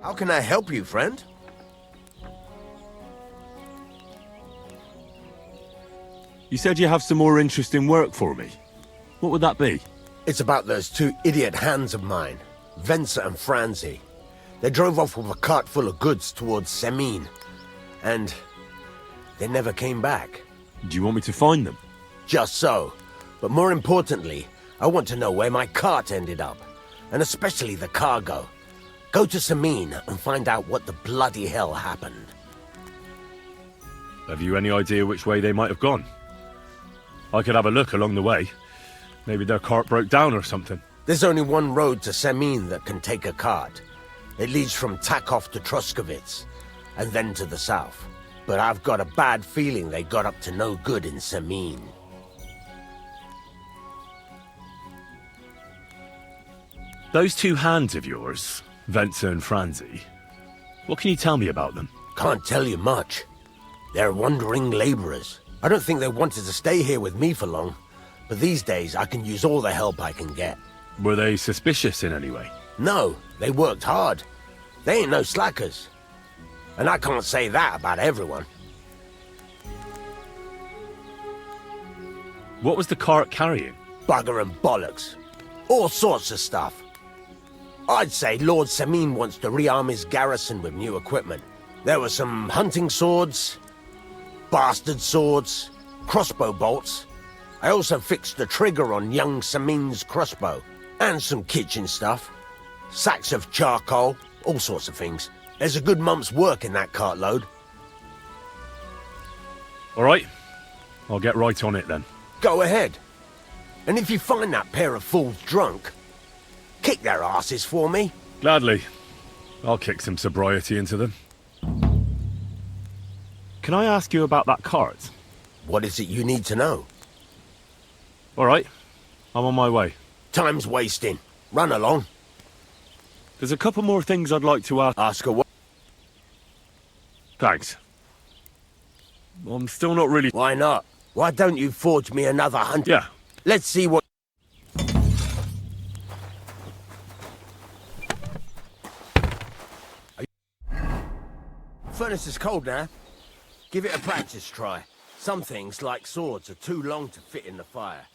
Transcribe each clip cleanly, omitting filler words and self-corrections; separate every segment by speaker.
Speaker 1: How can I help you, friend?
Speaker 2: You said you have some more interesting work for me. What would that be?
Speaker 1: It's about those two idiot hands of mine, Venser and Franzi. They drove off with a cart full of goods towards Semine, and they never came back.
Speaker 2: Do you want me to find them?
Speaker 1: Just so. But more importantly, I want to know where my cart ended up, and especially the cargo. Go to Semine and find out what the bloody hell happened.
Speaker 2: Have you any idea which way they might have gone? I could have a look along the way. Maybe their cart broke down or something.
Speaker 1: There's only one road to Semine that can take a cart. It leads from Takov to Troskovitz, and then to the south. But I've got a bad feeling they got up to no good in Semine.
Speaker 2: Those two hands of yours, Venser and Franzi, what can you tell me about them?
Speaker 1: Can't tell you much. They're wandering laborers. I don't think they wanted to stay here with me for long, but these days I can use all the help I can get.
Speaker 2: Were they suspicious in any way?
Speaker 1: No, they worked hard. They ain't no slackers. And I can't say that about everyone.
Speaker 2: What was the cart carrying?
Speaker 1: Bugger and bollocks. All sorts of stuff. I'd say Lord Semine wants to rearm his garrison with new equipment. There were some hunting swords, bastard swords, crossbow bolts. I also fixed the trigger on young Semine's crossbow. And some kitchen stuff. Sacks of charcoal, all sorts of things. There's a good month's work in that cartload.
Speaker 2: All right. I'll get right on it then.
Speaker 1: Go ahead. And if you find that pair of fools drunk, kick their asses for me.
Speaker 2: Gladly. I'll kick some sobriety into them. Can I ask you about that cart?
Speaker 1: What is it you need to know?
Speaker 2: All right. I'm on my way.
Speaker 1: Time's wasting. Run along.
Speaker 2: There's a couple more things I'd like to ask.
Speaker 1: Ask her what?
Speaker 2: Thanks. I'm still not really...
Speaker 1: Why not? Why don't you forge me another hunt?
Speaker 2: Yeah.
Speaker 1: Let's see what... Furnace is cold now. Give it a practice try. Some things, like swords, are too long to fit in the fire.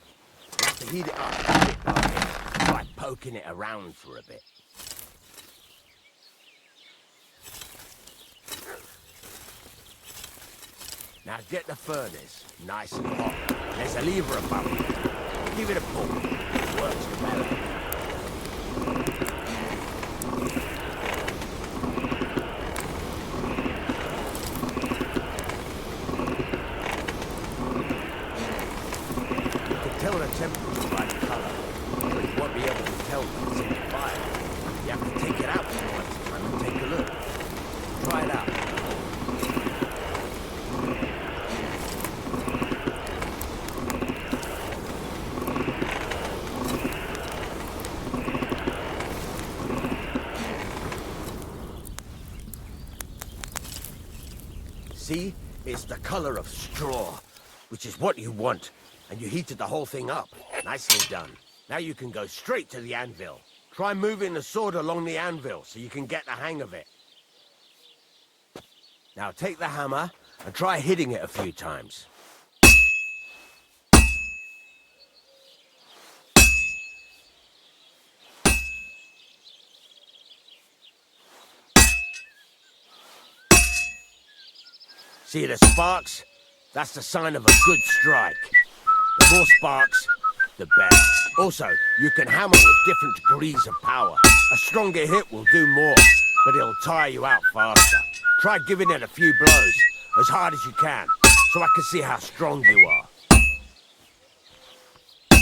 Speaker 1: You have to heat it up a bit like this, by poking it around for a bit. Now get the furnace nice and hot. There's a lever above it. Give it a pull. It works well. Tell the temperature by the color, but you won't be able to tell when it's in the fire. You have to take it out from time to time and take a look. Try it out. See? It's the color of straw, which is what you want. And you heated the whole thing up. Nicely done. Now you can go straight to the anvil. Try moving the sword along the anvil so you can get the hang of it. Now take the hammer and try hitting it a few times. See the sparks? That's the sign of a good strike. The more sparks, the better. Also, you can hammer with different degrees of power. A stronger hit will do more, but it'll tire you out faster. Try giving it a few blows, as hard as you can, so I can see how strong you are.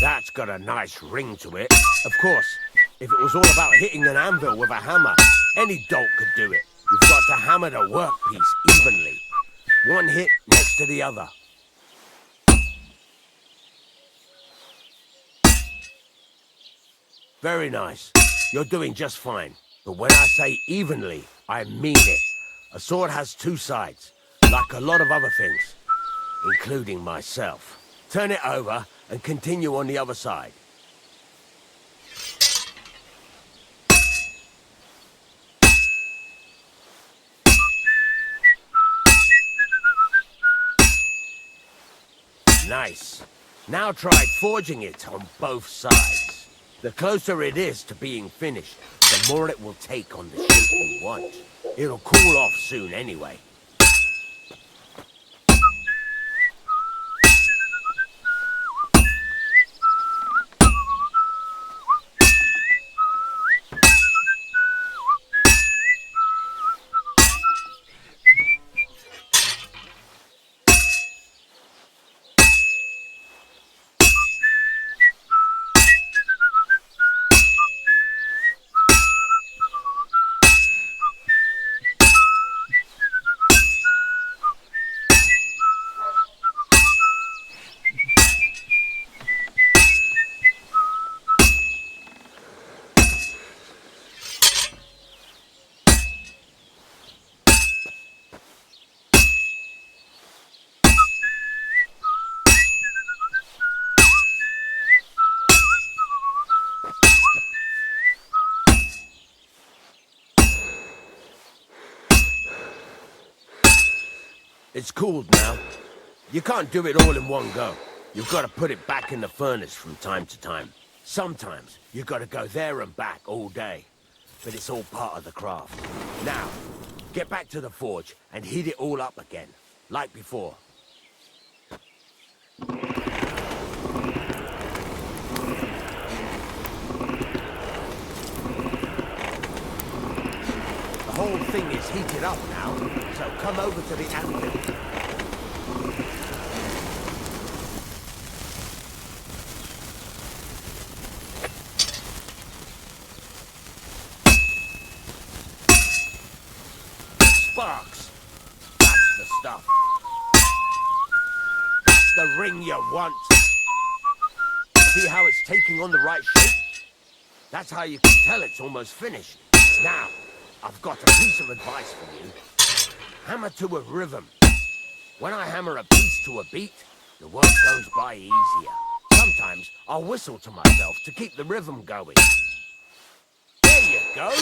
Speaker 1: That's got a nice ring to it. Of course, if it was all about hitting an anvil with a hammer, any dolt could do it. You've got to hammer the workpiece evenly. One hit next to the other. Very nice. You're doing just fine. But when I say evenly, I mean it. A sword has two sides, like a lot of other things, including myself. Turn it over and continue on the other side. Nice. Now try forging it on both sides. The closer it is to being finished, the more it will take on the shape you want. It'll cool off soon anyway. It's cooled now. You can't do it all in one go. You've got to put it back in the furnace from time to time. Sometimes you've got to go there and back all day. But it's all part of the craft. Now, get back to the forge and heat it all up again, like before. The whole thing is heated up now, so come over to the anvil. Sparks. That's the stuff. That's the ring you want. See how it's taking on the right shape? That's how you can tell it's almost finished. Now, I've got a piece of advice for you. Hammer to a rhythm. When I hammer a piece to a beat, the work goes by easier. Sometimes I'll whistle to myself to keep the rhythm going. There you go.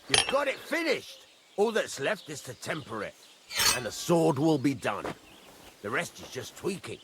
Speaker 1: You've got it finished. All that's left is to temper it, and the sword will be done. The rest is just tweaking.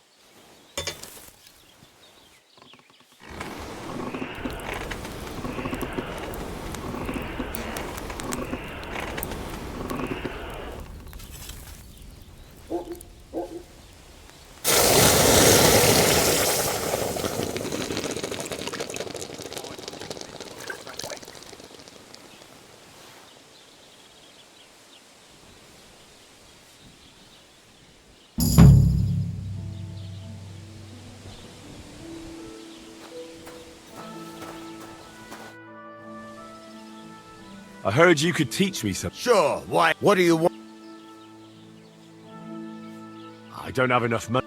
Speaker 2: I heard you could teach me something.
Speaker 1: Sure, why? What do you want?
Speaker 2: I don't have enough money.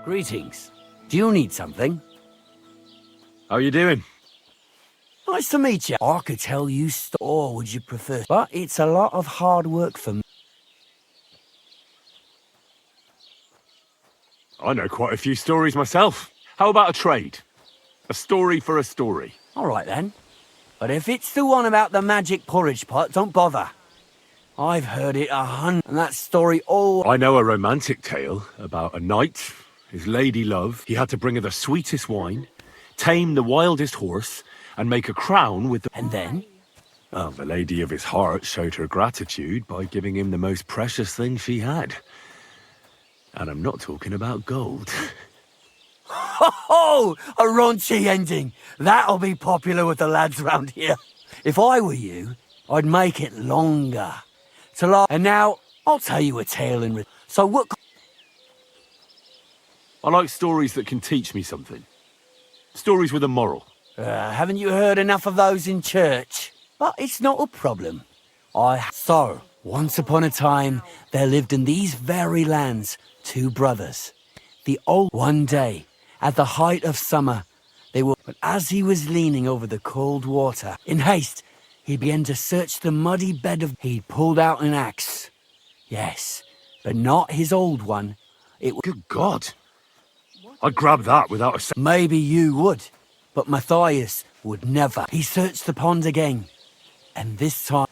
Speaker 3: Greetings. Do you need something?
Speaker 2: How are you doing?
Speaker 3: Nice to meet you. I could tell you or would you prefer? But it's a lot of hard work for me.
Speaker 2: I know quite a few stories myself. How about a trade? A story for a story.
Speaker 3: All right then. But if it's the one about the magic porridge pot, don't bother. I've heard it 100, and that story all...
Speaker 2: I know a romantic tale about a knight, his lady love. He had to bring her the sweetest wine, tame the wildest horse, and make a crown with the...
Speaker 3: And then?
Speaker 2: Well, the lady of his heart showed her gratitude by giving him the most precious thing she had. And I'm not talking about gold.
Speaker 3: Ho! A raunchy ending. That'll be popular with the lads round here. If I were you, I'd make it longer. And now, I'll tell you a tale in... So what...
Speaker 2: I like stories that can teach me something. Stories with a moral.
Speaker 3: Haven't you heard enough of those in church? But it's not a problem. So, once upon a time, there lived in these very lands 2 brothers. One day, at the height of summer, but as he was leaning over the cold water, in haste, he began to search the muddy bed of... He pulled out an axe. Yes, but not his old one.
Speaker 2: Good God. I'd grab that without a second.
Speaker 3: Maybe you would, but Matthias would never. He searched the pond again, and this time...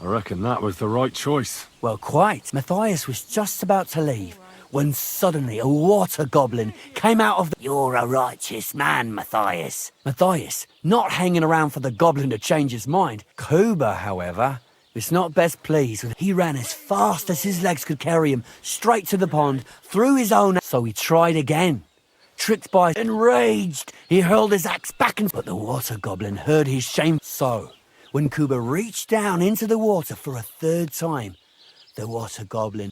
Speaker 2: I reckon that was the right choice.
Speaker 3: Well, quite. Matthias was just about to leave when suddenly a water goblin came out of the... You're a righteous man, Matthias. Matthias, not hanging around for the goblin to change his mind. Kuba, however, was not best pleased with... He ran as fast as his legs could carry him straight to the pond, through his own... So he tried again. Tricked by... Enraged, he hurled his axe back and... But the water goblin heard his shame. So, when Kuba reached down into the water for a third time, the water goblin...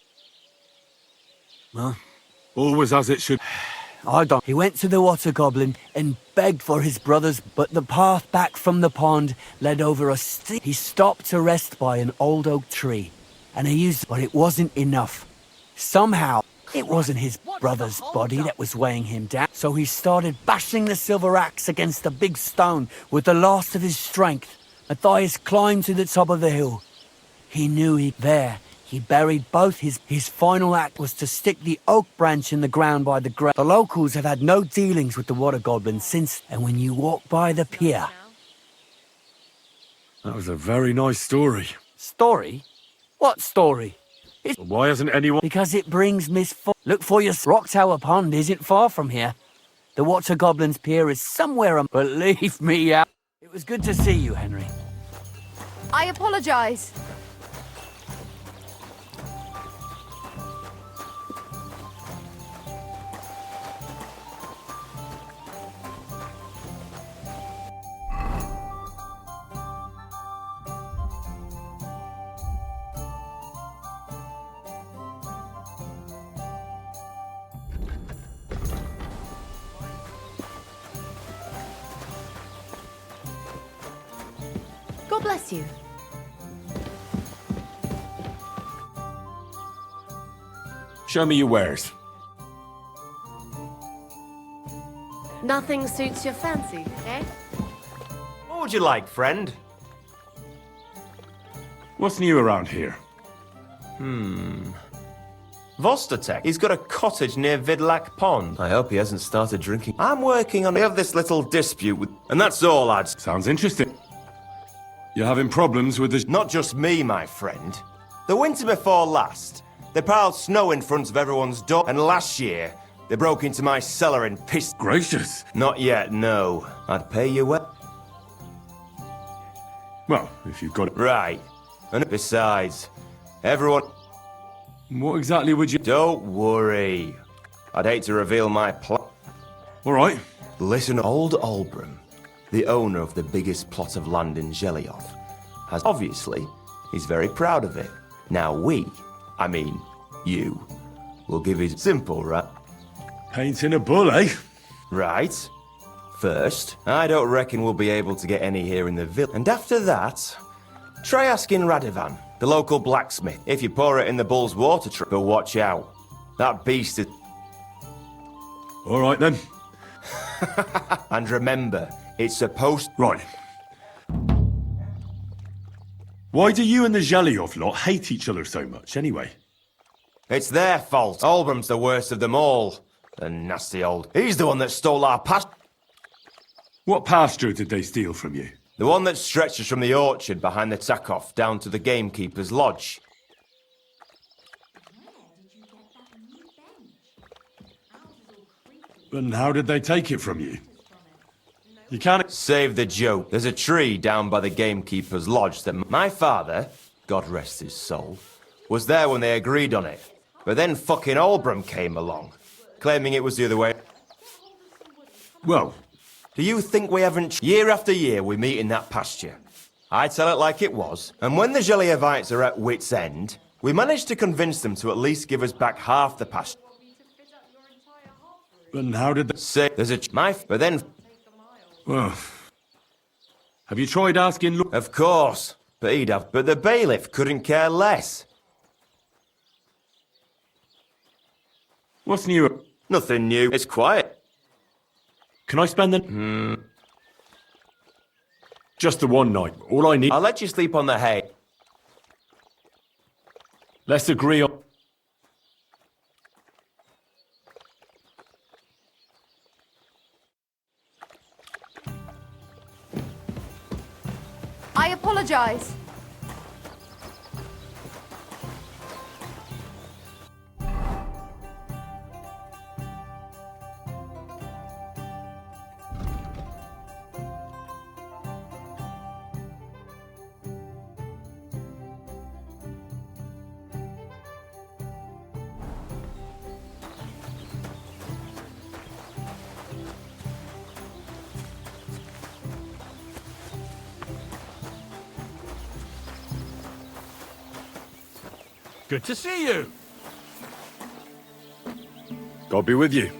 Speaker 2: Well, all was as it should.
Speaker 3: I don't... He went to the water goblin and begged for his brothers, but the path back from the pond led over a steep... He stopped to rest by an old oak tree, and he used... But it wasn't enough. Somehow, it wasn't his brother's body that was weighing him down, so he started bashing the silver axe against the big stone with the last of his strength. Matthias climbed to the top of the hill. He knew he buried both his final act was to stick the oak branch in the ground by the grave. The locals have had no dealings with the water goblin since, and when you walk by the pier...
Speaker 2: That was a very nice story.
Speaker 3: Story? What story?
Speaker 2: Why hasn't anyone...
Speaker 3: Because it brings misfortune. Look for your... Rock Tower Pond isn't far from here. The water goblin's pier is somewhere... Believe me, Al. It was good to see you, Henry.
Speaker 4: I apologize. God bless you.
Speaker 2: Show me your wares.
Speaker 4: Nothing suits your fancy, eh?
Speaker 5: What would you like, friend?
Speaker 2: What's new around here?
Speaker 5: Vostatek. He's got a cottage near Vidlak Pond. I hope he hasn't started drinking. I'm working on... We have this little dispute with... And that's all, lads.
Speaker 2: Sounds interesting. You're having problems with the...
Speaker 5: Not just me, my friend. The winter before last, they piled snow in front of everyone's door, and last year, they broke into my cellar and pissed...
Speaker 2: Gracious.
Speaker 5: Not yet, no. I'd pay you well.
Speaker 2: Well, if you've got it...
Speaker 5: Right. And besides, everyone...
Speaker 2: What exactly would you...
Speaker 5: Don't worry. I'd hate to reveal my plan.
Speaker 2: All right.
Speaker 5: Listen, old Olbram, the owner of the biggest plot of land in Zhelyov, has... Obviously, he's very proud of it. Now I mean, you, will give his... Simple, right?
Speaker 2: Painting a bull, eh?
Speaker 5: Right. First, I don't reckon we'll be able to get any here in the village. And after that, try asking Radovan, the local blacksmith, if you pour it in the bull's water truck. But watch out. That beast is...
Speaker 2: All right, then.
Speaker 5: And remember, it's supposed...
Speaker 2: Right. Why do you and the Zhelyov lot hate each other so much, anyway?
Speaker 5: It's their fault. Olbram's the worst of them all. The nasty old... He's the one that stole our pasture.
Speaker 2: What pasture did they steal from you?
Speaker 5: The one that stretches from the orchard behind the Takov down to the gamekeeper's lodge.
Speaker 2: And how did they take it from you? You can't...
Speaker 5: Save the joke. There's a tree down by the gamekeeper's lodge that my father, God rest his soul, was there when they agreed on it. But then fucking Olbram came along, claiming it was the other way.
Speaker 2: Well...
Speaker 5: Do you think we haven't... Year after year we meet in that pasture. I tell it like it was. And when the Zhelyevites are at wit's end, we managed to convince them to at least give us back half the pasture.
Speaker 2: And how did they...
Speaker 5: Say, there's a... But then...
Speaker 2: Well... Have you tried asking...
Speaker 5: Of course. But he'd have... But the bailiff couldn't care less.
Speaker 2: What's new?
Speaker 5: Nothing new. It's quiet.
Speaker 2: Can I spend the... Just the one night. All I need...
Speaker 5: I'll let you sleep on the hay.
Speaker 2: Let's agree on...
Speaker 4: I apologize.
Speaker 2: Good to see you. God be with you.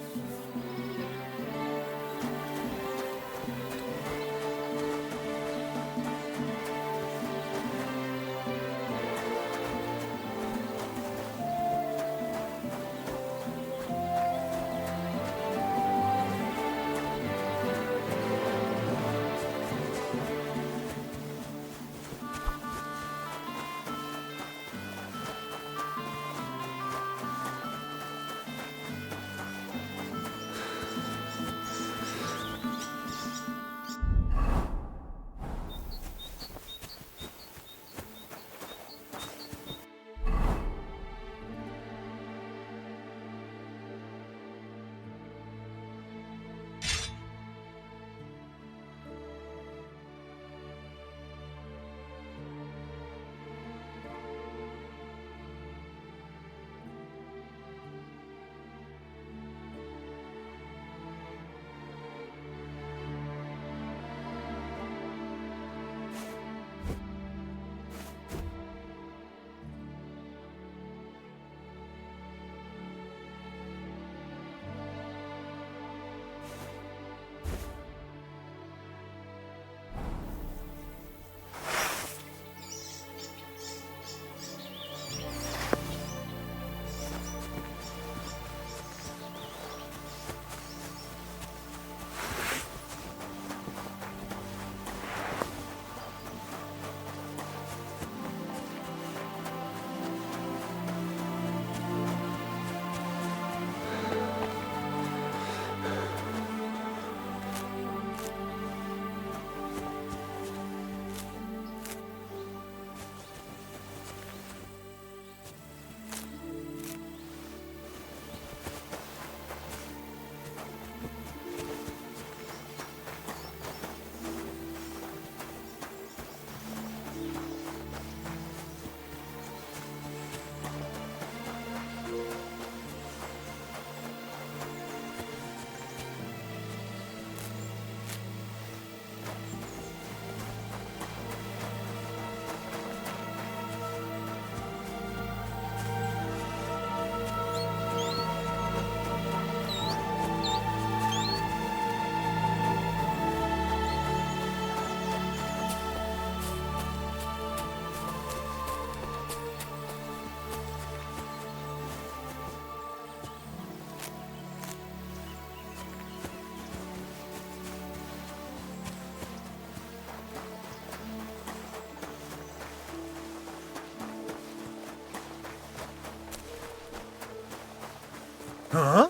Speaker 6: Huh?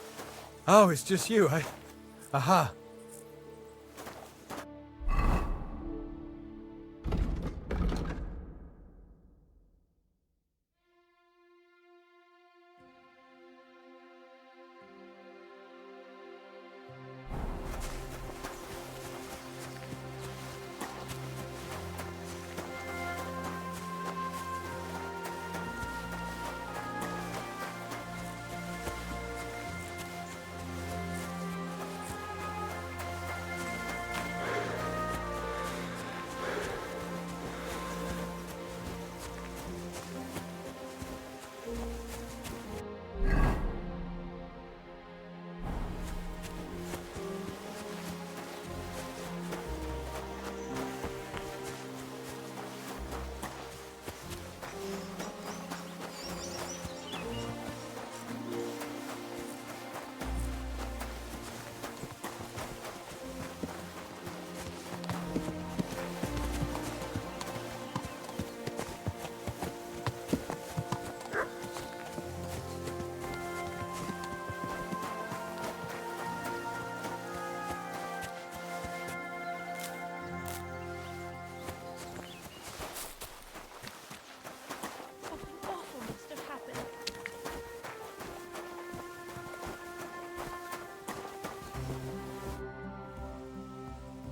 Speaker 6: Oh, it's just you, eh? Aha.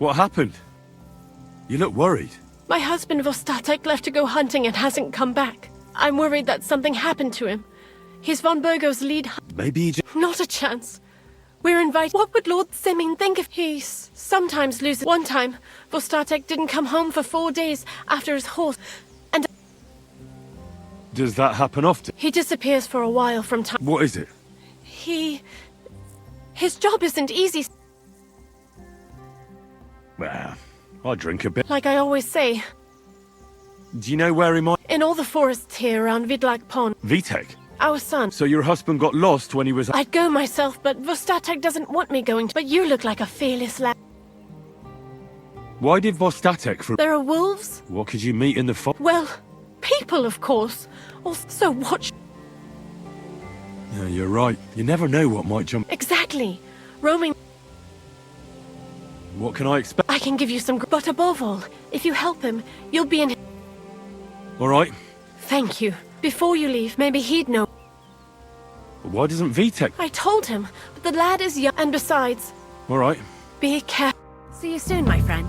Speaker 2: What happened? You look worried.
Speaker 4: My husband Vostatek left to go hunting and hasn't come back. I'm worried that something happened to him. He's von Burgo's lead.
Speaker 2: Maybe he just...
Speaker 4: Not a chance. We're invited. What would Lord Semin think if he sometimes loses? One time, Vostatek didn't come home for 4 days after his horse, and
Speaker 2: Does that happen often?
Speaker 4: he disappears for a while from time.
Speaker 2: What is it?
Speaker 4: His job isn't easy.
Speaker 2: Well, I drink a bit.
Speaker 4: Like I always say,
Speaker 2: Do you know where he might...
Speaker 4: in all the forests here around Vidlak Pond,
Speaker 2: Vitek?
Speaker 4: our son.
Speaker 2: So your husband got lost when he was...
Speaker 4: I'd go myself, but Vostatek doesn't want me going. But you look like a fearless lad.
Speaker 2: Why did Vostatek for...
Speaker 4: There are wolves?
Speaker 2: What could you meet in the forest?
Speaker 4: Well, people, of course. Also, watch.
Speaker 2: Yeah, you're right. You never know what might jump...
Speaker 4: Exactly. Roaming.
Speaker 2: What can I expect?
Speaker 4: I can give you some. But above all, if you help him, you'll be in.
Speaker 2: All right.
Speaker 4: Thank you. Before you leave, maybe he'd know.
Speaker 2: Why doesn't Vitek...
Speaker 4: I told him, but the lad is young. And besides,
Speaker 2: All right.
Speaker 4: be careful. See you soon, my friend.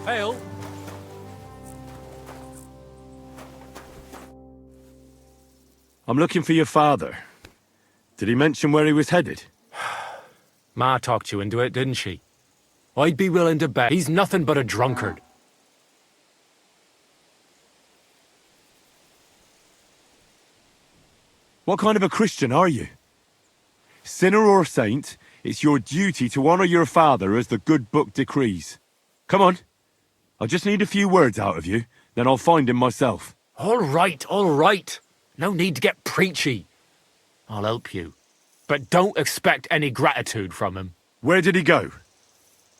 Speaker 2: Hail. I'm looking for your father. Did he mention where he was headed?
Speaker 7: Ma talked you into it, didn't she? I'd be willing to bet he's nothing but a drunkard.
Speaker 2: What kind of a Christian are you? Sinner or saint, it's your duty to honor your father as the good book decrees. Come on. I just need a few words out of you, then I'll find him myself.
Speaker 7: All right, all right. No need to get preachy. I'll help you. But don't expect any gratitude from him.
Speaker 2: Where did he go?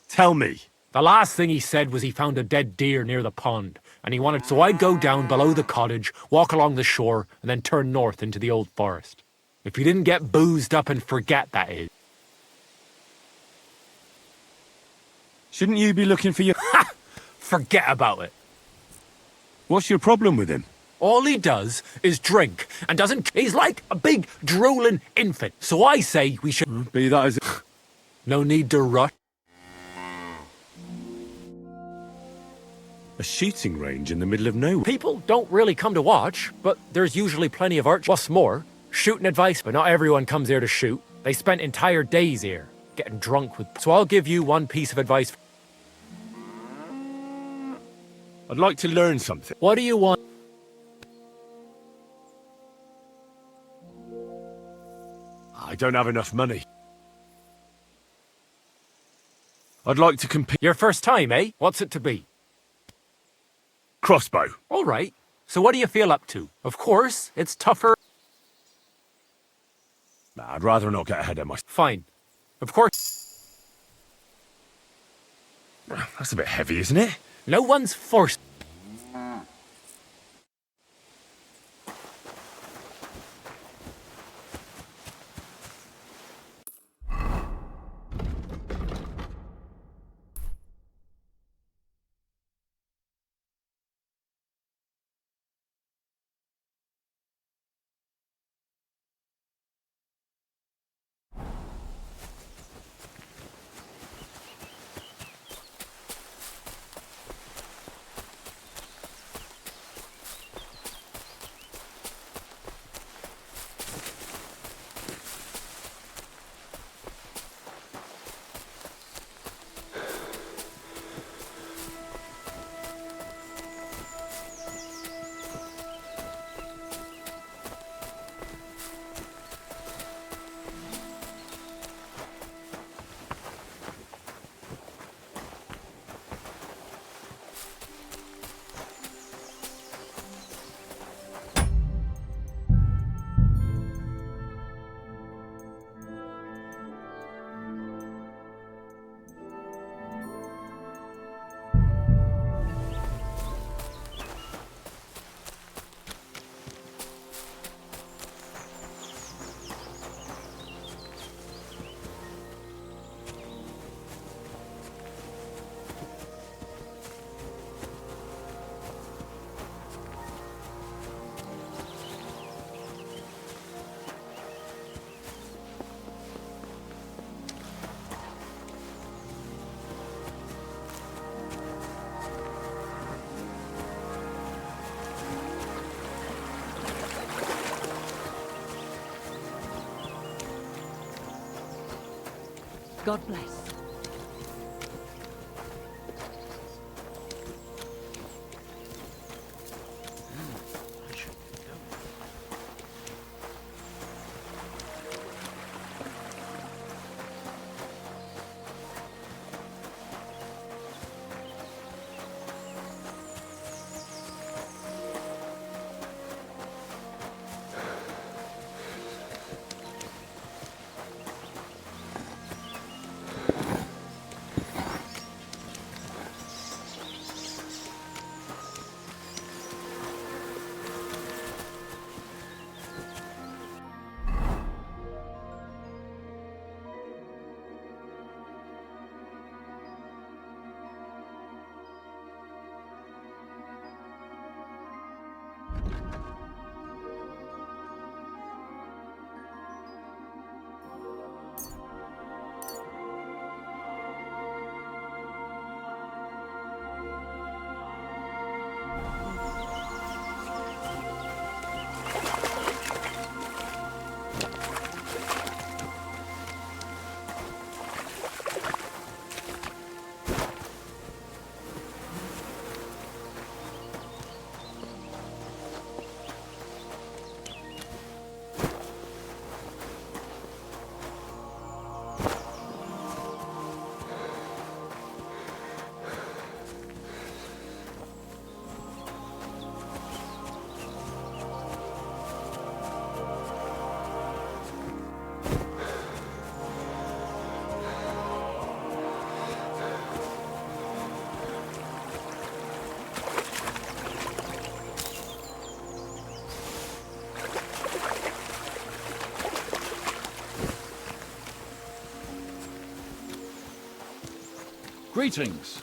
Speaker 2: Tell me.
Speaker 7: The last thing he said was he found a dead deer near the pond, and he wanted... So I'd go down below the cottage, walk along the shore, and then turn north into the old forest. If you didn't get boozed up and forget, that is.
Speaker 2: Shouldn't you be looking for your...
Speaker 7: Ha! Forget about it.
Speaker 2: What's your problem with him?
Speaker 7: All he does is drink and doesn't... He's like a big, drooling infant. So I say we should...
Speaker 2: Be that as it...
Speaker 7: No need to rush.
Speaker 2: A shooting range in the middle of nowhere.
Speaker 7: People don't really come to watch, but there's usually plenty of archers. What's more, shooting advice, but not everyone comes here to shoot. They spent entire days here, getting drunk with... So I'll give you one piece of advice.
Speaker 2: I'd like to learn something.
Speaker 7: What do you want?
Speaker 2: I don't have enough money. I'd like to compete.
Speaker 7: Your first time, eh? What's it to be?
Speaker 2: Crossbow.
Speaker 7: All right. So what do you feel up to? Of course, it's tougher.
Speaker 2: Nah, I'd rather not get ahead of myself.
Speaker 7: Fine. Of course,
Speaker 2: That's a bit heavy, isn't it?
Speaker 7: no one's forced.
Speaker 8: God bless.
Speaker 9: Greetings.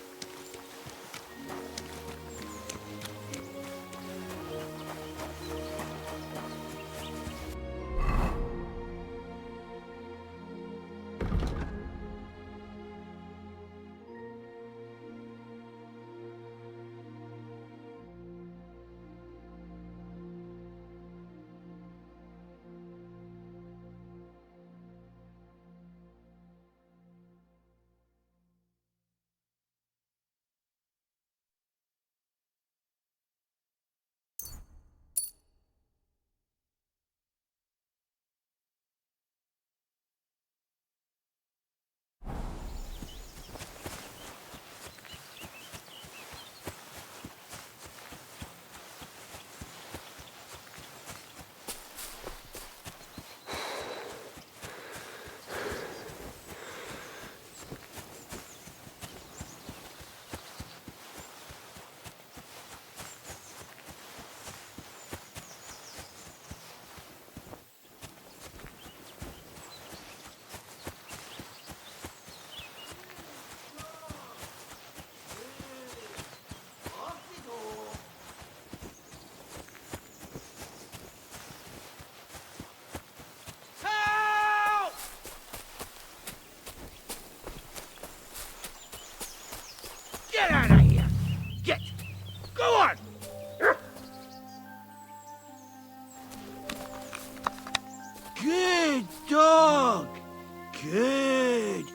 Speaker 8: Good.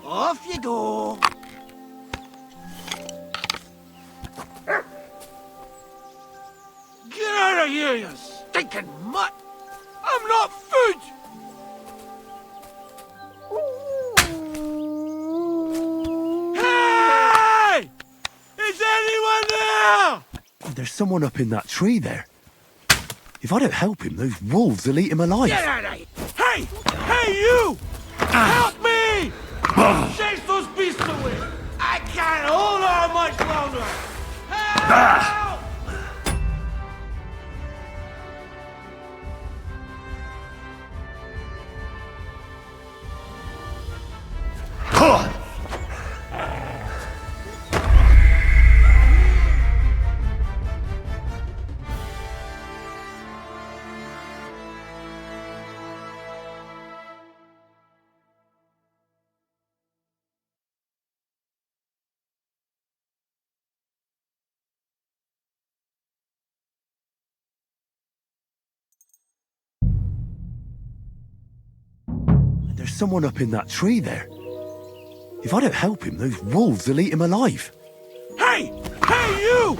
Speaker 8: Off you go. Get out of here, you stinking mutt! I'm not food! Hey! Is anyone there?
Speaker 2: There's someone up in that tree there. If I don't help him, those wolves will eat him alive.
Speaker 8: Get out of here! Hey! Hey, you! Help me! Chase those beasts away! I can't hold on much longer! Help!
Speaker 2: There's someone up in that tree there. If I don't help him, those wolves will eat him alive.
Speaker 8: Hey! Hey, you!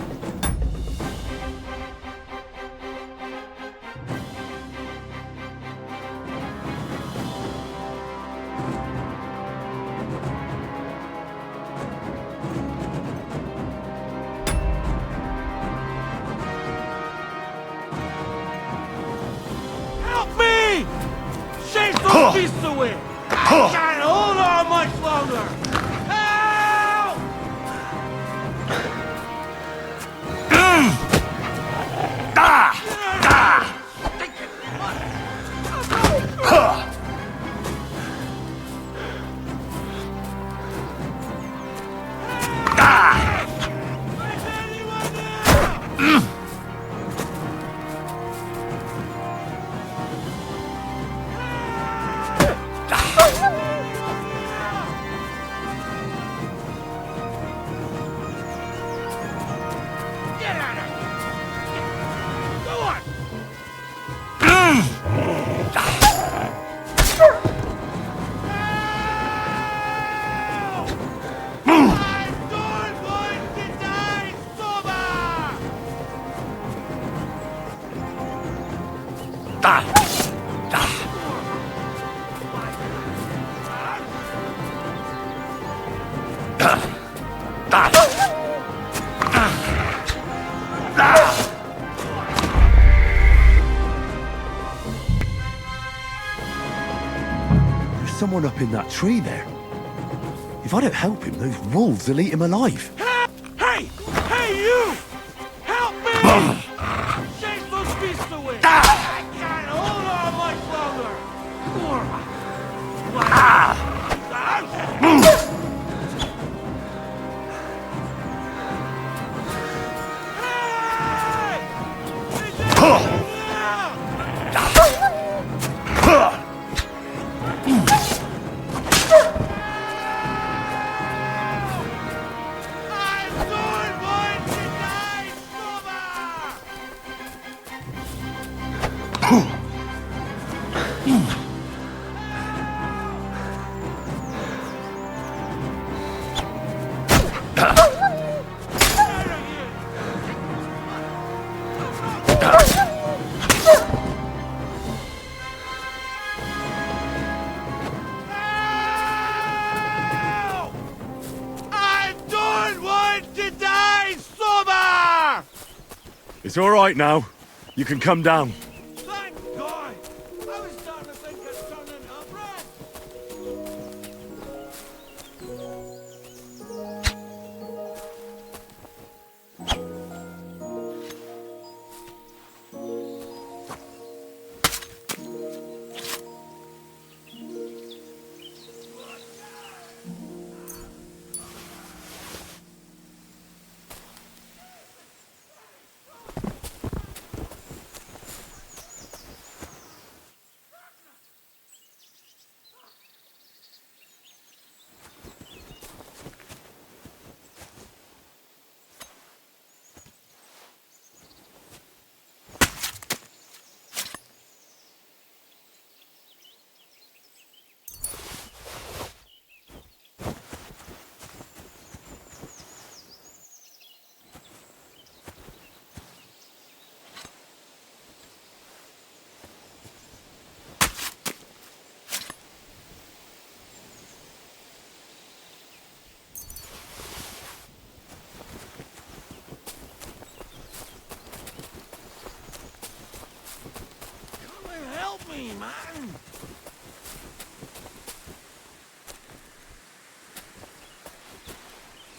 Speaker 8: Help me! Chase those beasts away! I can't hold on much longer! Help! Get out of here! Go on! I'm not going to die sober!
Speaker 2: There's someone up in that tree there. If I don't help him, those wolves will eat him alive.
Speaker 8: Hey! Hey, you! Help me! Chase those beasts away! I can't hold on much longer!
Speaker 2: It's all right now. You can come down.
Speaker 8: Thank God! I was starting to think I'd turned into a brat.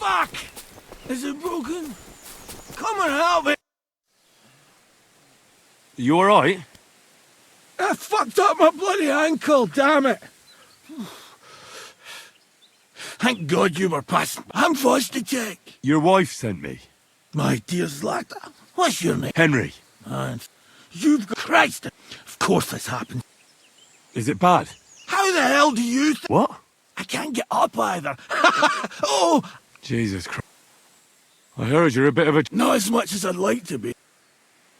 Speaker 8: Fuck! Is it broken? Come and help me!
Speaker 2: You alright?
Speaker 8: I fucked up my bloody ankle, damn it! Thank God you were passing. I'm forced to check.
Speaker 2: Your wife sent me.
Speaker 8: My dear Zlata, what's your name?
Speaker 2: Henry.
Speaker 8: And you've got Christ. Of course this happened.
Speaker 2: Is it bad?
Speaker 8: How the hell do you
Speaker 2: What?
Speaker 8: I can't get up either. Oh!
Speaker 2: Jesus Christ. I heard you're a bit of a...
Speaker 8: Not as much as I'd like to be.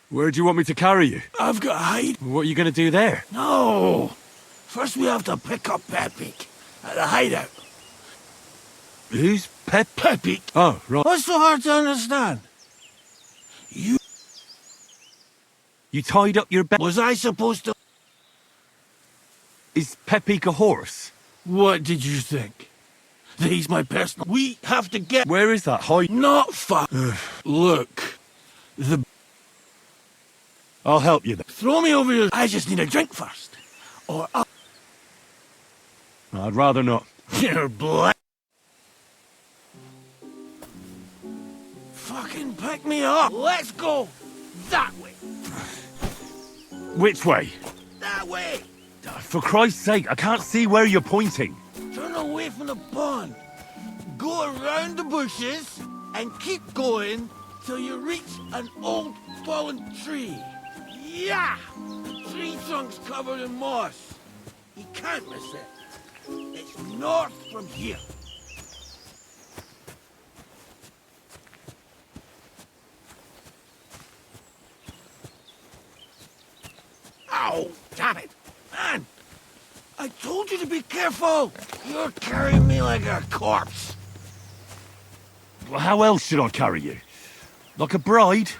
Speaker 2: Where do you want me to carry you?
Speaker 8: I've got to hide.
Speaker 2: What are you going to do there?
Speaker 8: No! First we have to pick up Pepik at the hideout.
Speaker 2: Who's
Speaker 8: Pepik?
Speaker 2: Oh, right.
Speaker 8: What's so hard to understand? You...
Speaker 2: You tied up your bed.
Speaker 8: Was I supposed to...
Speaker 2: Is Pepik a horse?
Speaker 8: What did you think? That he's my personal... We have to get...
Speaker 2: Where is that hide?
Speaker 8: Not far. Look.
Speaker 2: I'll help you then.
Speaker 8: Throw me over your... I just need a drink first. Or
Speaker 2: I'd rather not.
Speaker 8: You're black. Fucking pick me up. Let's go. That way.
Speaker 2: Which way?
Speaker 8: That way.
Speaker 2: For Christ's sake, I can't see where you're pointing.
Speaker 8: Turn away from the pond. Go around the bushes and keep going till you reach an old fallen tree. Yeah! The tree trunk's covered in moss. You can't miss it. It's north from here. Ow! Damn it! Man! I told you to be careful! You're carrying me like a corpse.
Speaker 2: Well, how else should I carry you? Like a bride?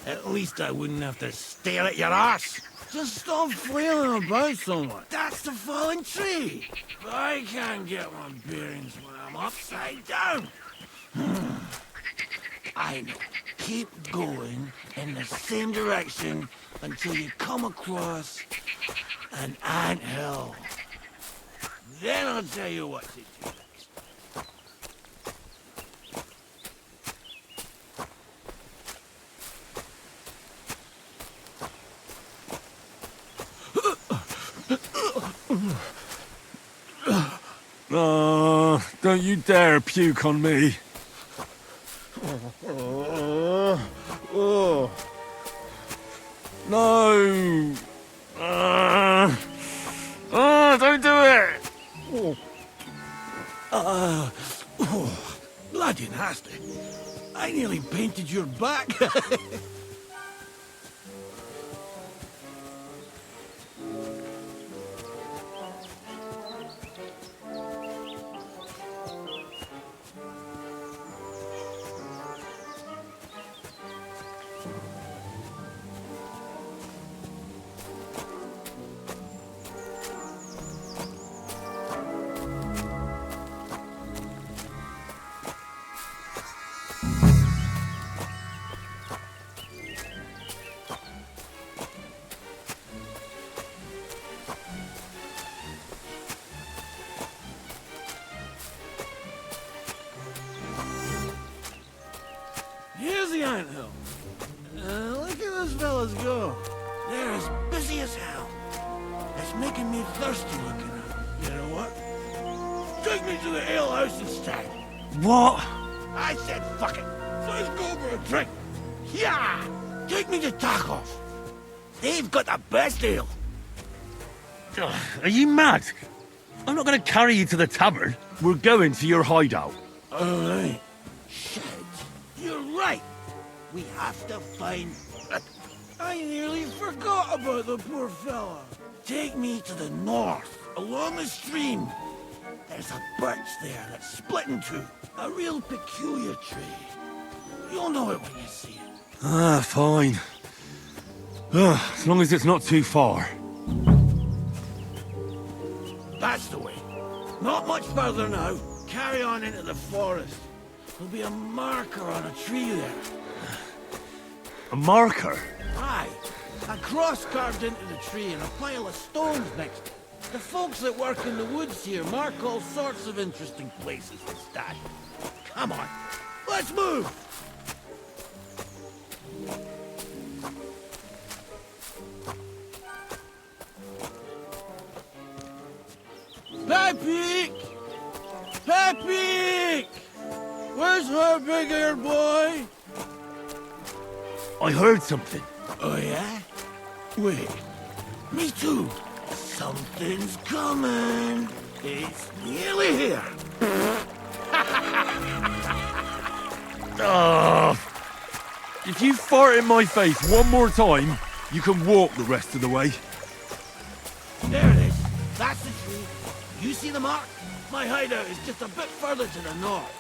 Speaker 8: At least I wouldn't have to stare at your ass. Just stop flailing about so much. That's the fallen tree. I can't get my bearings when I'm upside down. I know. Keep going in the same direction until you come across an anthill. Then I'll tell you what to do.
Speaker 2: Don't you dare puke on me. No. Don't do it.
Speaker 8: Bloody nasty. I nearly painted your back. Here's the anthill. Look at those fellas go. They're as busy as hell. It's making me thirsty looking at them. You know what? Take me to the ale house instead.
Speaker 2: What?
Speaker 8: I said fuck it. Let's go for a drink. Yeah! Take me to Tacos. They've got the best ale.
Speaker 2: Are you mad? I'm not going to carry you to the tavern. We're going to your hideout.
Speaker 8: All right. Shit. You're right. We have to find... I nearly forgot about the poor fella. Take me to the north, along the stream. There's a birch there that's split in two. A real peculiar tree. You'll know it when you see it.
Speaker 2: Fine. As long as it's not too far.
Speaker 8: That's the way. Not much further now. Carry on into the forest. There'll be a marker on a tree there.
Speaker 2: A marker?
Speaker 8: Aye. A cross carved into the tree and a pile of stones next to it. The folks that work in the woods here mark all sorts of interesting places to stash. Come on, let's move! Peppy! Peppy! Where's her big ear boy?
Speaker 2: I heard something.
Speaker 8: Oh yeah? Wait, me too. Something's coming. It's nearly here.
Speaker 2: If you fart in my face one more time, you can walk the rest of the way.
Speaker 8: There it is. That's the tree. You see the mark? My hideout is just a bit further to the north.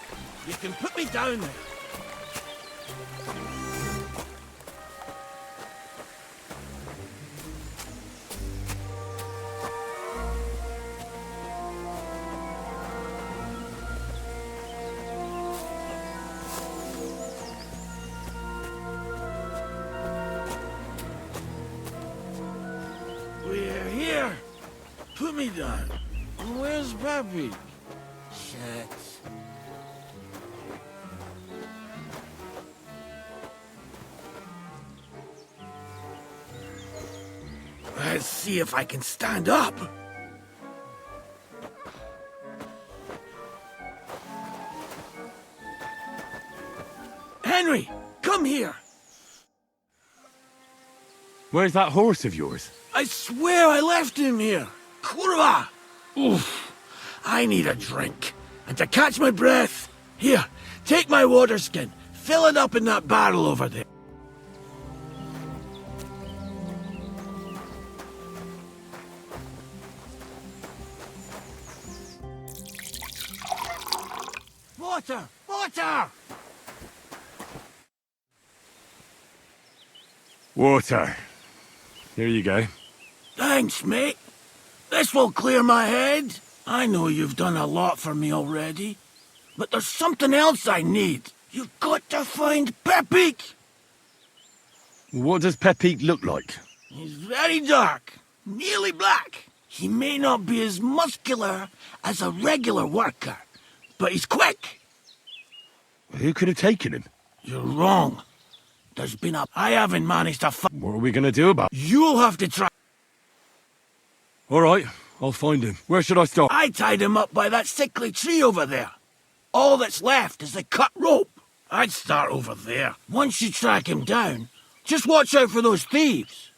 Speaker 8: You can put me down there. We're here. Put me down. Where's Peppy? Shit. Let's see if I can stand up. Henry, come here.
Speaker 2: Where's that horse of yours?
Speaker 8: I swear I left him here. Kurwa! Oof. I need a drink. And to catch my breath, here, take my water skin. Fill it up in that barrel over there. Water! Water!
Speaker 2: Water. Here you go.
Speaker 8: Thanks, mate. This will clear my head. I know you've done a lot for me already, but there's something else I need. You've got to find Pepik.
Speaker 2: What does Pepik look like?
Speaker 8: He's very dark, nearly black. He may not be as muscular as a regular worker, but he's quick.
Speaker 2: Who could have taken him?
Speaker 8: You're wrong. There's been a... I haven't managed to find...
Speaker 2: What are we going to do about it?
Speaker 8: You'll have to try...
Speaker 2: All right, I'll find him. Where should I start?
Speaker 8: I tied him up by that sickly tree over there. All that's left is the cut rope. I'd start over there. Once you track him down, just watch out for those thieves.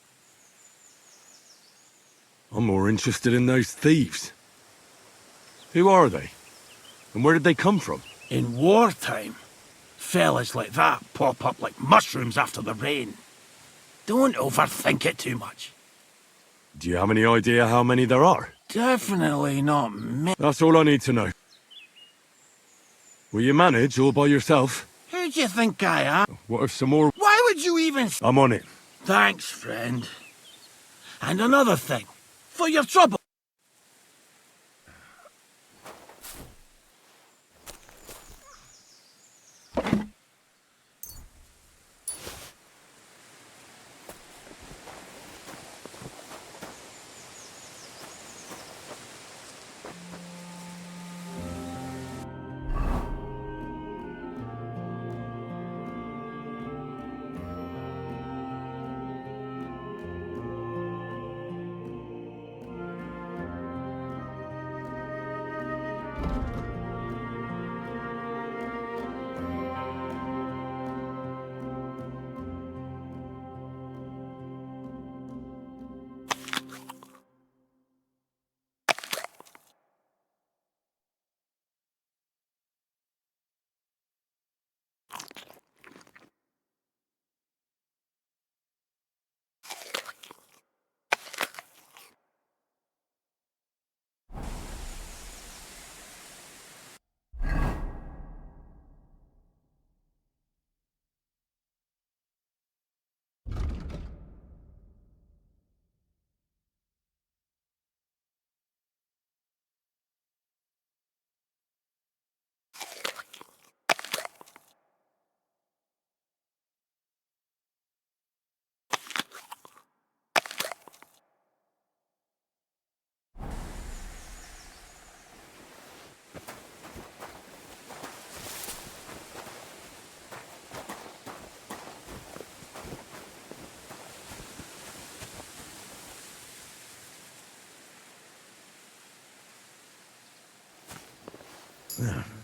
Speaker 2: I'm more interested in those thieves. Who are they? And where did they come from?
Speaker 8: In wartime, fellas like that pop up like mushrooms after the rain. Don't overthink it too much.
Speaker 2: Do you have any idea how many there are?
Speaker 8: Definitely not me.
Speaker 2: That's all I need to know. Will you manage all by yourself?
Speaker 8: Who do you think I am?
Speaker 2: What if some more...
Speaker 8: Why would you even...
Speaker 2: I'm on it.
Speaker 8: Thanks, friend. And another thing. For your trouble.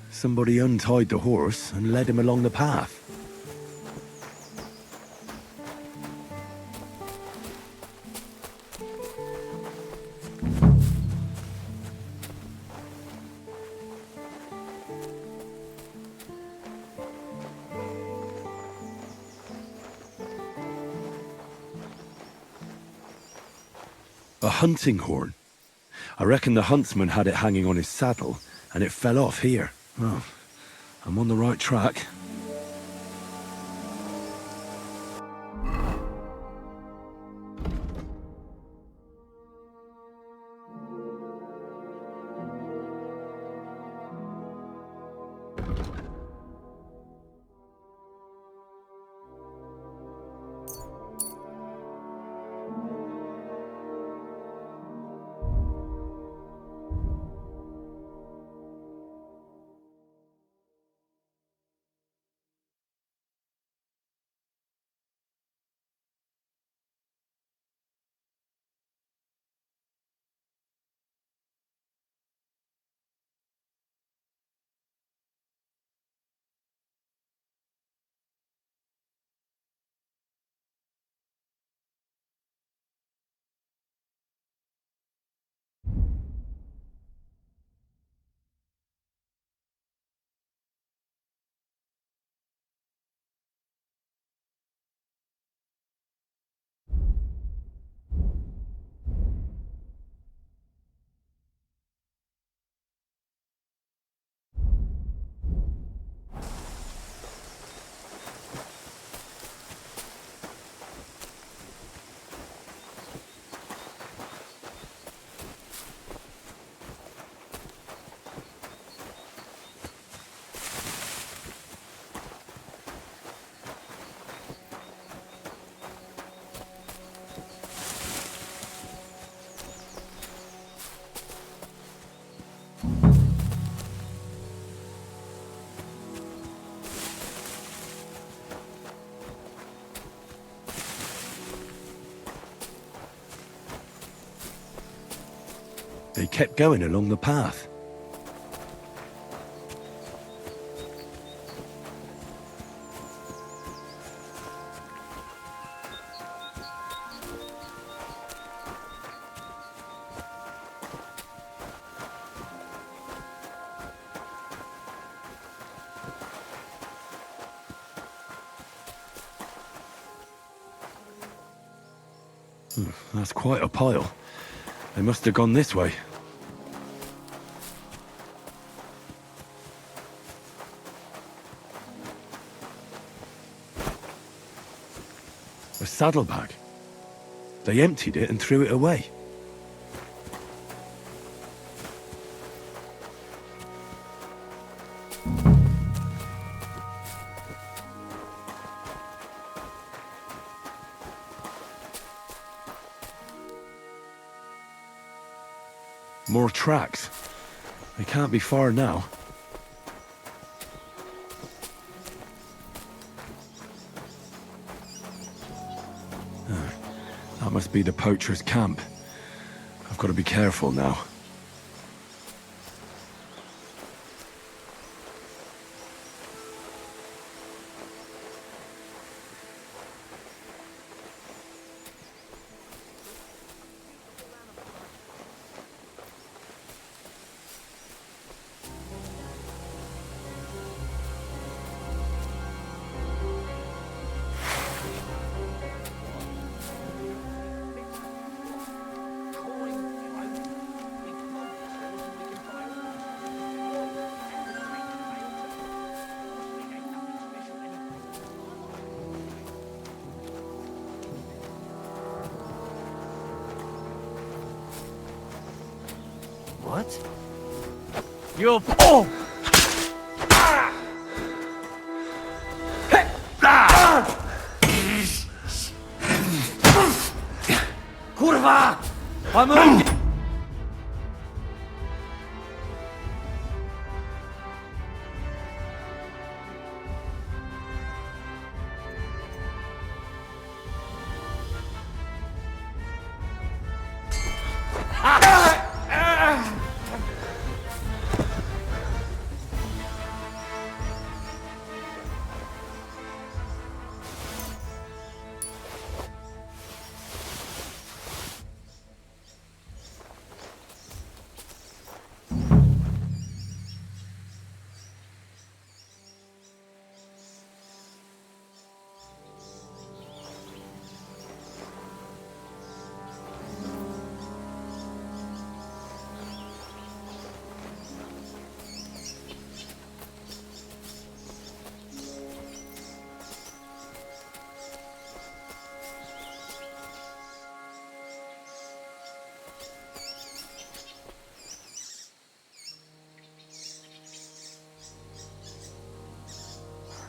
Speaker 2: Somebody untied the horse and led him along the path. A hunting horn. I reckon the huntsman had it hanging on his saddle, and it fell off here. Oh, I'm on the right track. They kept going along the path. That's quite a pile. They must have gone this way. A saddlebag. They emptied it and threw it away. More tracks. They can't be far now. That must be the poacher's camp. I've got to be careful now.
Speaker 3: What? You're... Oh! Kurwa! Pomóż!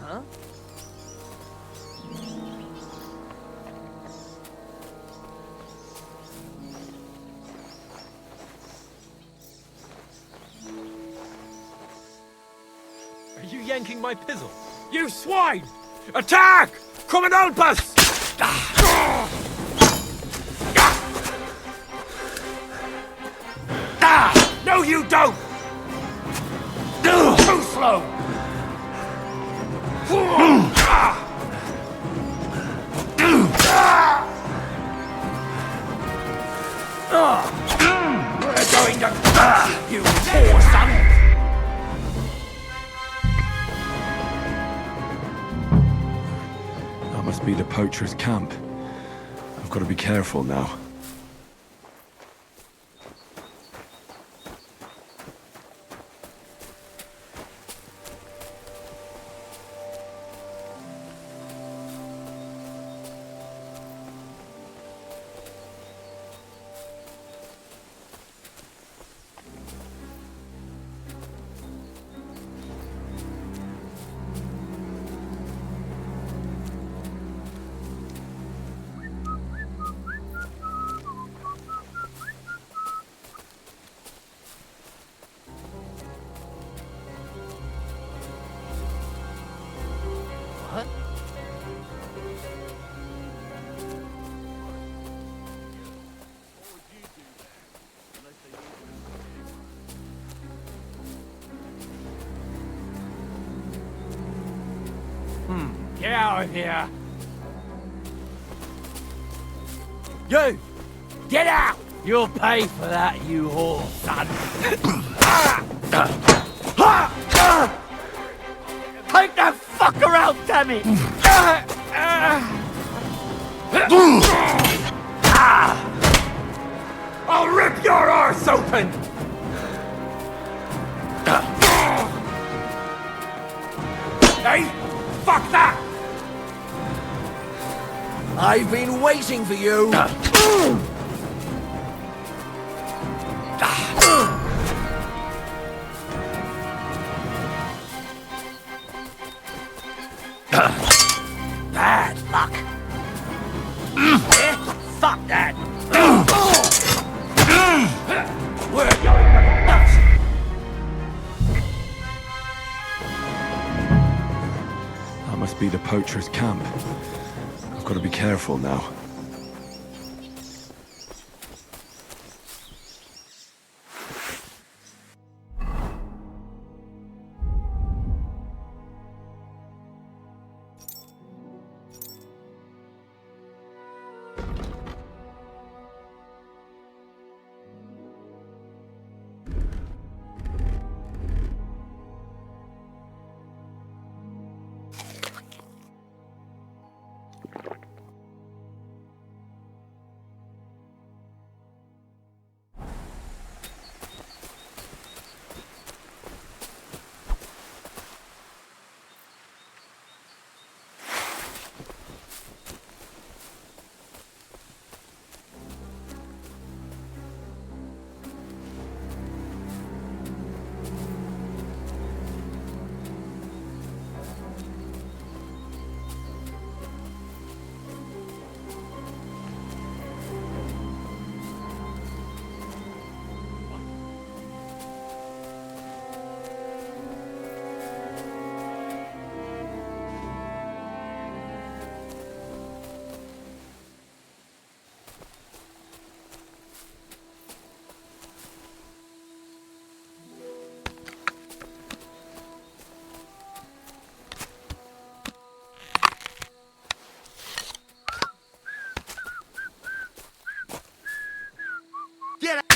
Speaker 7: Are you yanking my pizzle?
Speaker 2: You swine! Attack! Come and help us! No, you don't! Too slow! We're going to you poor son! That must be the poacher's camp. I've got to be careful now. Get out of here!
Speaker 3: You! Get out! You'll pay for that, you whore, son! Take that fucker out, damn it!
Speaker 2: I'll rip your arse open! Hey! Fuck that!
Speaker 8: I've been waiting for you.
Speaker 3: Bad luck! Fuck that!
Speaker 2: We're going nuts! That must be the poacher's camp. I've got to be careful now.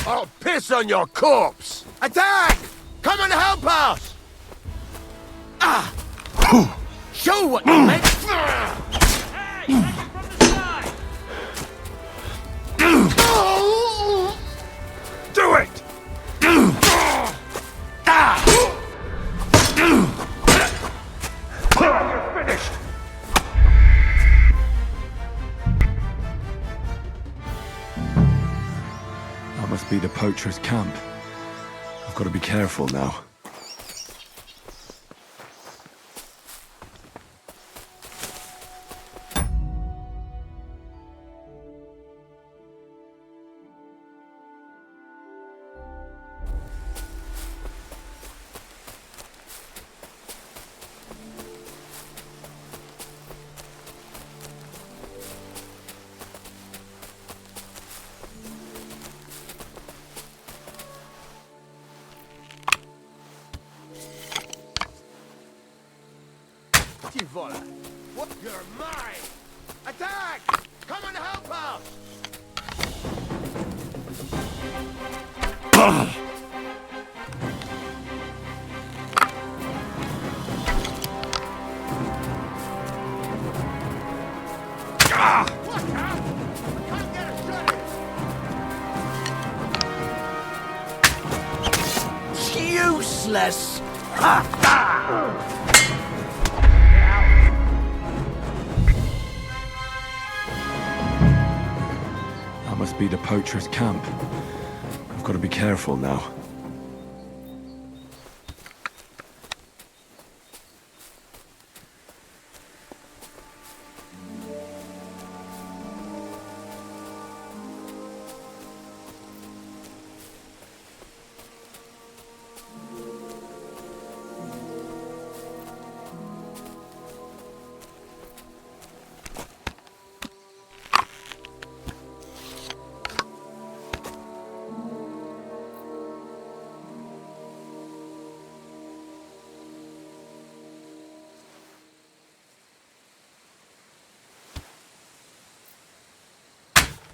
Speaker 1: I'll piss on your corpse! Attack! Come and help us!
Speaker 8: Ah! Show what you make.
Speaker 2: Do it! You're finished! That must be the poacher's camp. I've got to be careful now.
Speaker 1: Divola, what? You're mine! Attack! Come and help us! Watch out! I can't get a shot in! It's useless! Ha ha!
Speaker 2: That must be the poacher's camp. I've got to be careful now.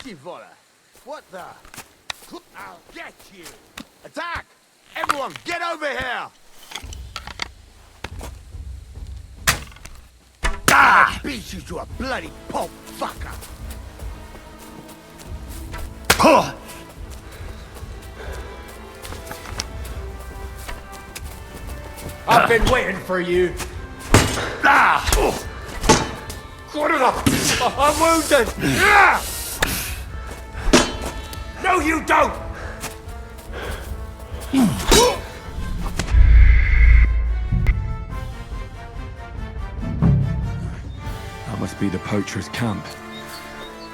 Speaker 1: Divola, what the? I'll get you! Attack! Everyone, get over here! Ah! Beat you to a bloody pulp, fucker!
Speaker 7: I've been waiting for you.
Speaker 1: Ah!
Speaker 7: Cut it up! I'm wounded!
Speaker 1: Ah!
Speaker 7: No, you don't!
Speaker 2: That must be the poacher's camp.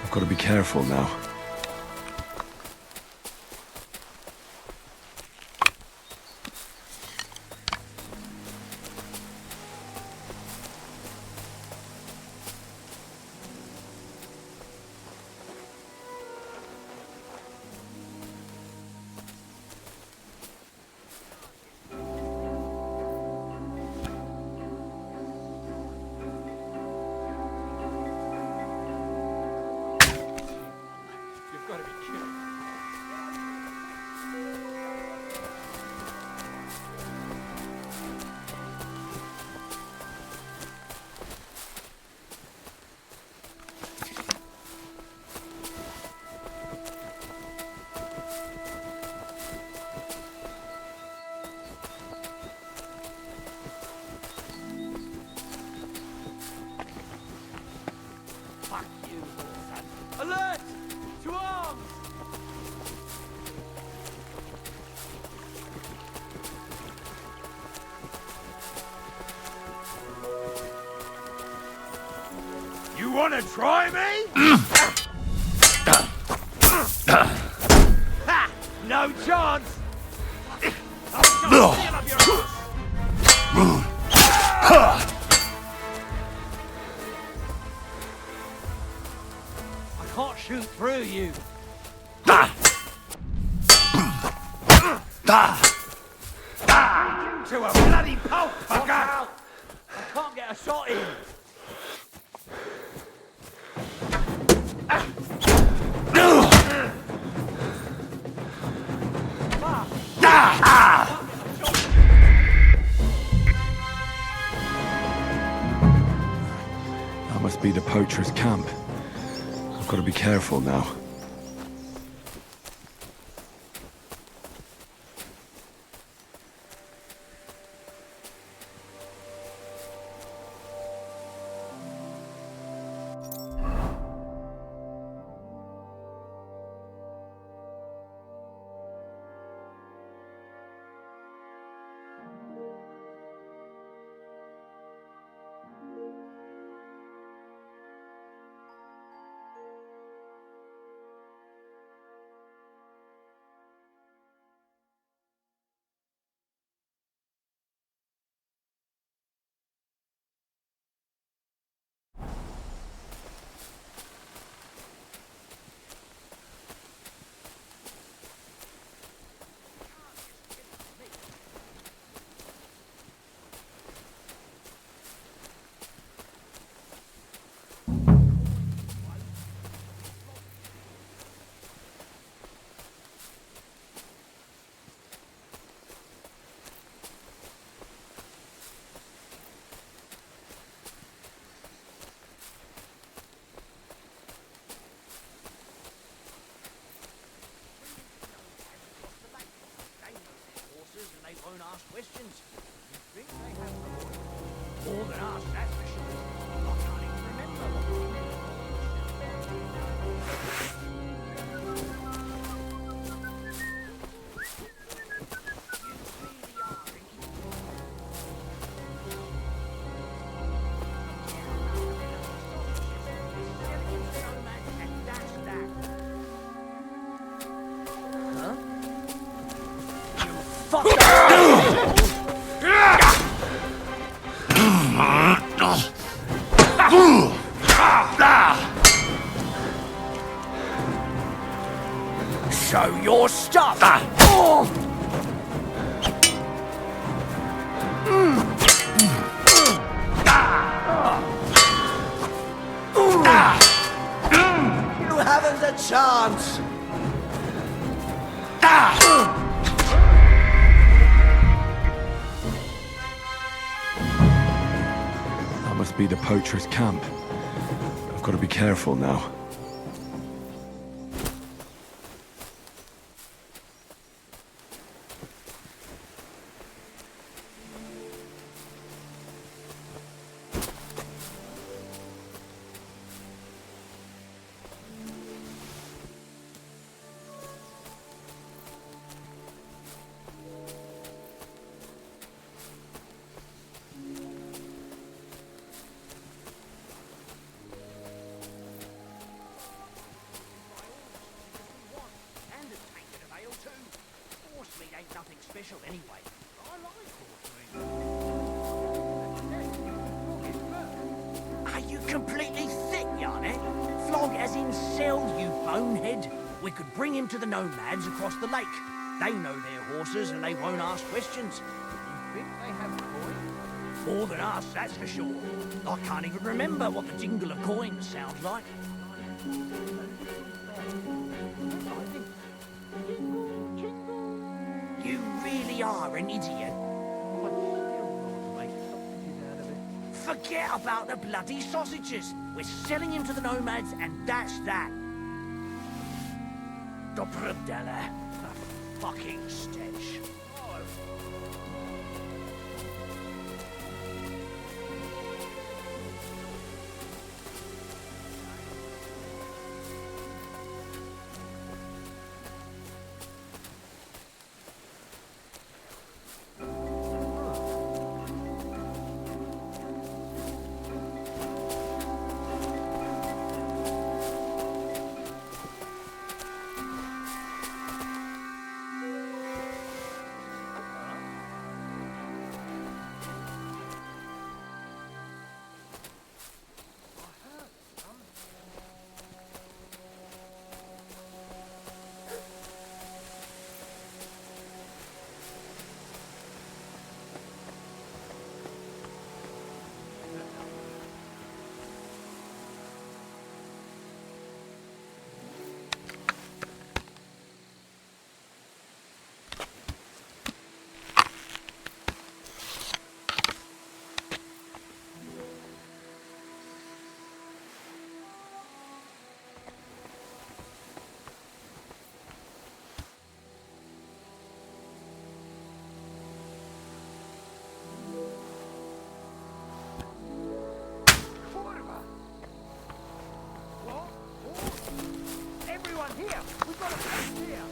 Speaker 2: I've got to be careful now.
Speaker 7: You've got to be kidding.
Speaker 3: Fuck you, son. Alert! To arms!
Speaker 1: You wanna try me? Ha! No chance!
Speaker 3: I can't shoot through you.
Speaker 1: To a bloody pulp, fucker!
Speaker 3: I can't get a shot in.
Speaker 2: That must be the poacher's camp. I've got to be careful now.
Speaker 8: questions. You think they have more than us, that's for sure. I can't even remember what the
Speaker 3: Show your stuff!
Speaker 8: You haven't a chance!
Speaker 2: That must be the poacher's camp. I've got to be careful now.
Speaker 8: And a tankard of ale too. Horse meat ain't nothing special anyway. I like horse meat. Are you completely thick, Yarnet? Flog as in sell, you bonehead. We could bring him to the nomads across the lake. They know their horses and they won't ask questions. You think they have coins? More than us, that's for sure. I can't even remember what the jingle of coins sounds like. You really are an idiot. Forget about the bloody sausages. We're selling him to the nomads, and that's that. Dobrodella. A fucking stench. Here, we've got a place here.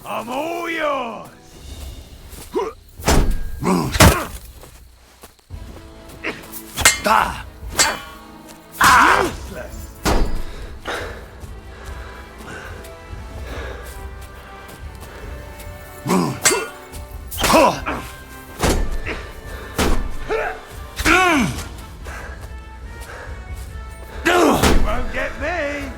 Speaker 6: I'm all yours!
Speaker 8: Won't get me!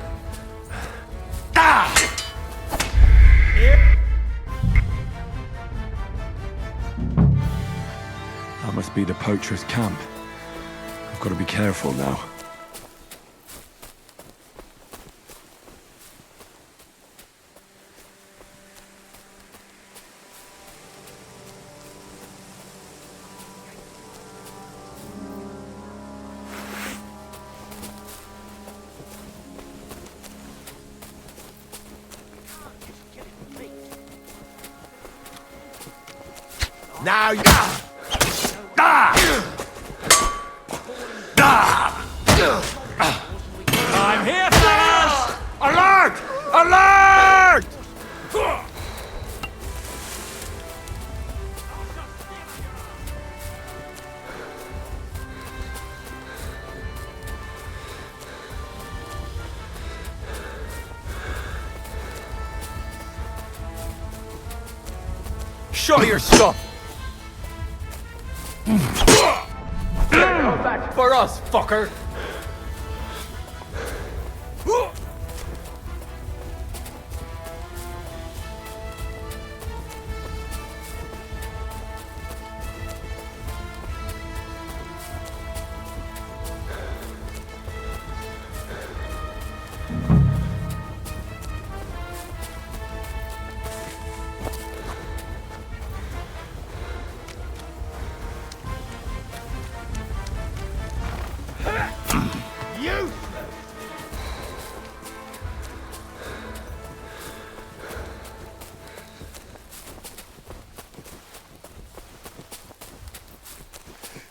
Speaker 2: That must be the poacher's camp. I've got to be careful now.
Speaker 1: Now you...
Speaker 7: I'm here, fellas! Alert! Alert! Show your stuff! That's for us, fucker!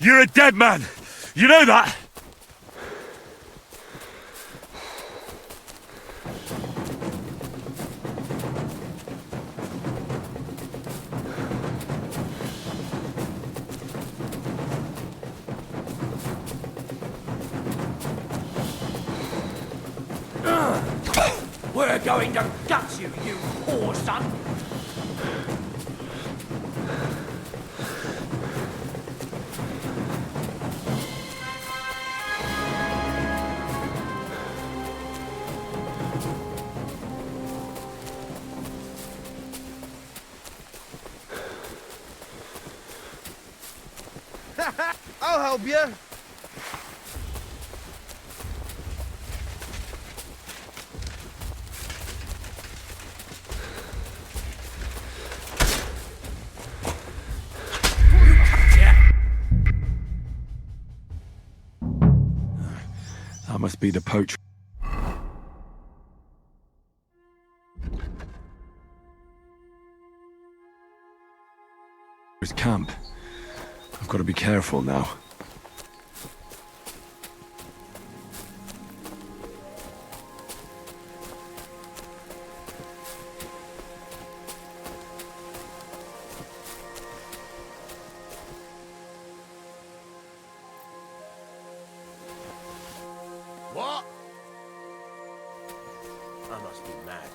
Speaker 2: You're a dead man! You know that?
Speaker 8: We're going to gut you, you whore son!
Speaker 6: I'll help you.
Speaker 2: That must be the poacher's camp. I've got to be careful now.
Speaker 1: What? I must be mad.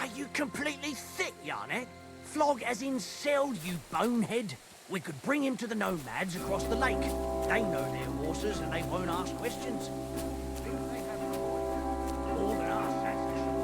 Speaker 8: Are you completely thick, Yarnet? Flog as in sell, you bonehead. We could bring him to the nomads across the lake. They know their horses and they won't ask questions. More than us, that's for sure.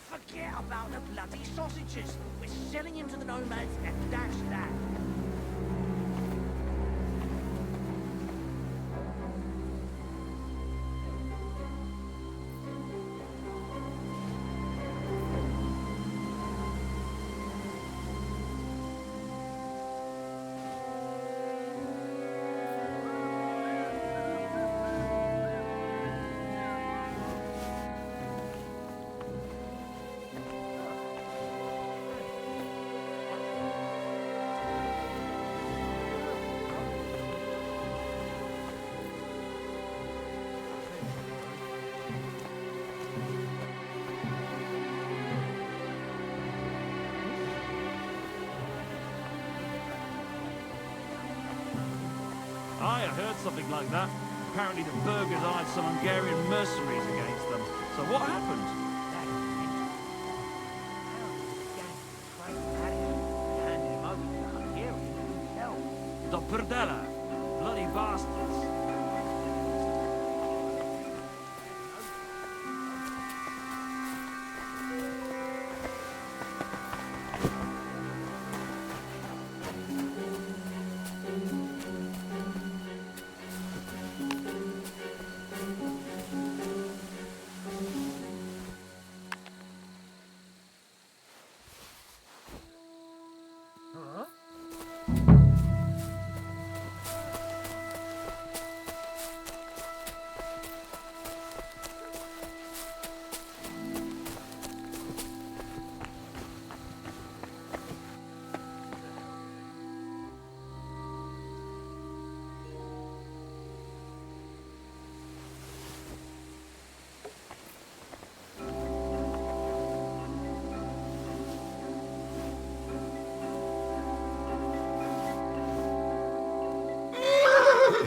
Speaker 8: Forget about the bloody sausages. We're selling him to the nomads and that's that.
Speaker 9: I heard something like that. Apparently the burghers hired some Hungarian mercenaries against them. So what happened? The Perdella. Bloody bastards.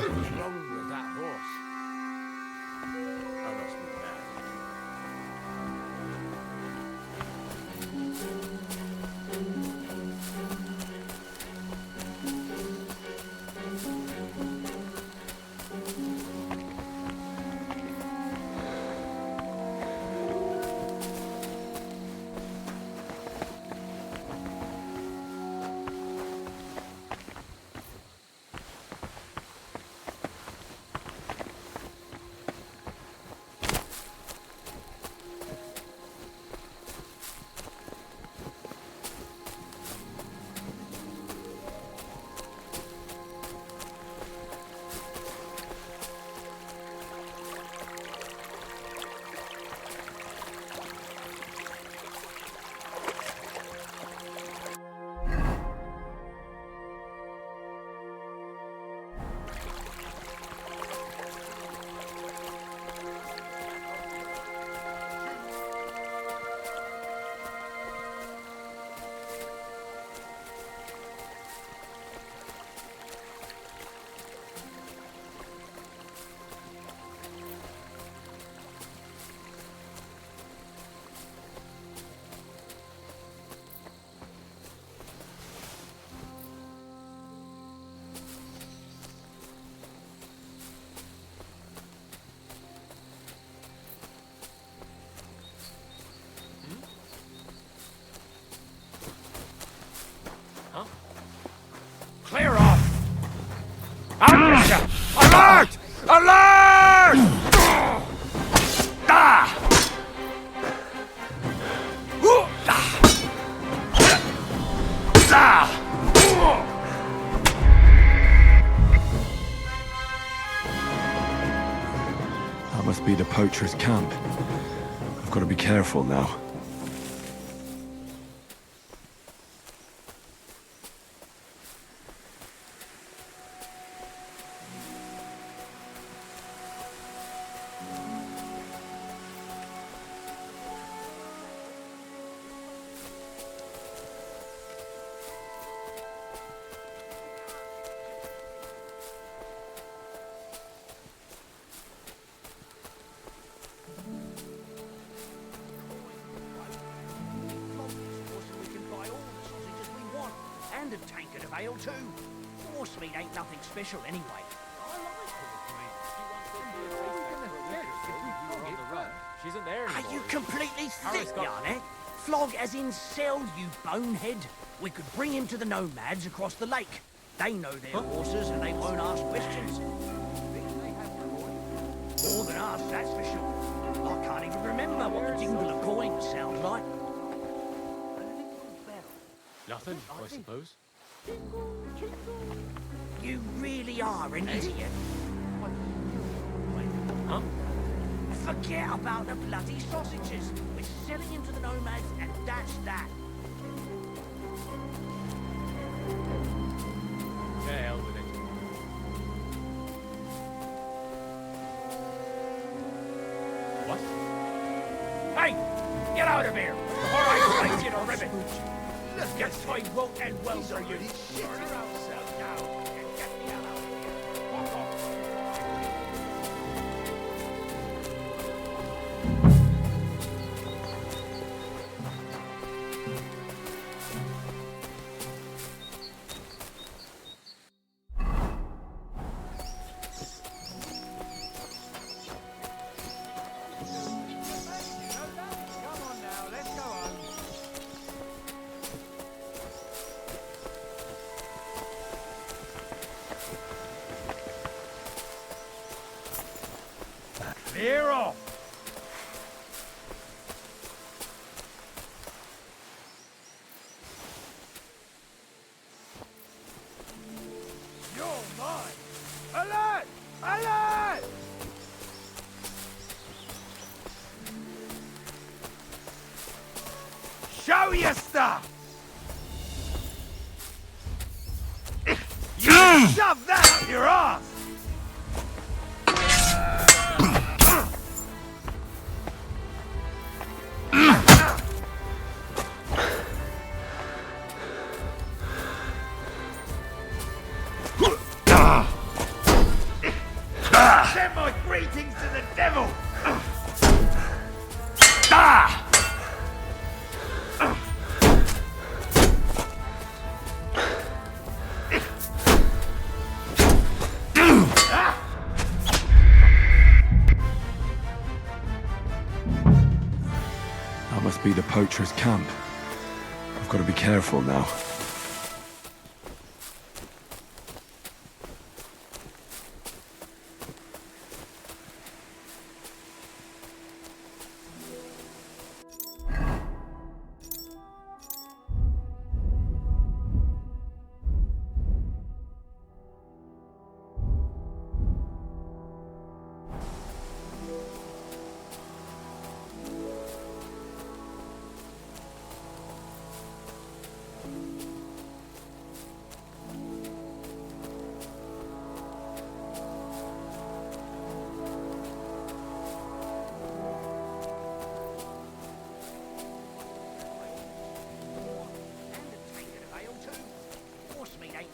Speaker 1: What's wrong with that horse? I must be mad.
Speaker 7: Clear off! Alert! Alert! Ah!
Speaker 2: That must be the poacher's camp. I've got to be careful now.
Speaker 8: And a tankard of ale too. Horse meat ain't nothing special anyway.
Speaker 7: She isn't there anymore.
Speaker 8: Are you completely thick,
Speaker 7: Harris got-
Speaker 8: Yarnet? Flog as in sell, you bonehead. We could bring him to the nomads across the lake. They know their horses and they won't ask questions. More than us, that's for sure. I can't even remember what the jingle of coins sounds like.
Speaker 7: Nothing, I suppose.
Speaker 8: You really are an idiot.
Speaker 7: Huh?
Speaker 8: Forget about the bloody sausages. We're selling him to the nomads, and that's that.
Speaker 7: To hell with it. What?
Speaker 8: Hey! Get out of here! Before I slice you to ribbon! Your time won't end well for you. Sort yourself now and get me out of here. Walk off.
Speaker 9: Clear off!
Speaker 8: You're mine! Alert! Alert! Show your stuff! You shove that up your ass! Send my greetings to the devil!
Speaker 2: That must be the poacher's camp. I've got to be careful now.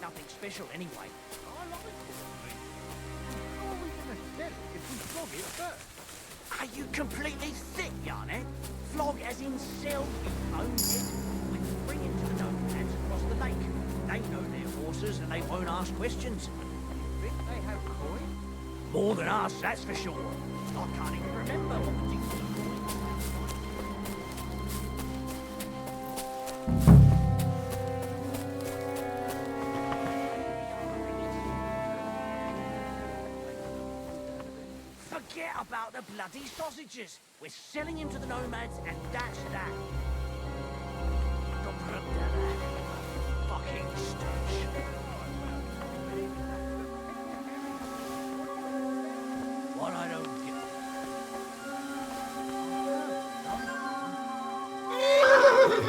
Speaker 8: Nothing special anyway. I like it. How are we gonna sell it if we flog it first? Are you completely sick, Yarnet? Flog as in sell your own head? We can bring it to the nomads across the lake. They know their horses and they won't ask questions. You think they have coin? More than us, that's for sure. I can't even remember what the deal was. Forget about the bloody sausages. We're selling him to the nomads, and that's that. Fucking stench. What I don't get.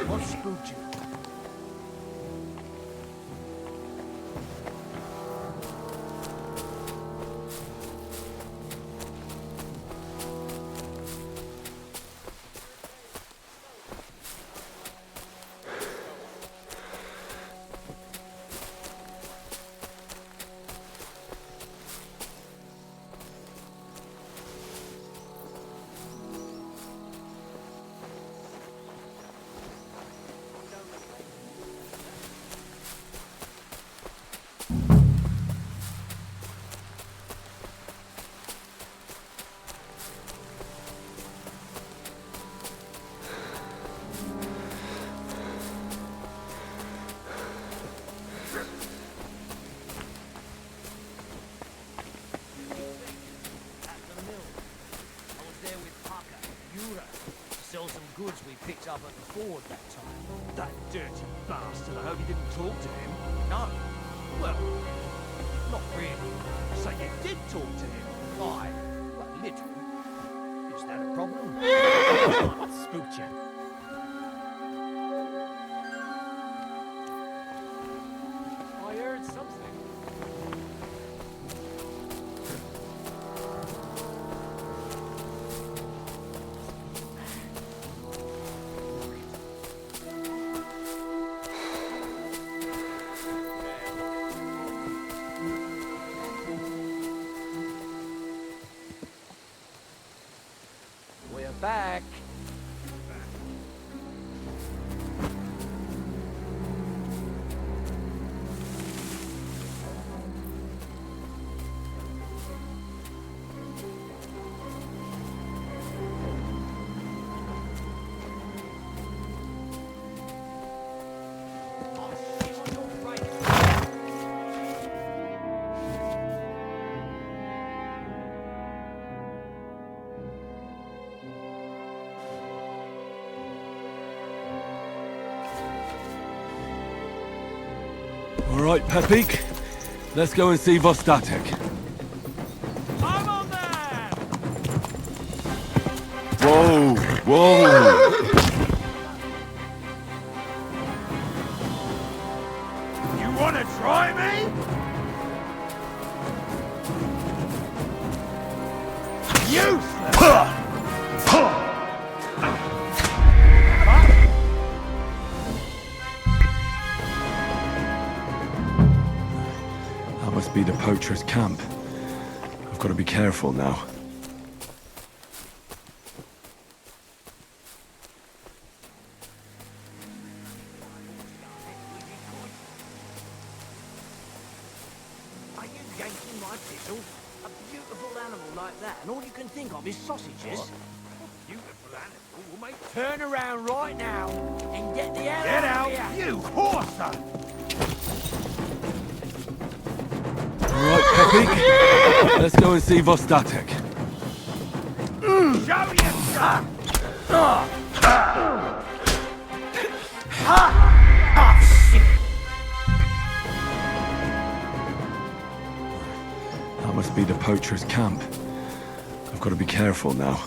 Speaker 8: What spooked you? Sell some goods we picked up at the ford that time.
Speaker 9: That dirty bastard, I hope you didn't talk to him.
Speaker 8: No. Well, not really.
Speaker 9: So you did talk to him?
Speaker 8: Why? But little. Is that a problem?
Speaker 9: What spooked you? I heard something.
Speaker 8: We're back.
Speaker 2: All right, Pepik. Let's go and see Vostatek.
Speaker 9: I'm on there!
Speaker 2: Whoa, whoa!
Speaker 8: You wanna try me? Useless!
Speaker 2: That must be the poacher's camp. I've got to be careful now.
Speaker 8: Are you yanking my thistle? A beautiful animal like that, and all you can think of is sausages? A beautiful animal will make... Turn around right now and get the hell out of here! You horser!
Speaker 2: All right, Pepik. Let's go and see Vostatek.
Speaker 8: Show yourself!
Speaker 2: That must be the poacher's camp. I've got to be careful now.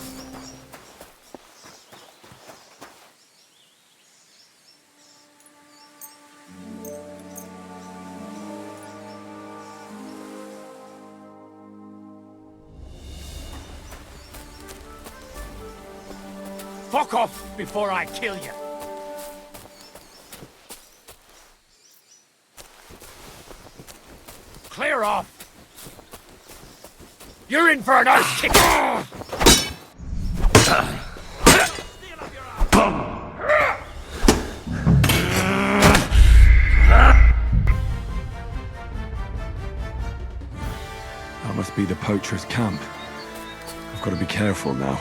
Speaker 9: Fuck off before I kill you! Clear off! You're in for an arse kick!
Speaker 2: That must be the poacher's camp. I've got to be careful now.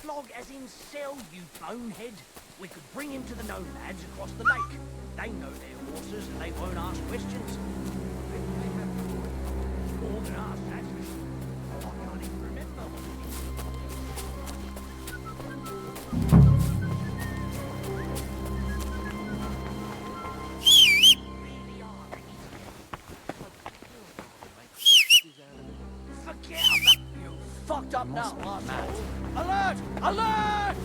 Speaker 8: Flog as in sell, you bonehead. We could bring him to the nomads across the lake. They know their horses and they won't ask questions. Maybe they have more than us, that's for sure. I can't even remember what it is. Really are. Forget about you. Fucked up now, asshole. Alert! Alert!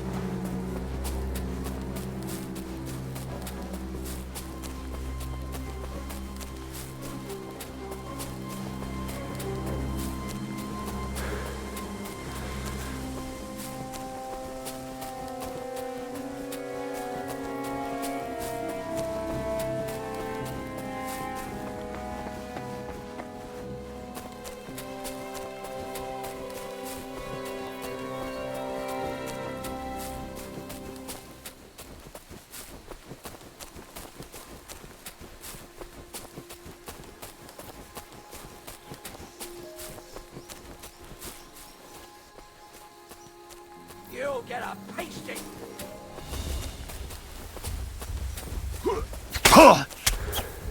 Speaker 8: You'll get a pasting.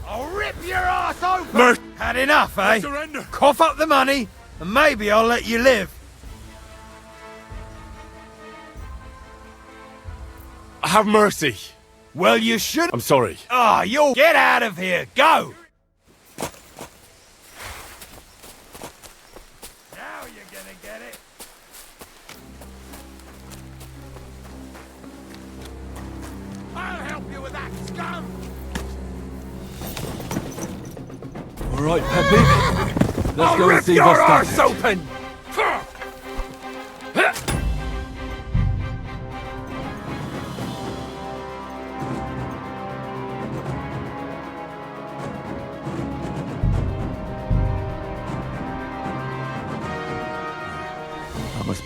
Speaker 8: I'll rip your ass open! Had enough, eh?
Speaker 6: Surrender.
Speaker 8: Cough up the money, and maybe I'll let you live.
Speaker 2: Have mercy.
Speaker 8: Well, you should.
Speaker 2: I'm sorry.
Speaker 8: Ah, you'll get out of here. Go! Now you're gonna get it. I'll help you with that, scum!
Speaker 2: All right, Pepik. Let's go and see
Speaker 8: your arse
Speaker 2: Vostatek.
Speaker 8: open!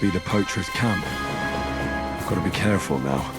Speaker 2: be the poacher's camp. I've got to be careful now.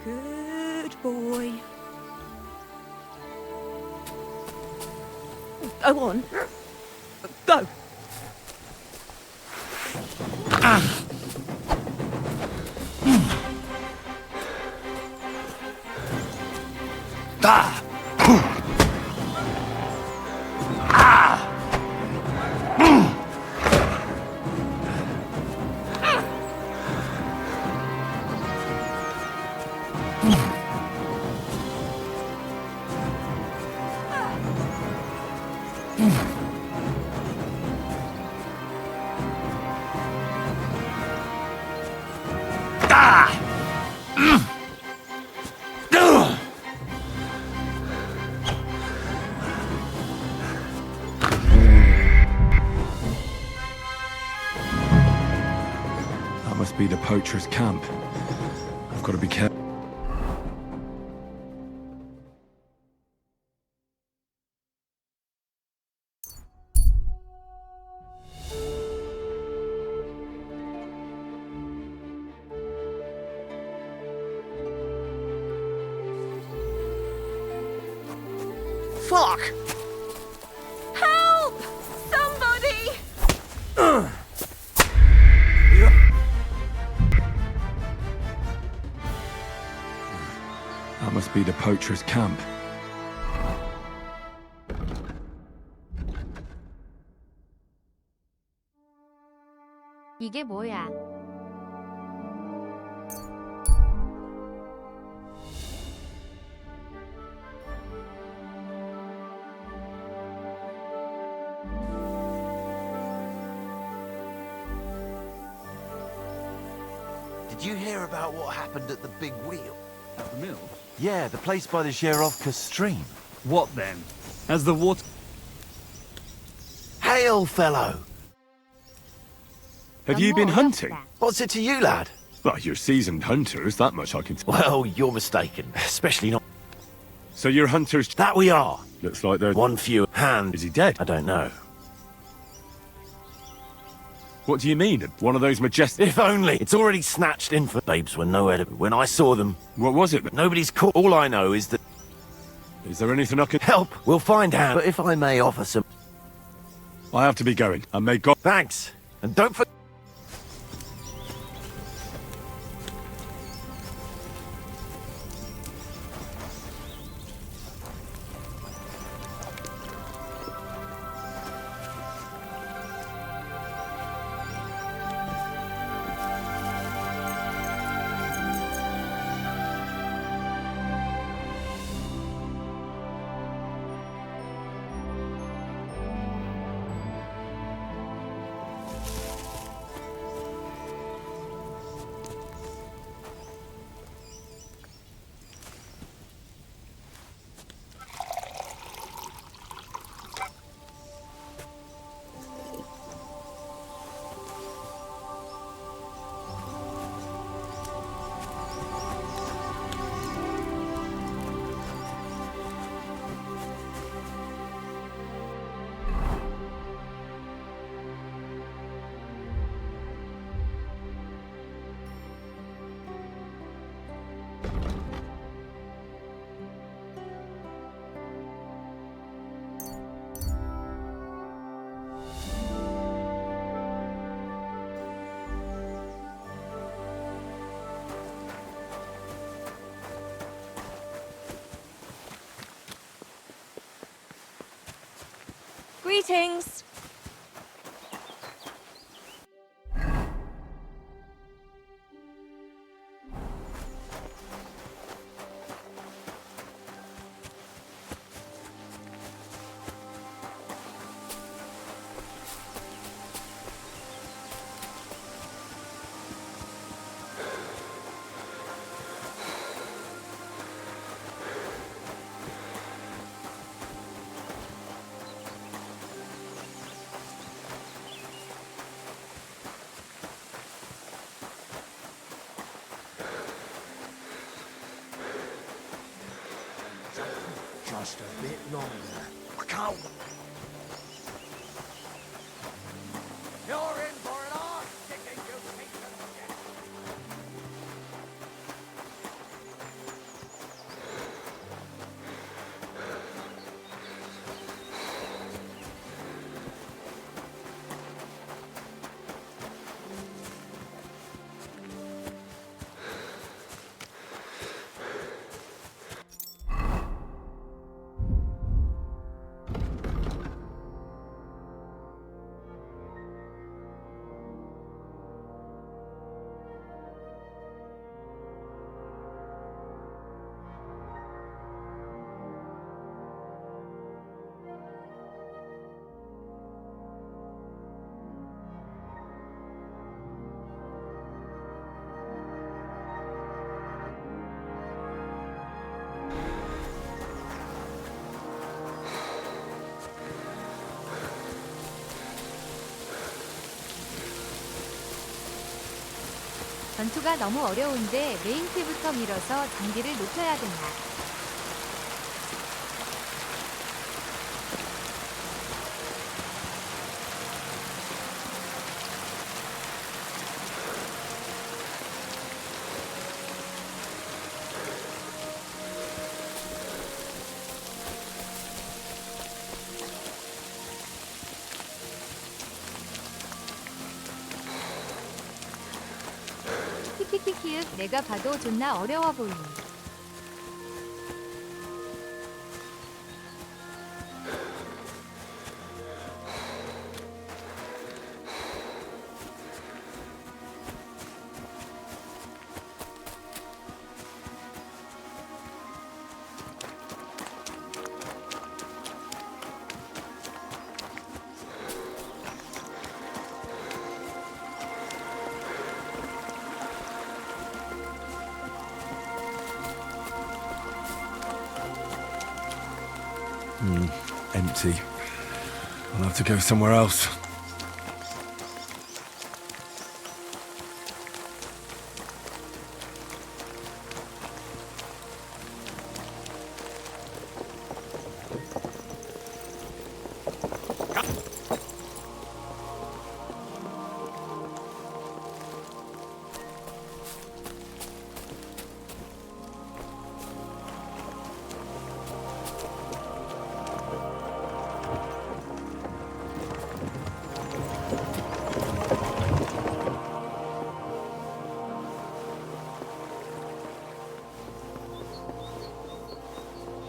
Speaker 4: Good boy. Go on. Go.
Speaker 2: That must be the poacher's camp. I've got to be careful.
Speaker 1: Fuck!
Speaker 4: Help! Somebody!
Speaker 2: That must be the poacher's camp.
Speaker 10: 이게 뭐야?
Speaker 8: Did you hear about what happened at the Big Wheel?
Speaker 9: At the mill?
Speaker 8: Yeah, the place by the Zherovka stream.
Speaker 9: What then? As the water...
Speaker 8: Hail, fellow!
Speaker 2: Have you been hunting?
Speaker 8: What's it to you, lad?
Speaker 2: Well, you're seasoned hunters, that much I can tell.
Speaker 8: Well, you're mistaken. Especially not...
Speaker 2: So you're hunters...
Speaker 8: That we are.
Speaker 2: Looks like they're...
Speaker 8: One few hand.
Speaker 2: Is he dead?
Speaker 8: I don't know.
Speaker 2: What do you mean? One of those majestic...
Speaker 8: If only. It's already snatched in for... Babes were nowhere to... When I saw them...
Speaker 2: What was it?
Speaker 8: Nobody's caught. All I know is that...
Speaker 2: Is there anything I can...
Speaker 8: Help! We'll find out. But if I may offer some...
Speaker 2: I have to be going, and may God...
Speaker 8: Thanks. And don't forget...
Speaker 10: Greetings.
Speaker 8: longer. I can't. You're in for an arse-kicking, you piece of shit.
Speaker 10: 전투가 너무 어려운데 메인키부터 밀어서 장기를 높여야 된다. 키키키키윽 내가 봐도 존나 어려워 보이네.
Speaker 6: Empty. I'll have to go somewhere else.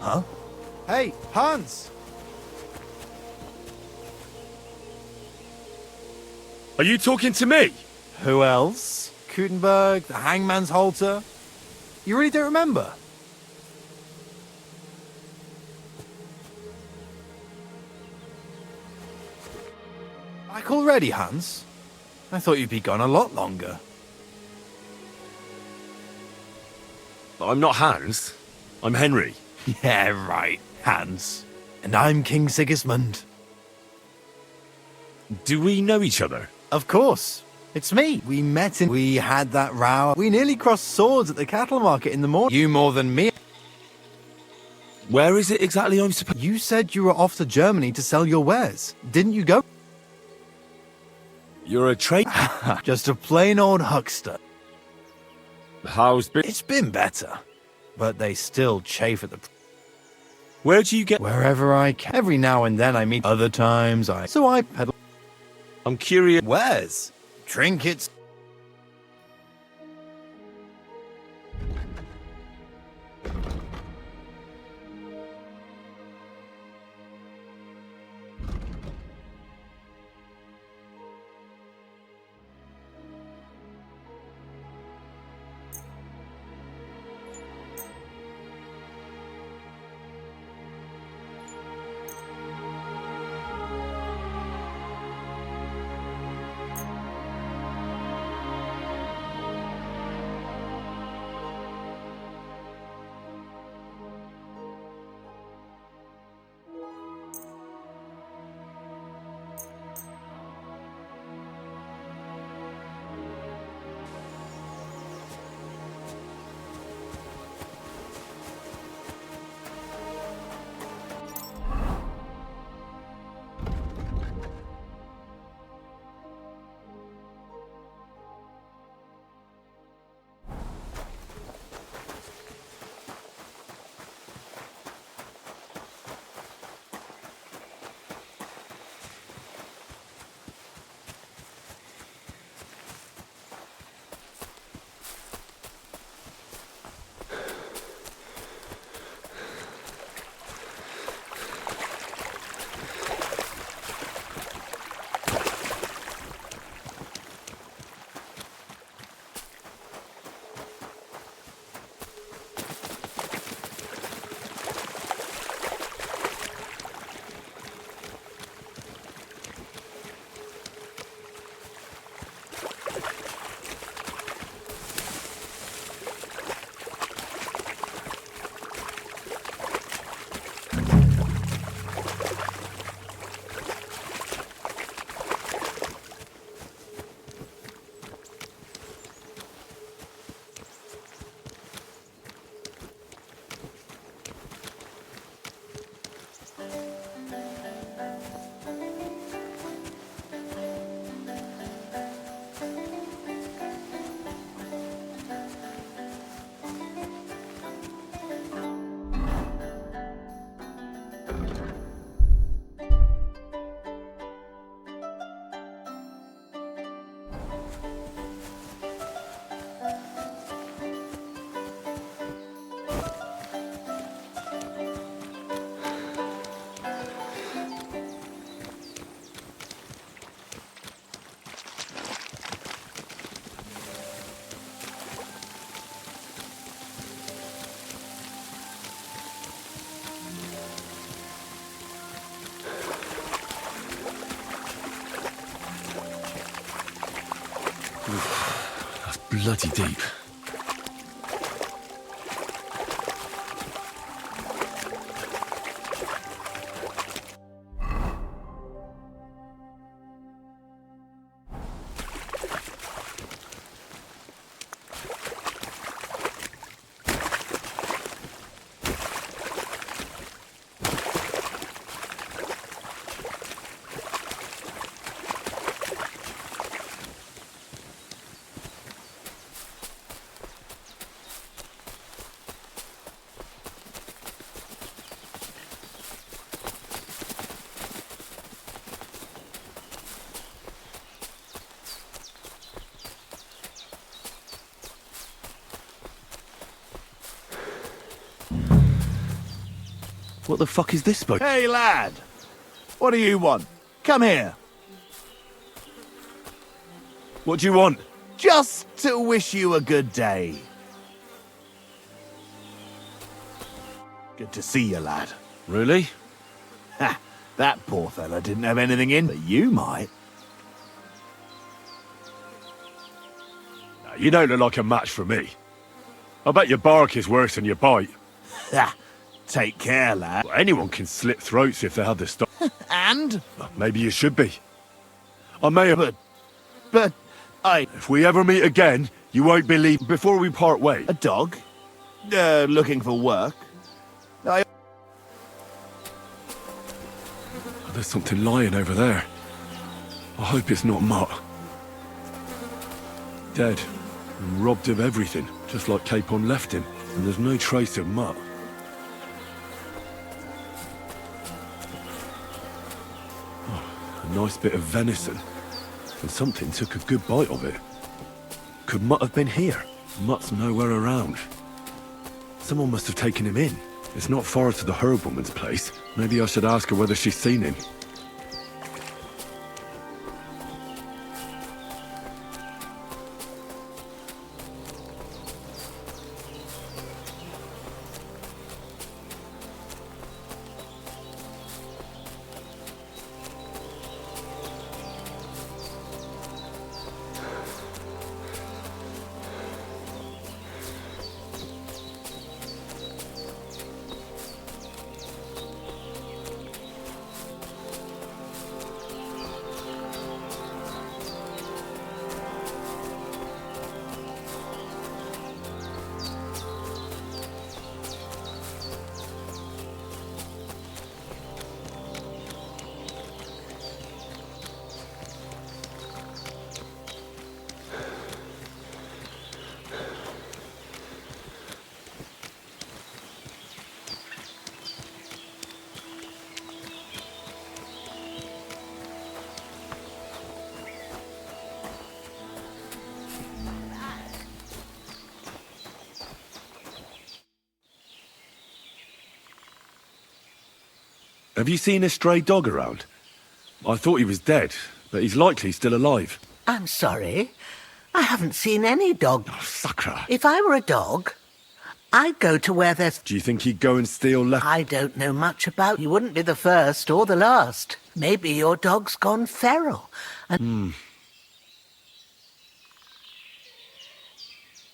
Speaker 6: Huh? Hey, Hans!
Speaker 2: Are you talking to me?
Speaker 6: Who else? Gutenberg, the Hangman's Halter? You really don't remember? Back already, Hans? I thought you'd be gone a lot longer.
Speaker 2: I'm not Hans. I'm Henry.
Speaker 6: Yeah, right, Hans. And I'm King Sigismund.
Speaker 2: Do we know each other?
Speaker 6: Of course. It's me. We met and we had that row. We nearly crossed swords at the cattle market in the morning. You more than me.
Speaker 2: Where is it exactly I'm supposed...
Speaker 6: You said you were off to Germany to sell your wares. Didn't you go?
Speaker 2: You're a trade...
Speaker 6: Just a plain old huckster.
Speaker 2: How's been...
Speaker 6: It's been better. But they still chafe at the...
Speaker 2: Where do you get...
Speaker 6: Wherever I can. Every now and then I meet. Other times I... So I peddle...
Speaker 2: I'm curious...
Speaker 6: Wares? Trinkets?
Speaker 2: That's bloody deep. What the fuck is this boat?
Speaker 8: Hey, lad! What do you want? Come here.
Speaker 2: What do you want?
Speaker 8: Just to wish you a good day. Good to see you, lad.
Speaker 2: Really?
Speaker 8: Ha! That poor fella didn't have anything in, but you might.
Speaker 2: You don't look like a match for me. I bet your bark is worse than your bite.
Speaker 8: Ha! Take care, lad.
Speaker 2: Well, anyone can slit throats if they had the stuff.
Speaker 8: And?
Speaker 2: Well, maybe you should be. I may have...
Speaker 8: But I...
Speaker 2: If we ever meet again, you won't believe... Before we part ways...
Speaker 8: A dog? Looking for work?
Speaker 2: There's something lying over there. I hope it's not Mutt. Dead. And robbed of everything, just like Capon left him. And there's no trace of Mutt. A nice bit of venison, and something took a good bite of it. Could Mutt have been here? Mutt's nowhere around. Someone must have taken him in. It's not far to the herb woman's place. Maybe I should ask her whether she's seen him. Have you seen a stray dog around? I thought he was dead, but he's likely still alive.
Speaker 11: I'm sorry. I haven't seen any dog.
Speaker 2: Oh, sucker.
Speaker 11: If I were a dog, I'd go to where there's...
Speaker 2: Do you think he'd go and steal
Speaker 11: I don't know much about... You wouldn't be the first or the last. Maybe your dog's gone feral. And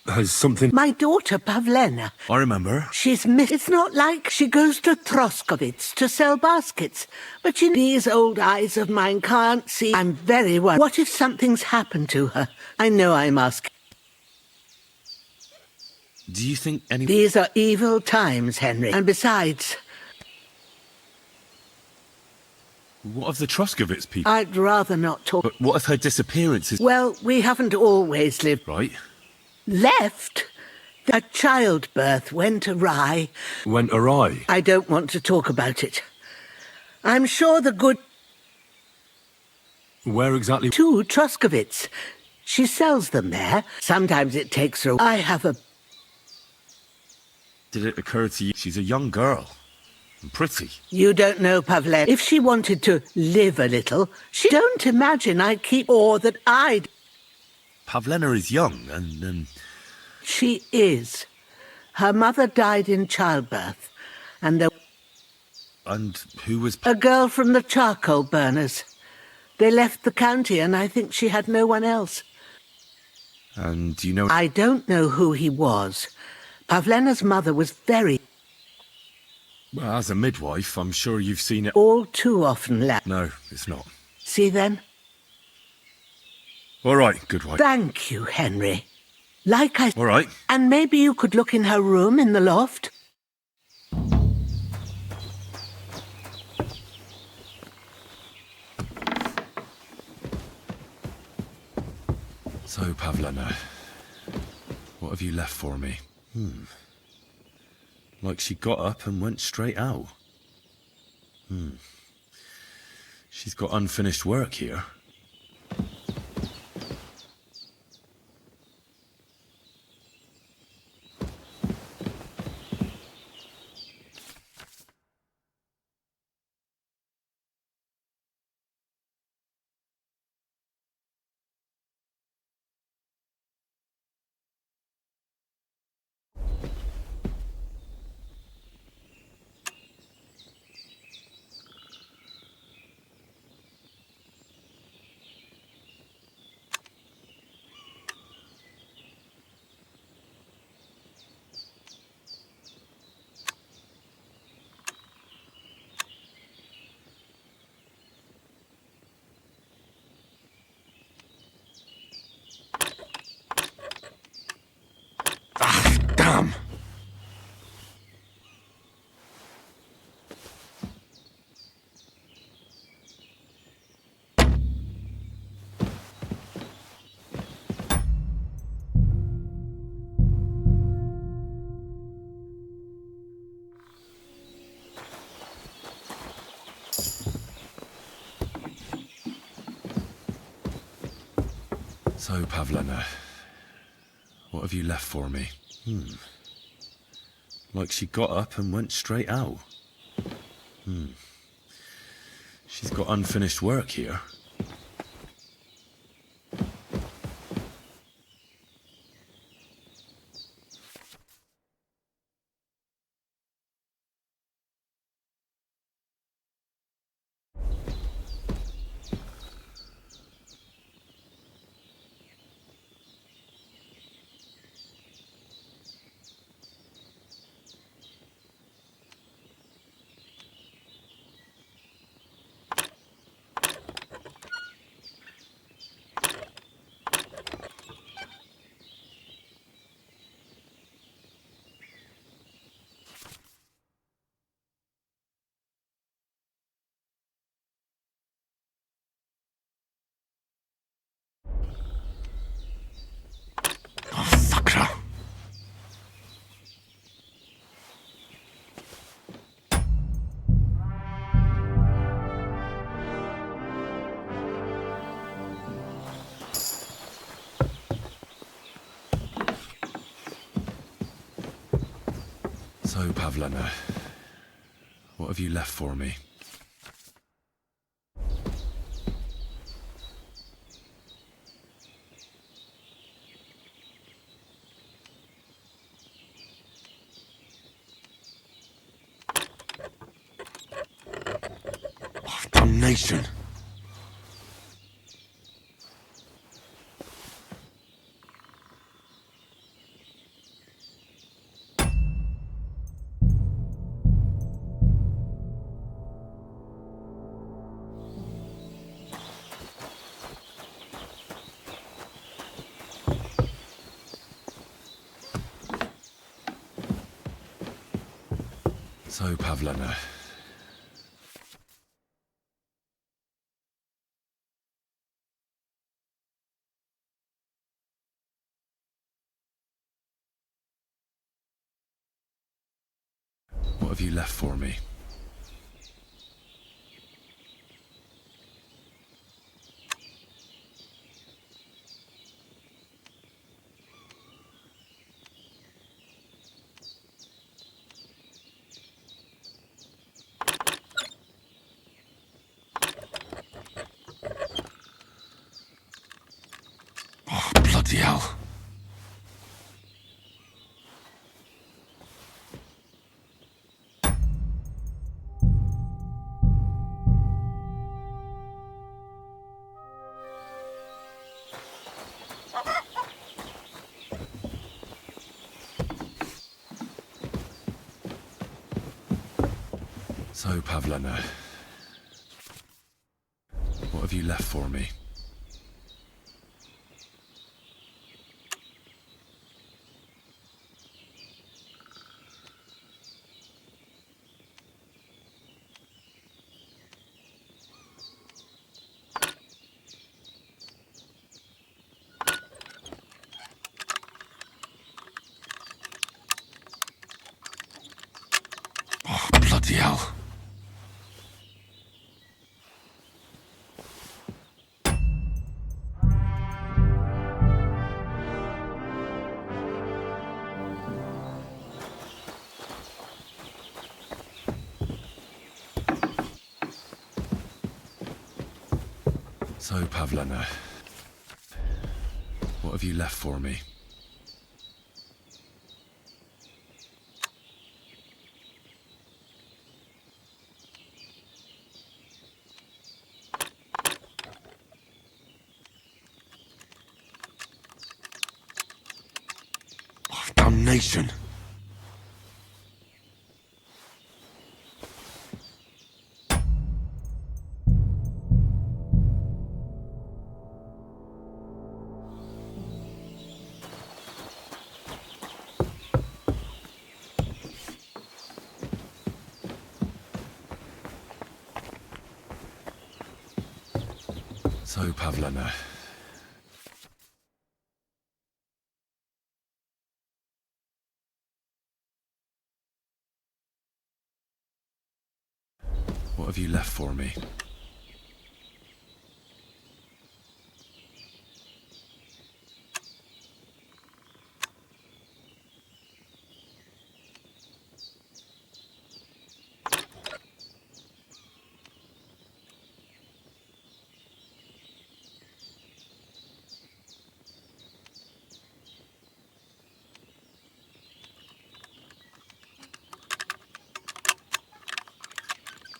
Speaker 2: Has something...
Speaker 11: my daughter, Pavlena,
Speaker 2: I remember.
Speaker 11: she's It's not like she goes to Troskovitz to sell baskets. But these old eyes of mine can't see. I'm very worried. What if something's happened to her? I know I'm asking.
Speaker 2: Do you think any...
Speaker 11: These are evil times, Henry. And besides...
Speaker 2: What of the Troskovitz people?
Speaker 11: I'd rather not talk...
Speaker 2: But what if her disappearance is...
Speaker 11: Well, we haven't always lived...
Speaker 2: Right.
Speaker 11: Left? A childbirth went awry.
Speaker 2: Went awry?
Speaker 11: I don't want to talk about it. I'm sure the good...
Speaker 2: Where exactly?
Speaker 11: To Troskovitz. She sells them there. Sometimes it takes her... I have a...
Speaker 2: Did it occur to you? She's a young girl. And pretty.
Speaker 11: You don't know, Pavlen. If she wanted to live a little, she don't imagine I'd keep... Or that I'd...
Speaker 2: Pavlena is young, and...
Speaker 11: She is. Her mother died in childbirth, and there...
Speaker 2: And who was...
Speaker 11: A girl from the charcoal burners. They left the county, and I think she had no one else.
Speaker 2: And do you know...
Speaker 11: I don't know who he was. Pavlena's mother was very...
Speaker 2: Well, as a midwife, I'm sure you've seen it...
Speaker 11: all too often
Speaker 2: No, it's not.
Speaker 11: See then?
Speaker 2: All right, good wife.
Speaker 11: Thank you, Henry. Like I...
Speaker 2: All right.
Speaker 11: And maybe you could look in her room in the loft?
Speaker 2: So, Pavlena, what have you left for me? Like she got up and went straight out. She's got unfinished work here. Damn! So, Pavlena, what have you left for me? Like she got up and went straight out. She's got unfinished work here. So, Pavlena, what have you left for me? Oh, damnation! So, Pavlena, what have you left for me? Oh, bloody hell. So, Pavlena, what have you left for me? Oh, bloody hell. So, Pavlena, what have you left for me? Oh, damnation! So, Pavlena, what have you left for me?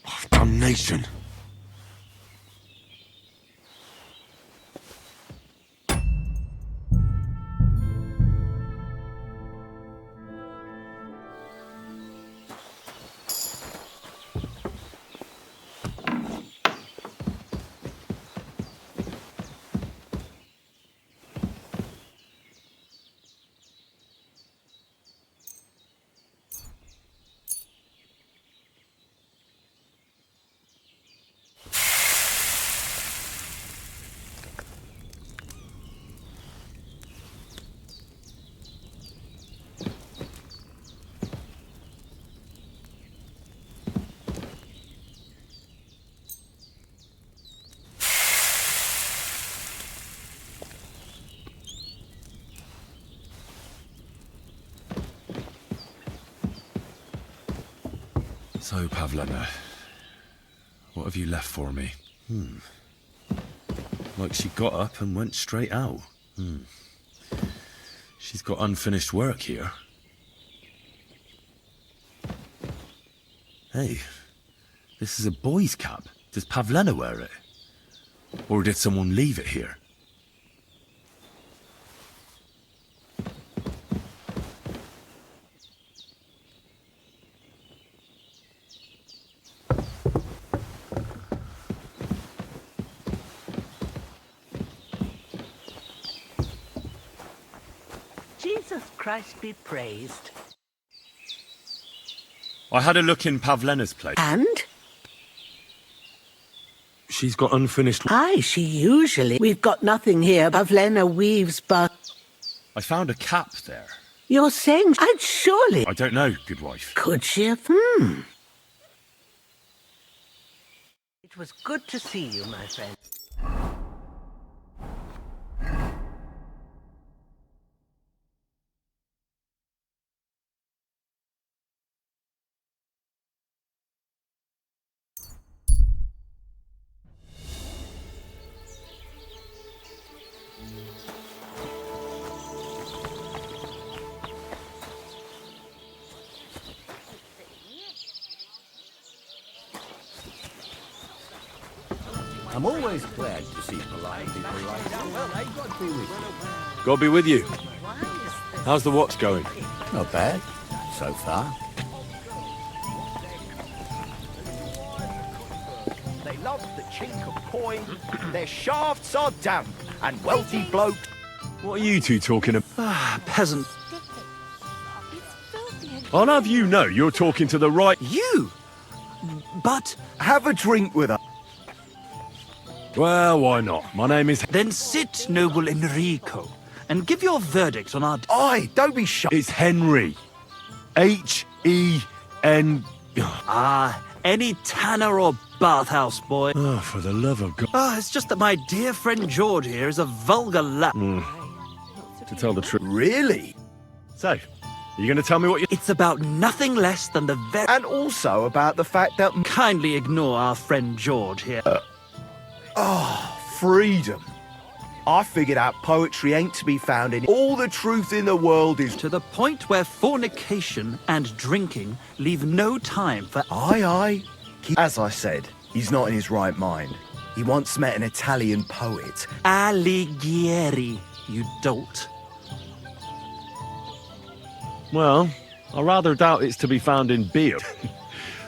Speaker 2: Oh, damnation! So, Pavlena, what have you left for me? Like she got up and went straight out. She's got unfinished work here. Hey, this is a boy's cap. Does Pavlena wear it? Or did someone leave it here?
Speaker 11: Jesus Christ be praised.
Speaker 2: I had a look in Pavlena's place.
Speaker 11: And?
Speaker 2: She's got unfinished...
Speaker 11: Aye, she usually... We've got nothing here. Pavlena weaves, but...
Speaker 2: I found a cap there.
Speaker 11: You're saying I'd surely...
Speaker 2: I don't know, good wife.
Speaker 11: Could she have? It was good to see you, my friend.
Speaker 8: I'm always glad to see polite people like you. Well, I got to be with you.
Speaker 2: God be with you. How's the watch going?
Speaker 8: Not bad, so far.
Speaker 12: chink of coin. Their shafts are damp, and wealthy blokes...
Speaker 2: What are you two talking about?
Speaker 12: Peasant.
Speaker 2: I'll have you know you're talking to the right...
Speaker 12: You? But... Have a drink with us.
Speaker 2: Well, why not? My name is...
Speaker 12: Then sit, noble Enrico, and give your verdict on our... Aye, don't be shy.
Speaker 2: It's Henry. H-E-N...
Speaker 12: Ah, any tanner or bathhouse boy.
Speaker 2: Oh, for the love of God.
Speaker 12: Ah, it's just that my dear friend George here is a vulgar lad.
Speaker 2: To tell the truth.
Speaker 12: Really?
Speaker 2: So, you going to tell me what you...
Speaker 12: It's about nothing less than the very... And also about the fact that... Kindly ignore our friend George here. Freedom. I figured out poetry ain't to be found in... All the truth in the world is... To the point where fornication and drinking leave no time for... Aye. As I said, he's not in his right mind. He once met an Italian poet. Alighieri, you dolt.
Speaker 2: Well, I rather doubt it's to be found in beer.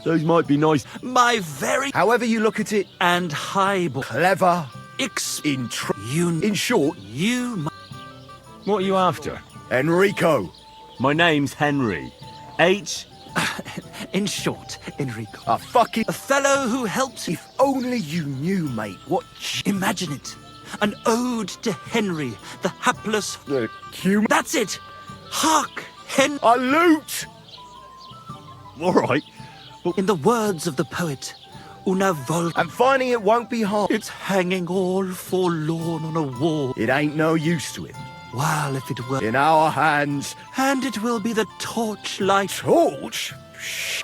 Speaker 2: Those might be nice.
Speaker 12: My very... However you look at it, and highball. Clever. In short, you...
Speaker 2: What are you after?
Speaker 12: Enrico.
Speaker 2: My name's Henry. H...
Speaker 12: In short, Enrico. A fellow who helps... If only you knew, mate, what... Imagine it. An ode to Henry, the hapless... human... That's it. Hark, a lute!
Speaker 2: All right.
Speaker 12: In the words of the poet, una volta... And finding it won't be hard. It's hanging all forlorn on a wall. It ain't no use to him. While if it were... In our hands... And it will be the torchlight... Torch?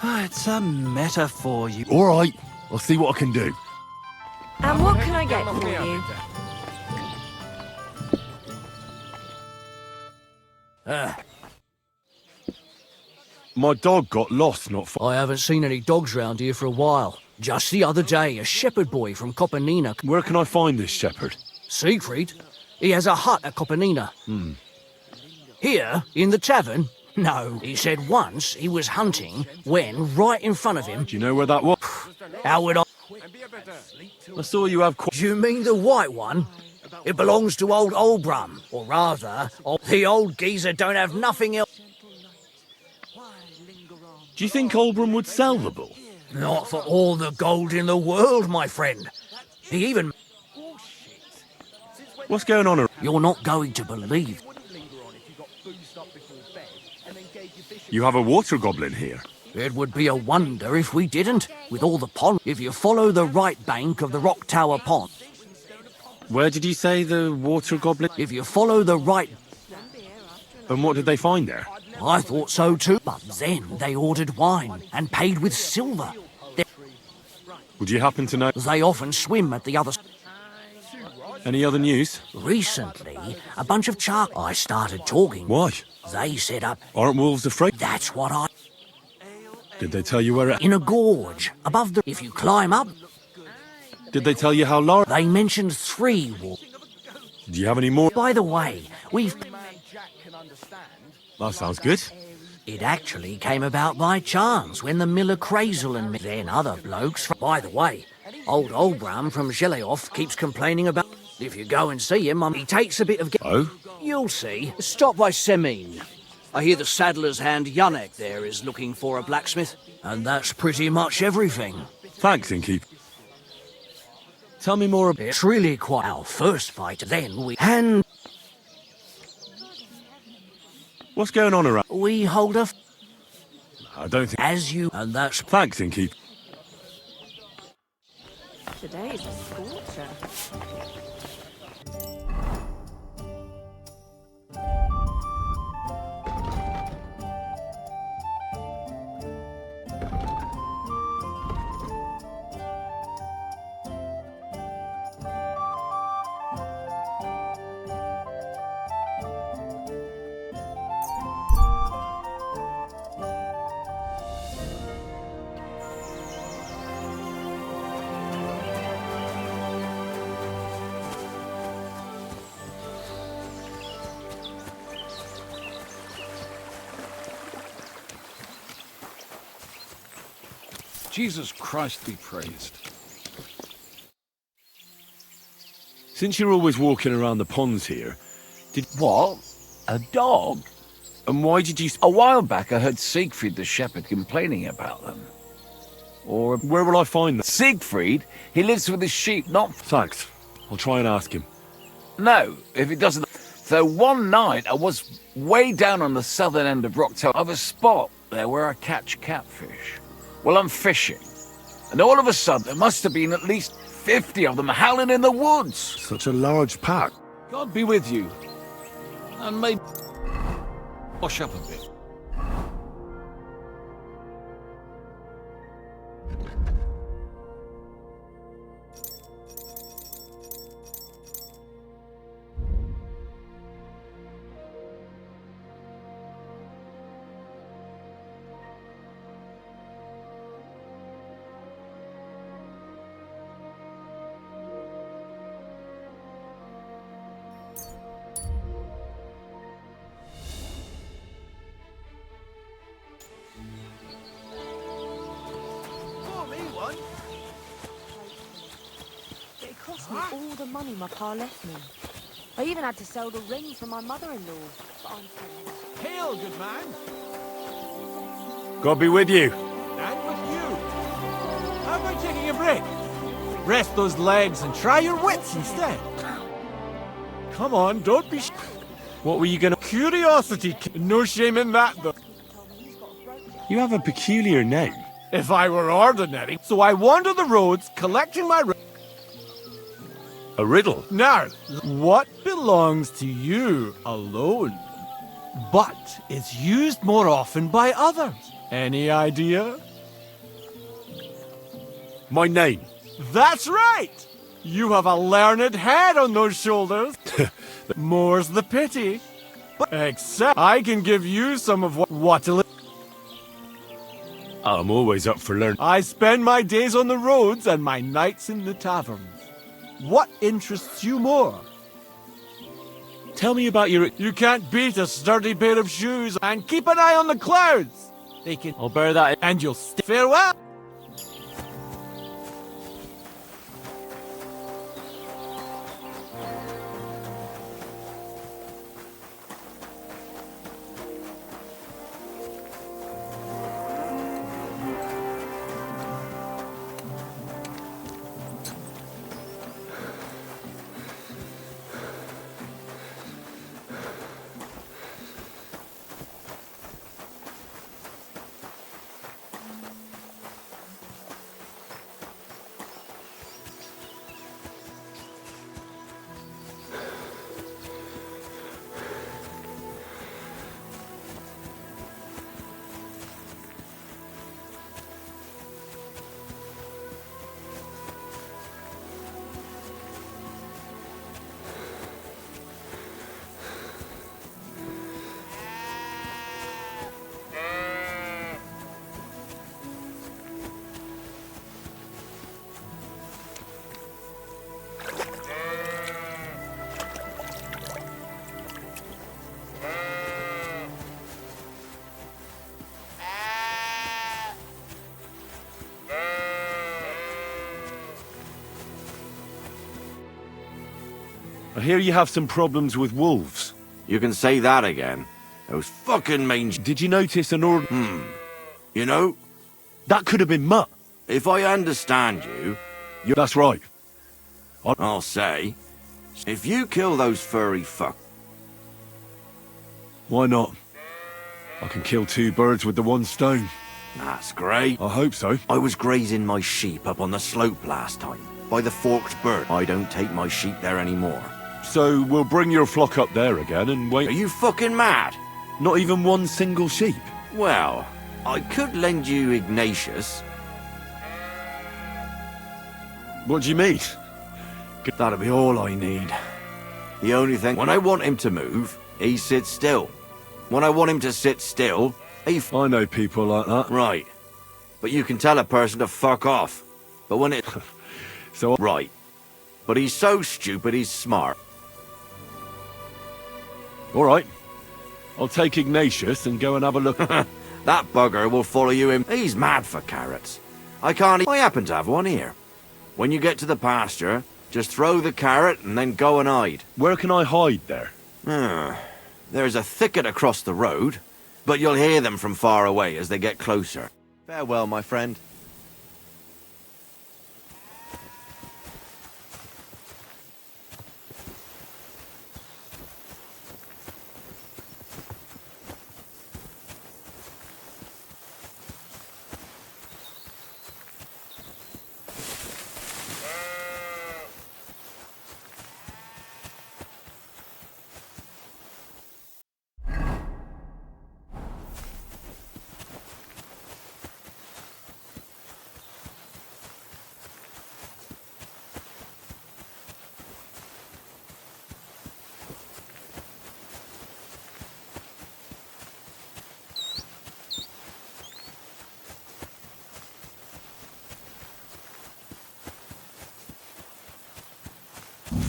Speaker 12: It's a metaphor, you...
Speaker 2: All right. I'll see what I can do.
Speaker 4: And what can I get for you?
Speaker 2: My dog got lost not far.
Speaker 3: I haven't seen any dogs round here for a while. Just the other day, a shepherd boy from Copenina...
Speaker 2: Where can I find this shepherd?
Speaker 3: Siegfried? He has a hut at Copenina. Here, in the tavern? No, he said once he was hunting when, right in front of him...
Speaker 2: Do you know where that was?
Speaker 3: How would I...
Speaker 2: I saw you have...
Speaker 3: Do you mean the white one? It belongs to old Olbrum. Or rather, the old geezer don't have nothing else...
Speaker 2: Do you think Olbrum would sell the bull?
Speaker 3: Not for all the gold in the world, my friend. He even...
Speaker 2: What's going on?
Speaker 3: You're not going to believe...
Speaker 2: You have a water goblin here.
Speaker 3: It would be a wonder if we didn't, with all the pond. If you follow the right bank of the Rock Tower Pond...
Speaker 2: Where did you say the water goblin?
Speaker 3: If you follow the right...
Speaker 2: And what did they find there?
Speaker 3: I thought so too, but then they ordered wine and paid with silver.
Speaker 2: Would you happen to know...
Speaker 3: They often swim at the other...
Speaker 2: Any other news?
Speaker 3: Recently, a bunch of I started talking.
Speaker 2: Why?
Speaker 3: They set up...
Speaker 2: Aren't wolves afraid?
Speaker 3: That's what I...
Speaker 2: Did they tell you where it...
Speaker 3: In a gorge, above the... If you climb up...
Speaker 2: Did they tell you how large...
Speaker 3: They mentioned 3 wolves.
Speaker 2: Do you have any more?
Speaker 3: By the way, we've...
Speaker 2: That sounds good.
Speaker 3: It actually came about by chance when the miller Crazel and me, then other blokes... By the way, old Olbram from Geleoff keeps complaining about... If you go and see him, he takes a bit of...
Speaker 2: Oh?
Speaker 3: You'll see. Stop by Semin. I hear the saddler's hand Yannick there is looking for a blacksmith. And that's pretty much everything.
Speaker 2: Thanks, Innkeep. Tell me more about...
Speaker 3: It's really quite our first fight, then we... And...
Speaker 2: What's going on around...
Speaker 3: We hold a...
Speaker 2: I don't think...
Speaker 3: As you... And that's...
Speaker 2: Thanks, Innkeep.
Speaker 4: Today's a scorcher.
Speaker 8: Jesus Christ be praised.
Speaker 2: Since you're always walking around the ponds here,
Speaker 13: What? A dog?
Speaker 2: and why did you...
Speaker 13: A while back I heard Siegfried the shepherd complaining about them.
Speaker 2: Or where will I find them?
Speaker 13: Siegfried? He lives with his sheep, not...
Speaker 2: Thanks. I'll try and ask him.
Speaker 13: No, if it doesn't... So one night I was way down on the southern end of Rocktail of a spot there where I catch catfish. Well, I'm fishing. And all of a sudden there must have been at least 50 of them howling in the woods.
Speaker 2: Such a large pack.
Speaker 13: God be with you. And maybe... wash up a bit.
Speaker 14: It cost me all the money my pa left me. I even had to sell the ring for my mother-in-law. But I'm sorry.
Speaker 8: Hail, good man.
Speaker 2: God be with you.
Speaker 8: And with you. How about taking a break? Rest those legs and try your wits instead. Come on, don't be...
Speaker 2: What were you gonna...
Speaker 8: Curiosity. No shame in that, though.
Speaker 2: You have a peculiar name.
Speaker 8: If I were ordinary. So I wander the roads, collecting my...
Speaker 2: A riddle?
Speaker 8: Now, what belongs to you alone, but is used more often by others? Any idea?
Speaker 2: My name.
Speaker 8: That's right! You have a learned head on those shoulders. More's the pity. Except I can give you some of what to...
Speaker 2: I'm always up for learning.
Speaker 8: I spend my days on the roads and my nights in the taverns. What interests you more?
Speaker 2: Tell me about your...
Speaker 8: You can't beat a sturdy pair of shoes, and keep an eye on the clouds. They can...
Speaker 2: I'll bear that in.
Speaker 8: And you'll farewell.
Speaker 2: I hear you have some problems with wolves.
Speaker 15: You can say that again. Those fucking mange...
Speaker 2: Did you notice an order?
Speaker 15: You know,
Speaker 2: That could have been Mutt.
Speaker 15: if I understand you,
Speaker 2: That's right.
Speaker 15: I'll say, if you kill those furry fuck...
Speaker 2: Why not? I can kill two birds with the one stone.
Speaker 15: That's great.
Speaker 2: I hope so.
Speaker 15: I was grazing my sheep up on the slope last time, by the Forked Bird. I don't take my sheep there anymore.
Speaker 2: So we'll bring your flock up there again and wait.
Speaker 15: Are you fucking mad?
Speaker 2: Not even one single sheep?
Speaker 15: Well, I could lend you Ignatius.
Speaker 2: What do you mean?
Speaker 15: That'll be all I need. The only thing, when I want him to move, he sits still. When I want him to sit still, he...
Speaker 2: I know people like that.
Speaker 15: Right. But you can tell a person to fuck off. But when it...
Speaker 2: So...
Speaker 15: Right. But he's so stupid he's smart.
Speaker 2: All right. I'll take Ignatius and go and have a look.
Speaker 15: That bugger will follow you in. He's mad for carrots. I happen to have one here. When you get to the pasture, Just throw the carrot and then go and hide.
Speaker 2: Where can I hide there?
Speaker 15: There's a thicket across the road, but you'll hear them from far away as they get closer. Farewell, my friend.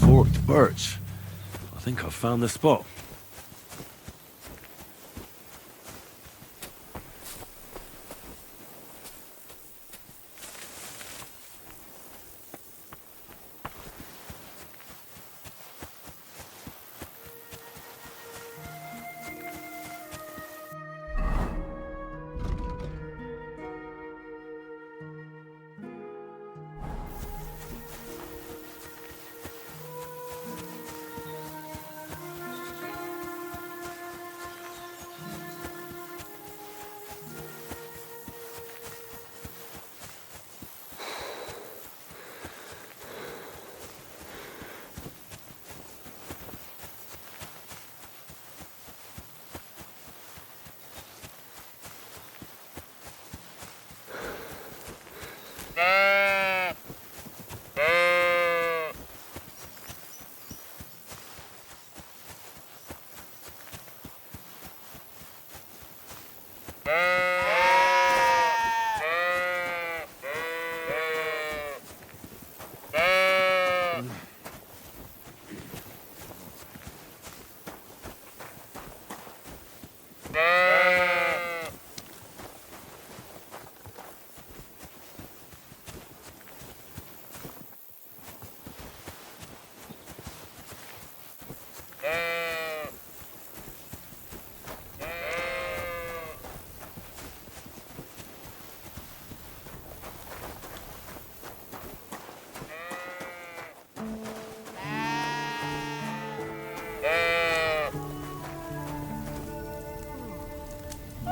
Speaker 2: Forked birch. I think I've found the spot.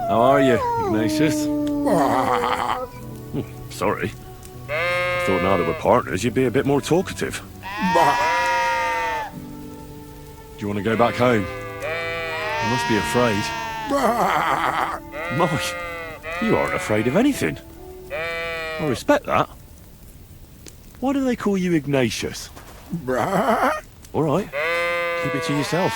Speaker 2: How are you, Ignatius? Sorry. I thought now that we're partners, you'd be a bit more talkative. Do you want to go back home? You must be afraid. Mike, you aren't afraid of anything. I respect that. Why do they call you Ignatius? All right, keep it to yourself.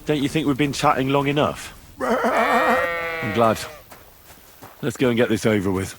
Speaker 2: Don't you think we've been chatting long enough? I'm glad. Let's go and get this over with.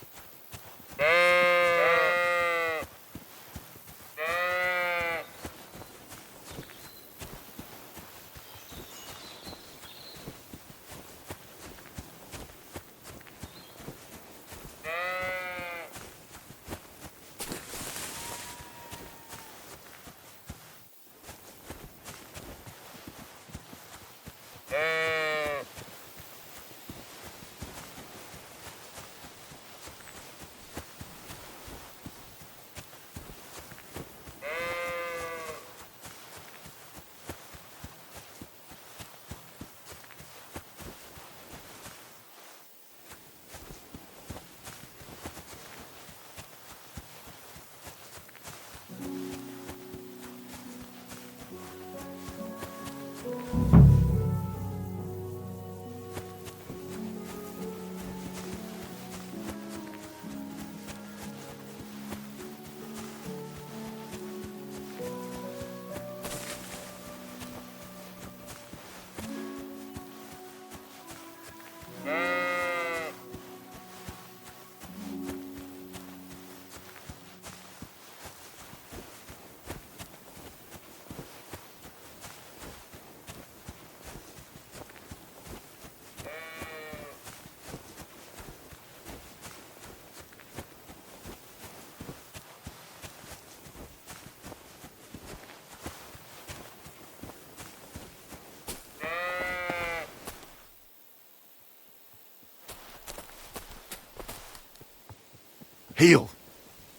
Speaker 2: Heel.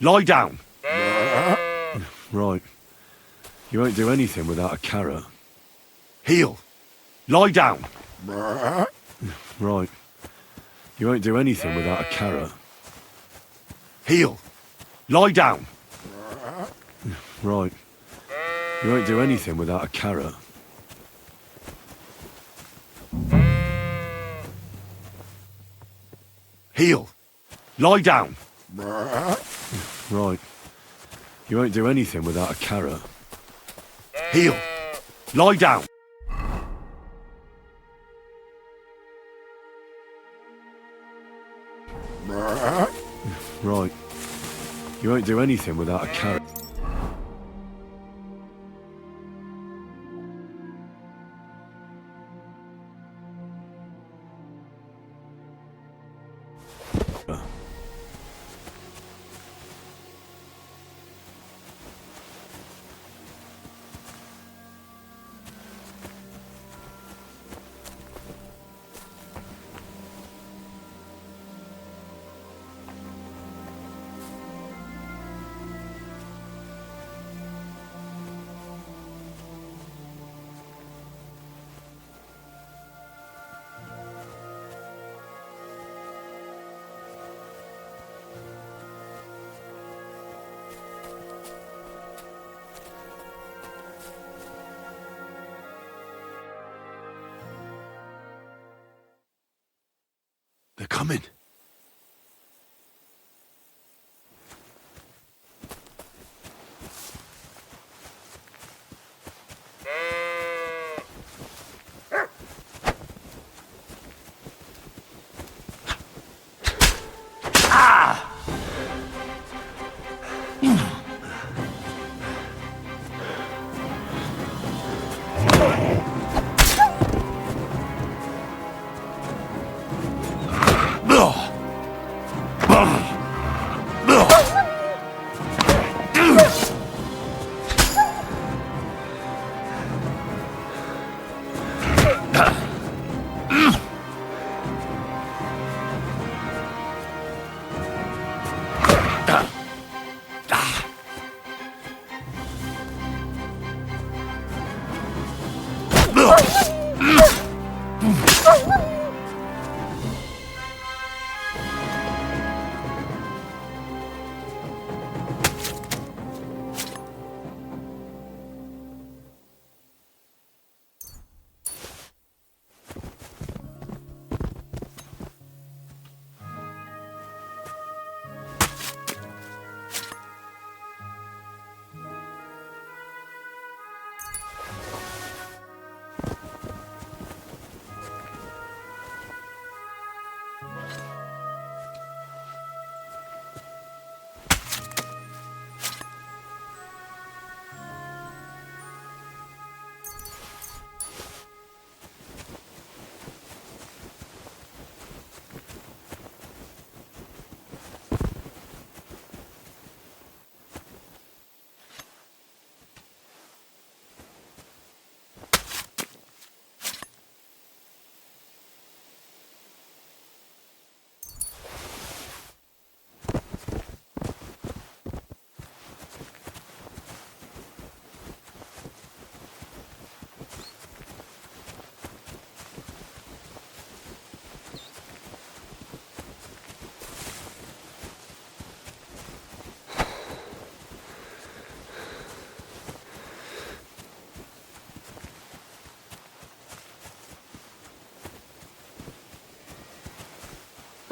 Speaker 2: Lie down. Right. You won't do anything without a carrot. Heel. Lie down. Right. You won't do anything without a carrot. Heel. Lie down. Right. You won't do anything without a carrot. Heel. Lie down. Right. You won't do anything without a carrot. Heel. Lie down. Right. You won't do anything without a carrot. They're coming.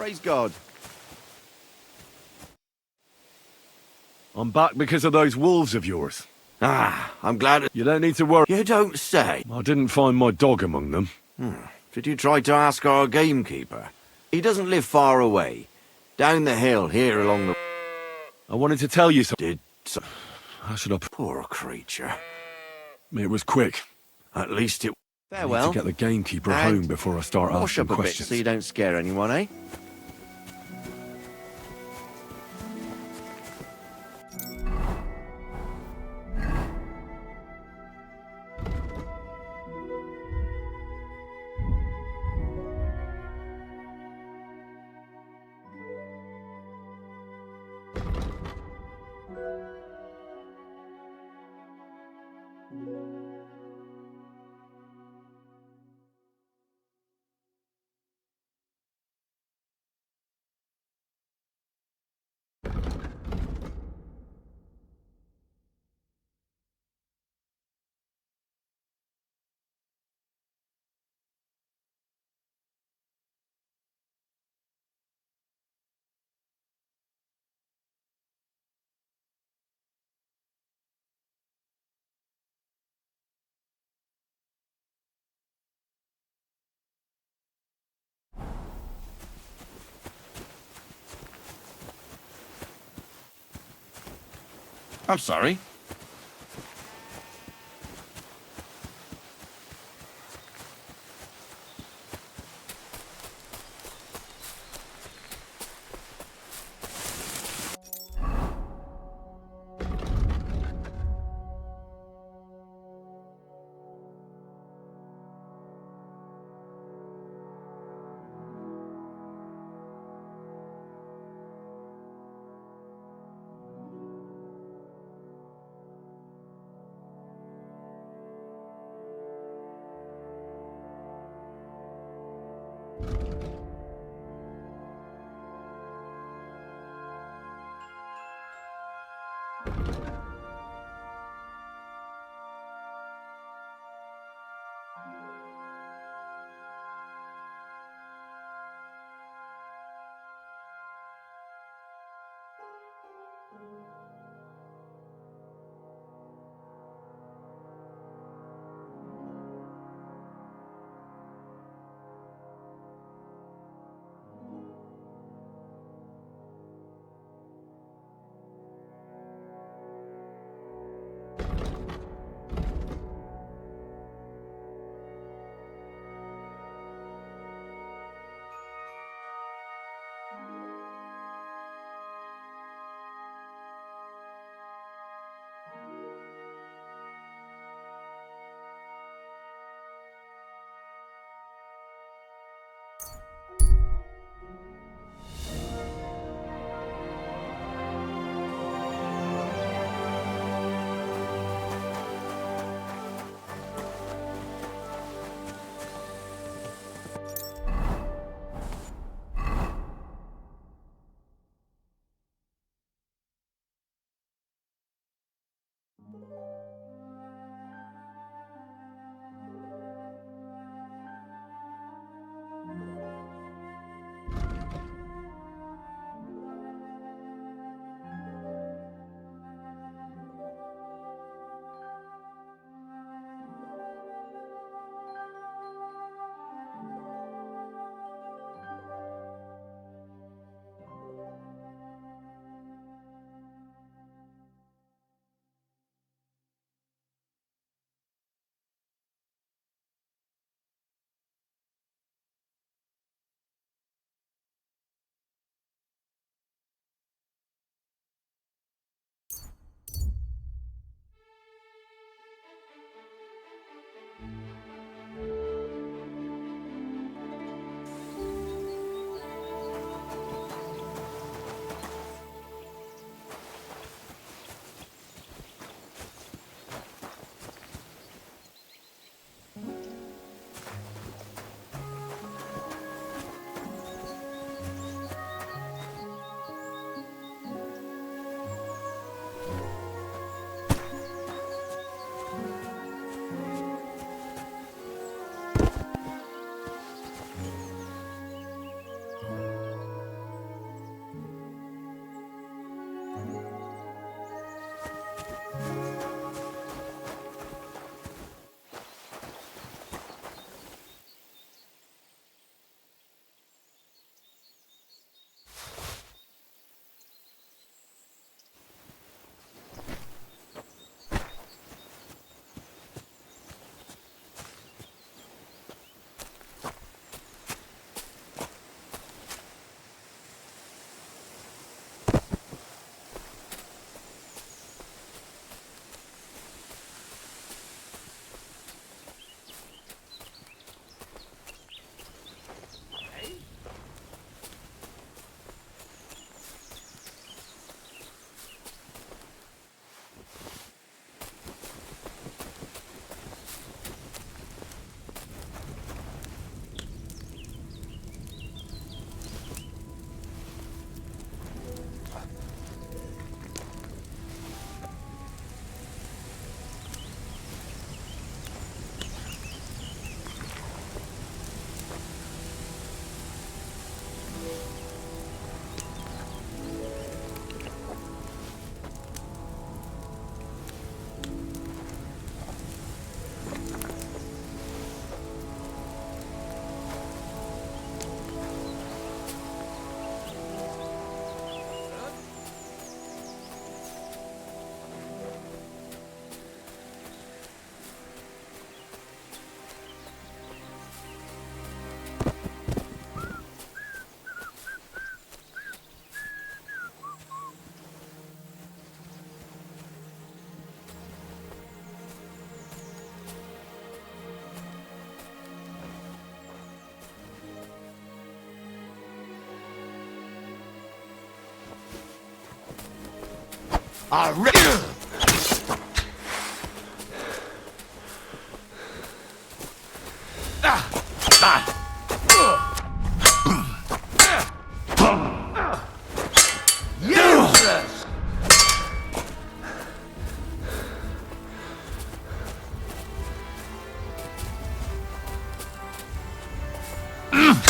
Speaker 15: Praise God.
Speaker 2: I'm back because of those wolves of yours.
Speaker 15: Ah, I'm glad.
Speaker 2: You don't need to worry.
Speaker 15: You don't say.
Speaker 2: I didn't find my dog among them.
Speaker 15: Did you try to ask our gamekeeper? He doesn't live far away. Down the hill, here along the...
Speaker 2: I wanted to tell you something.
Speaker 15: Did so...
Speaker 2: How should I...
Speaker 15: Poor creature.
Speaker 2: It was quick.
Speaker 15: At least it...
Speaker 2: I need to get the gamekeeper home before I start
Speaker 15: wash
Speaker 2: asking
Speaker 15: up a
Speaker 2: questions.
Speaker 15: bit so you don't scare anyone, eh?
Speaker 16: I'm sorry.
Speaker 1: Useless!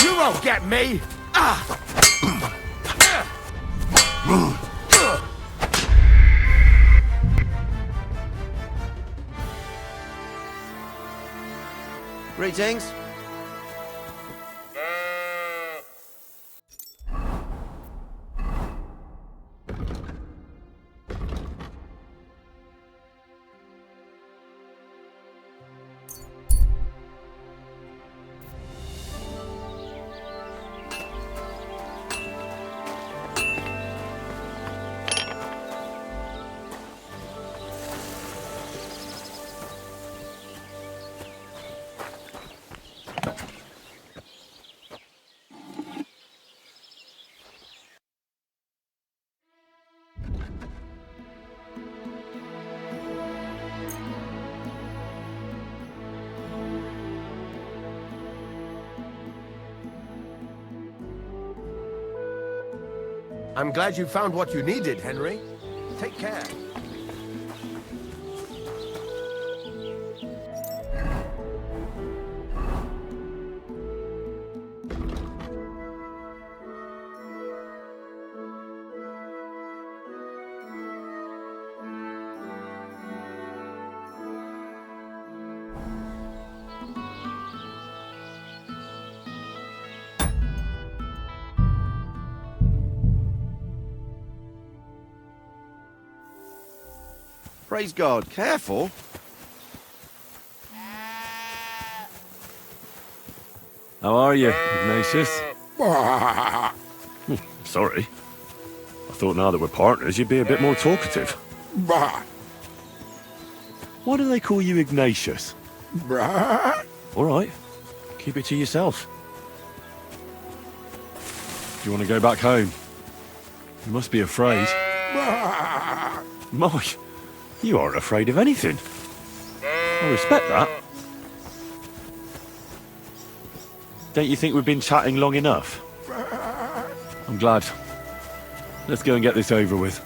Speaker 1: You won't get me!
Speaker 15: Greetings.
Speaker 1: I'm glad you found what you needed, Henry. Take care.
Speaker 15: Praise God. Careful.
Speaker 2: How are you, Ignatius? Sorry. I thought now that we're partners, you'd be a bit more talkative. Why do they call you Ignatius? All right. Keep it to yourself. Do you want to go back home? You must be afraid. Mike, you aren't afraid of anything. I respect that. Don't you think we've been chatting long enough? I'm glad. Let's go and get this over with.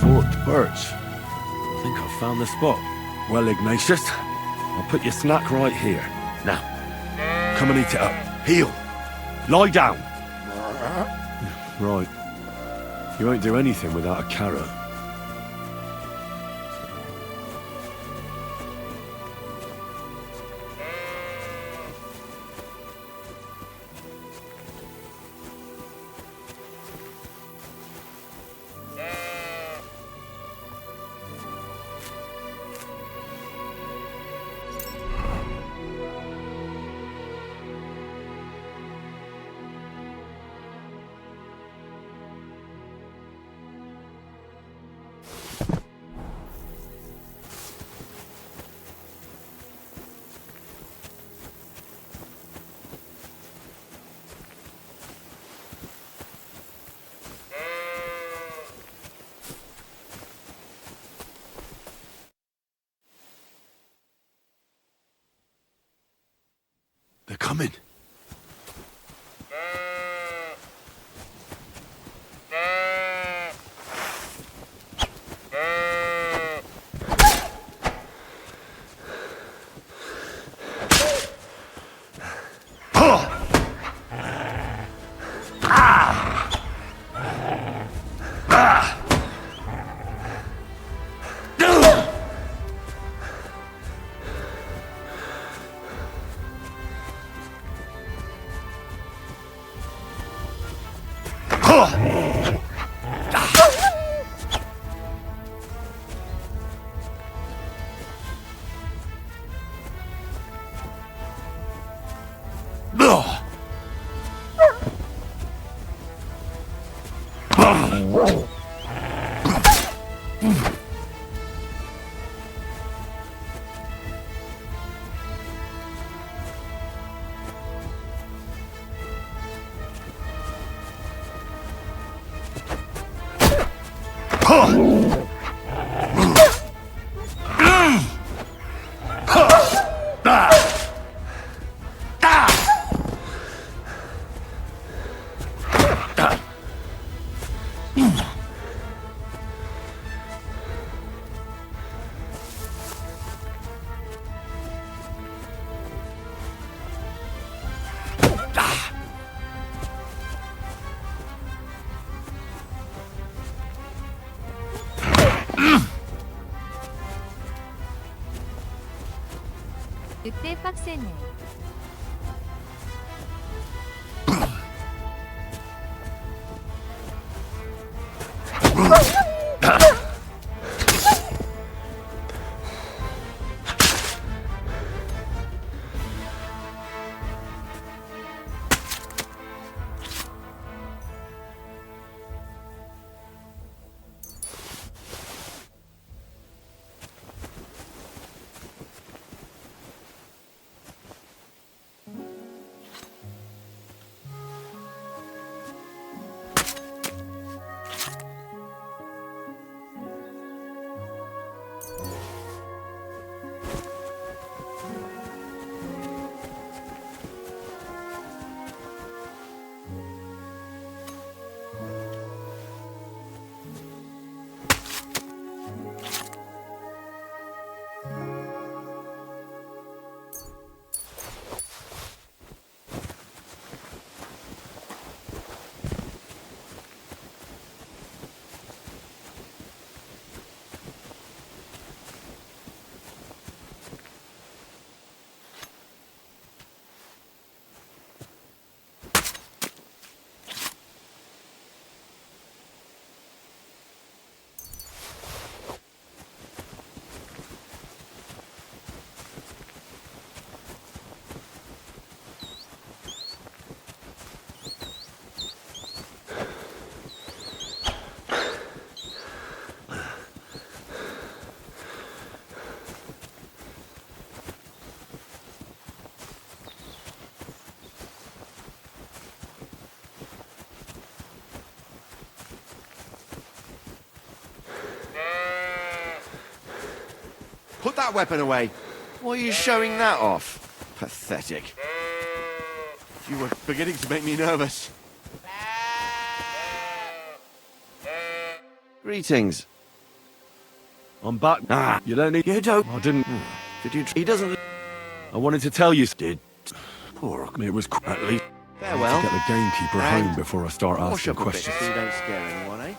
Speaker 2: Forked birch. I think I've found the spot. Well, Ignatius, I'll put your snack right here. Now, come and eat it up. Heel. Lie down. Right. You won't do anything without a carrot.
Speaker 10: 늑대 빡세네.
Speaker 15: Put that weapon away. Why are you showing that off? Pathetic. You were beginning to make me nervous. Greetings.
Speaker 2: I'm back.
Speaker 15: Ah,
Speaker 2: You don't need...
Speaker 15: you don't.
Speaker 2: I didn't...
Speaker 15: Did you? He doesn't.
Speaker 2: I wanted to tell you...
Speaker 15: Did. Poor.
Speaker 2: It was... At least...
Speaker 15: Farewell.
Speaker 2: To get the gamekeeper
Speaker 15: And
Speaker 2: home before I start
Speaker 15: Wash
Speaker 2: asking
Speaker 15: up a bit
Speaker 2: questions.
Speaker 15: so you don't scare anyone, eh?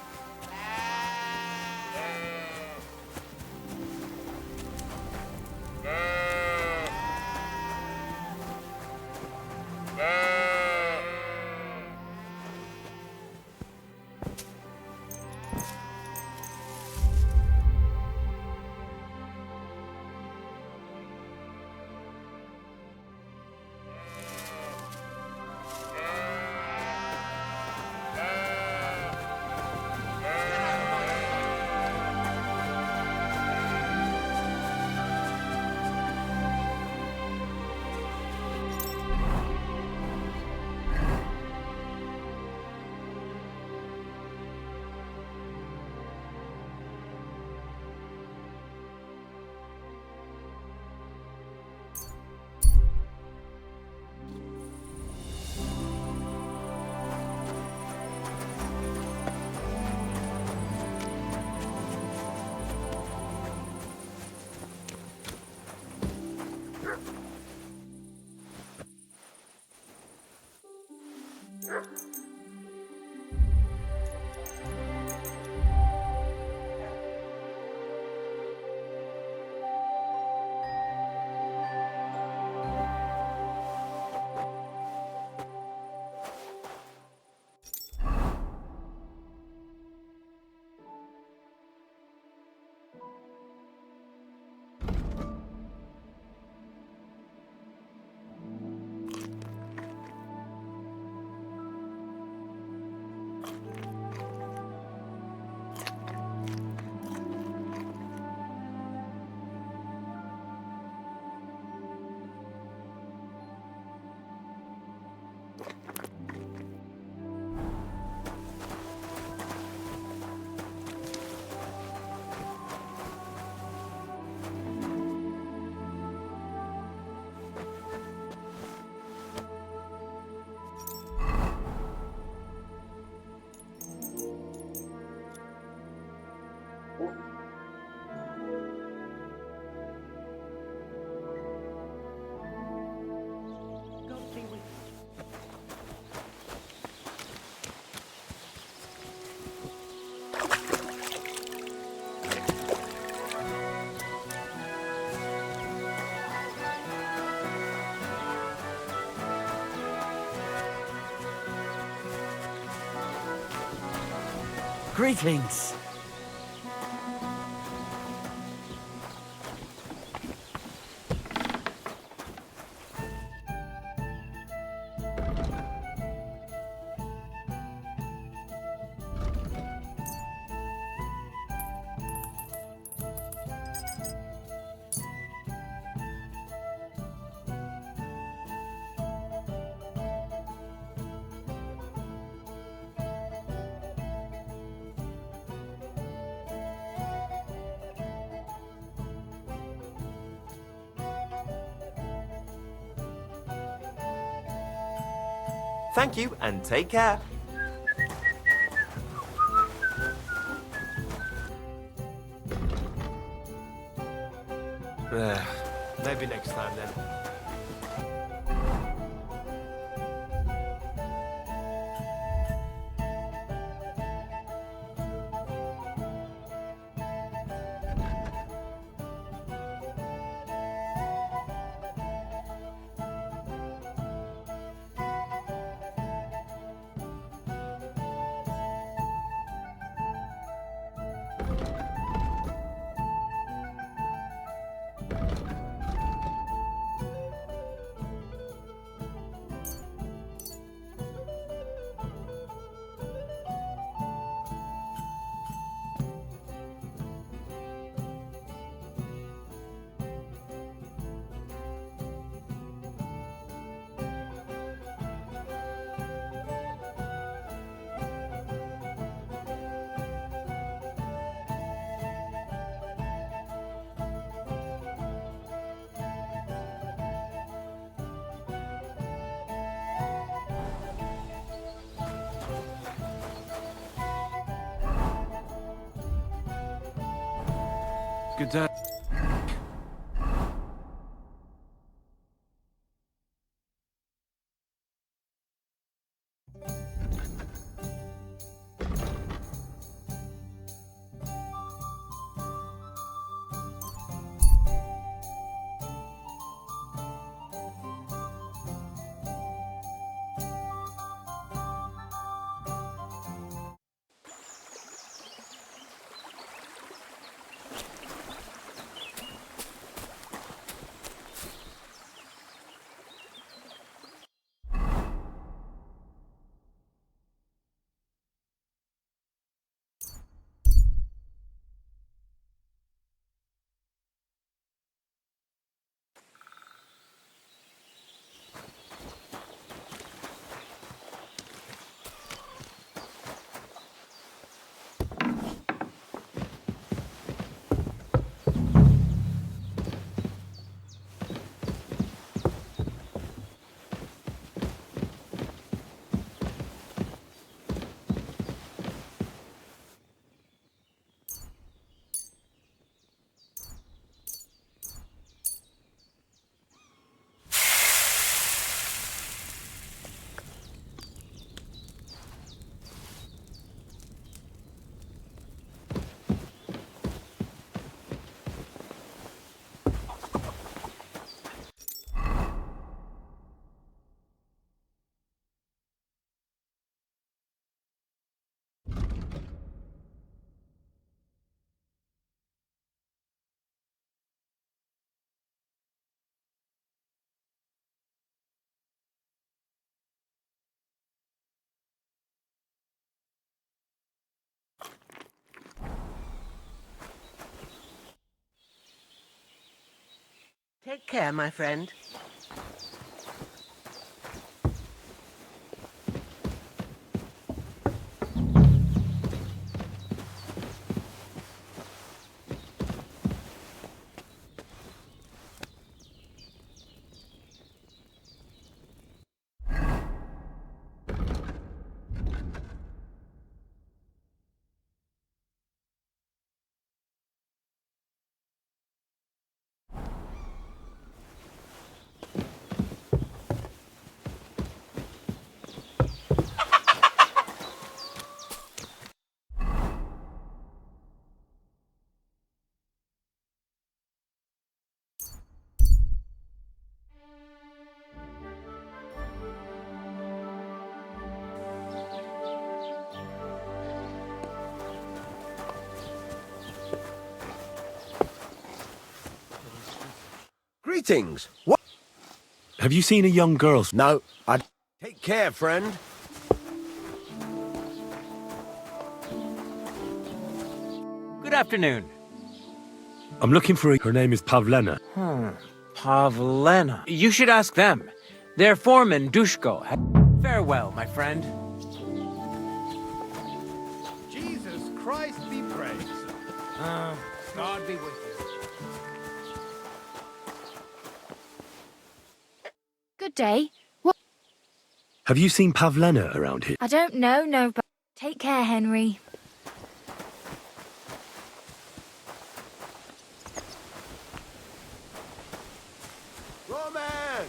Speaker 3: Greetings.
Speaker 5: Thank you, and take care. Maybe next time then.
Speaker 2: Good day.
Speaker 11: Take care, my friend.
Speaker 1: Greetings. What?
Speaker 2: Have you seen a young girl?
Speaker 1: No, I... Take care, friend.
Speaker 16: Good afternoon.
Speaker 2: I'm looking for her name is Pavlena.
Speaker 16: Pavlena. You should ask them. Their foreman, Dushko. Farewell, my friend.
Speaker 6: Jesus Christ be praised.
Speaker 16: God be with you.
Speaker 10: Good day. What?
Speaker 2: Have you seen Pavlena around here?
Speaker 10: I don't know, no, but take care, Henry.
Speaker 1: Roman!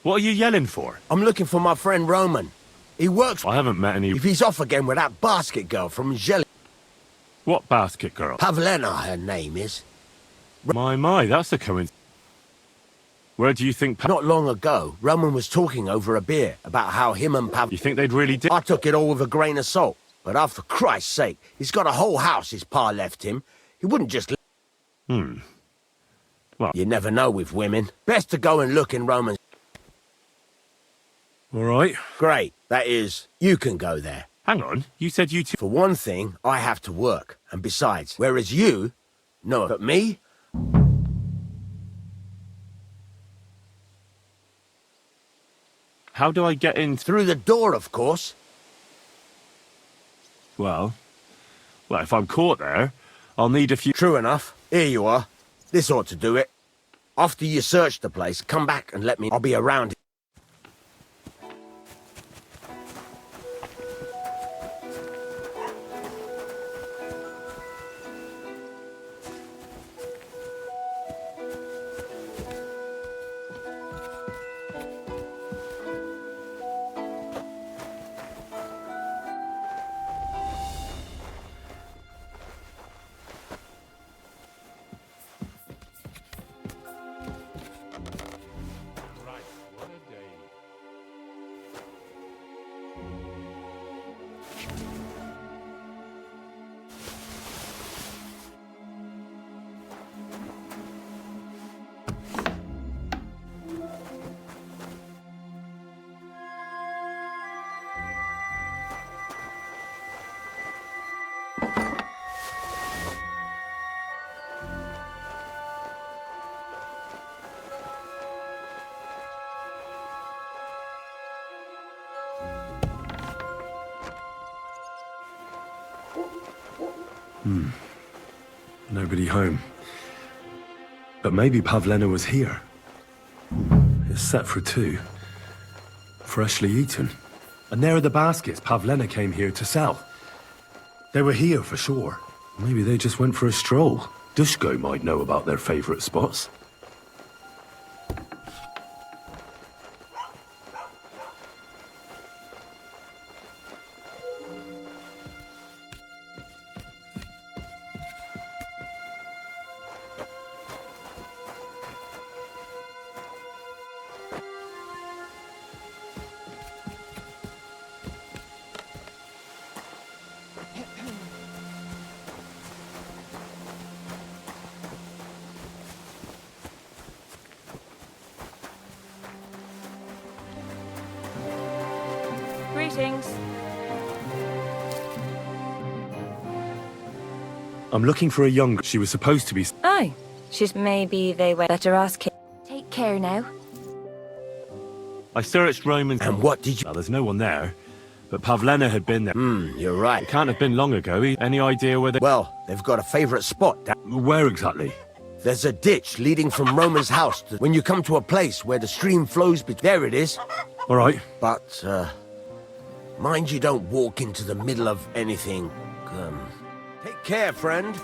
Speaker 2: What are you yelling for?
Speaker 1: I'm looking for my friend Roman. He works...
Speaker 2: I haven't met any...
Speaker 1: If he's off again with that basket girl from Jelly...
Speaker 2: What basket girl?
Speaker 1: Pavlena, her name is.
Speaker 2: My, that's a coincidence. Where do you think...
Speaker 1: Not long ago, Roman was talking over a beer about how him and Pav...
Speaker 2: You think they'd really do...
Speaker 1: I took it all with a grain of salt. But for Christ's sake, he's got a whole house his pa left him. He wouldn't just...
Speaker 2: Well...
Speaker 1: You never know with women. Best to go and look in Roman's...
Speaker 2: All right.
Speaker 1: Great. That is, you can go there.
Speaker 2: Hang on. You said you two...
Speaker 1: For one thing, I have to work. And besides, whereas you... No, but me...
Speaker 2: How do I get in...
Speaker 1: Through the door, of course.
Speaker 2: Well, if I'm caught there, I'll need a few...
Speaker 1: True enough. Here you are. This ought to do it. After you search the place, come back and let me... I'll be around.
Speaker 2: Nobody home. But maybe Pavlena was here. It's set for two. Freshly eaten. And there are the baskets Pavlena came here to sell. They were here for sure. Maybe they just went for a stroll. Dushko might know about their favourite spots.
Speaker 14: Greetings.
Speaker 2: I'm looking for a young... She was supposed to be...
Speaker 14: Aye. She's maybe they were better ask him. Take care now.
Speaker 2: I searched Roman's...
Speaker 1: And what did you...
Speaker 2: Well, there's no one there. But Pavlena had been there.
Speaker 1: You're right.
Speaker 2: It can't have been long ago. Any idea where they...
Speaker 1: Well, they've got a favourite spot.
Speaker 2: Where exactly?
Speaker 1: There's a ditch leading from Roman's house to... When you come to a place where the stream flows... There it is.
Speaker 2: All right.
Speaker 1: But, mind you don't walk into the middle of anything. Take care, friend.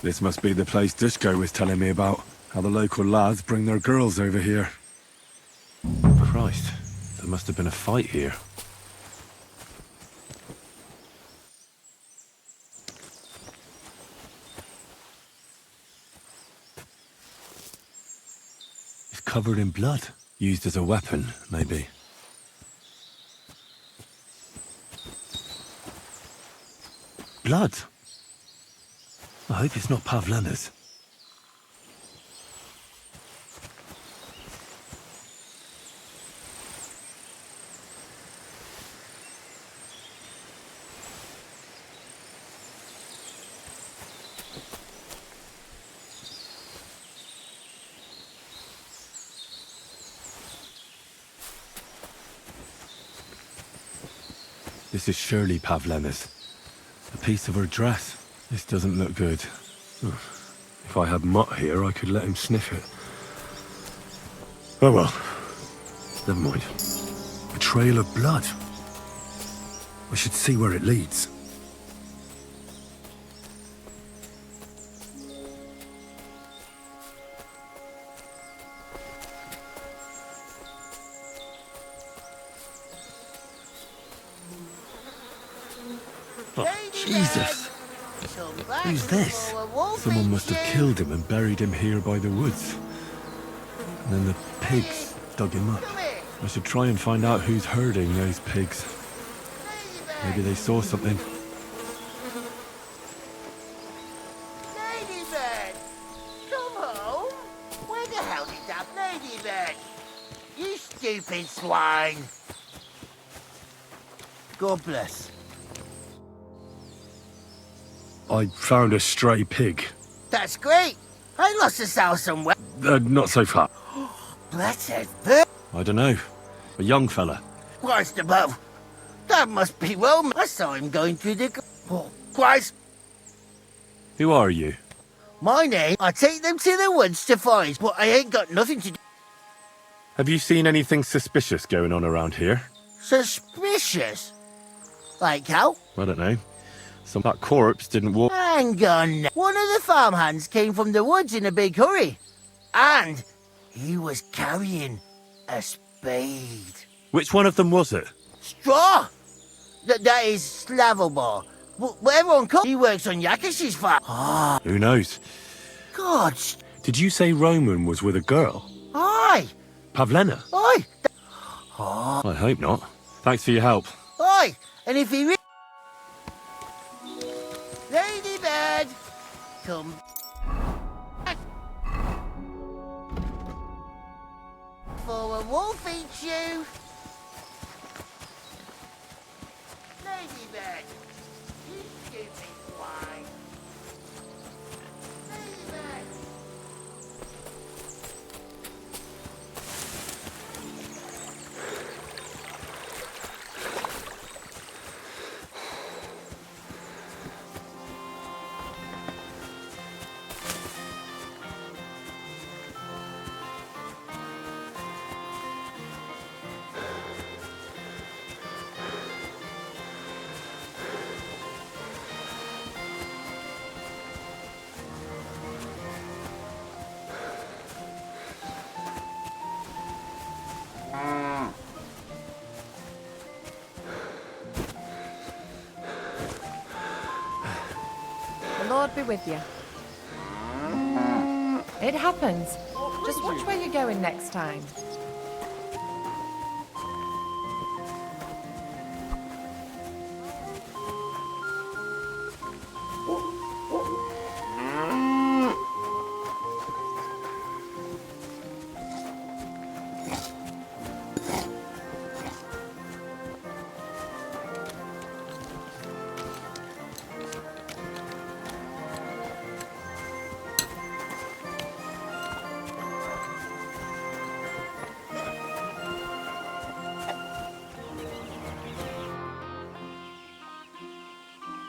Speaker 2: This must be the place Dushko was telling me about. How the local lads bring their girls over here. Christ, there must have been a fight here. It's covered in blood. Used as a weapon, maybe. Blood? I hope it's not Pavlena's. This is surely Pavlena's. A piece of her dress. This doesn't look good. If I had Mutt here, I could let him sniff it. Oh well. Never mind. A trail of blood. I should see where it leads. Oh, Jesus! Who's this? Someone must have killed him and buried him here by the woods. And then the pigs dug him up. I should try and find out who's herding those pigs. Maybe they saw something.
Speaker 8: Ladybird! Come home! Where the hell is that ladybird? You stupid swine! God bless.
Speaker 2: I found a stray pig.
Speaker 8: That's great! I lost a sow somewhere.
Speaker 2: Not so far.
Speaker 8: Blessed
Speaker 2: I don't know. A young fella.
Speaker 8: Christ above! That must be well. I saw him going through the. Oh, Christ!
Speaker 2: Who are you?
Speaker 8: My name. I take them to the woods to find, but I ain't got nothing to do.
Speaker 2: Have you seen anything suspicious going on around here?
Speaker 8: Suspicious? Like how?
Speaker 2: I don't know. That corpse didn't walk.
Speaker 8: Hang on. One of the farmhands came from the woods in a big hurry. And he was carrying a spade.
Speaker 2: Which one of them was it?
Speaker 8: Straw! That is Slavobar. Whatever one calls, he works on Yakish's farm. Ah.
Speaker 2: Who knows?
Speaker 8: God.
Speaker 2: Did you say Roman was with a girl?
Speaker 8: Aye.
Speaker 2: Pavlena?
Speaker 8: Aye.
Speaker 2: I hope not. Thanks for your help.
Speaker 8: Aye. And if he Ladybird! Come back. For a wolf eats you. Ladybird! You stupid swine! Ladybird!
Speaker 17: The Lord be with you. It happens. Just watch where you're going next time.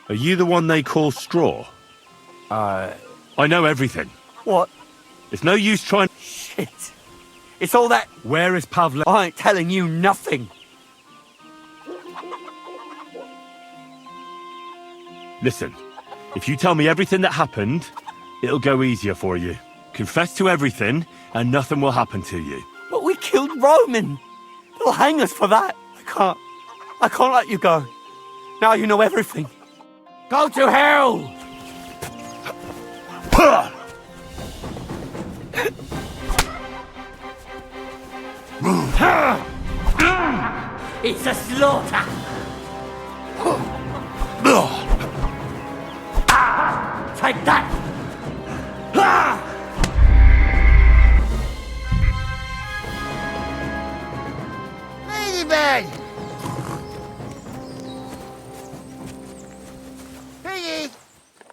Speaker 2: Are you the one they call Straw? I know everything.
Speaker 3: What?
Speaker 2: It's no use trying...
Speaker 3: Shit. It's all that...
Speaker 2: Where is Pavle...
Speaker 3: I ain't telling you nothing.
Speaker 2: Listen, if you tell me everything that happened, It'll go easier for you. Confess to everything, and nothing will happen to you.
Speaker 3: But we killed Roman. They'll hang us for that. I can't let you go. Now you know everything. Go to hell! It's a slaughter! Take that!
Speaker 8: Ladybug! Piggy!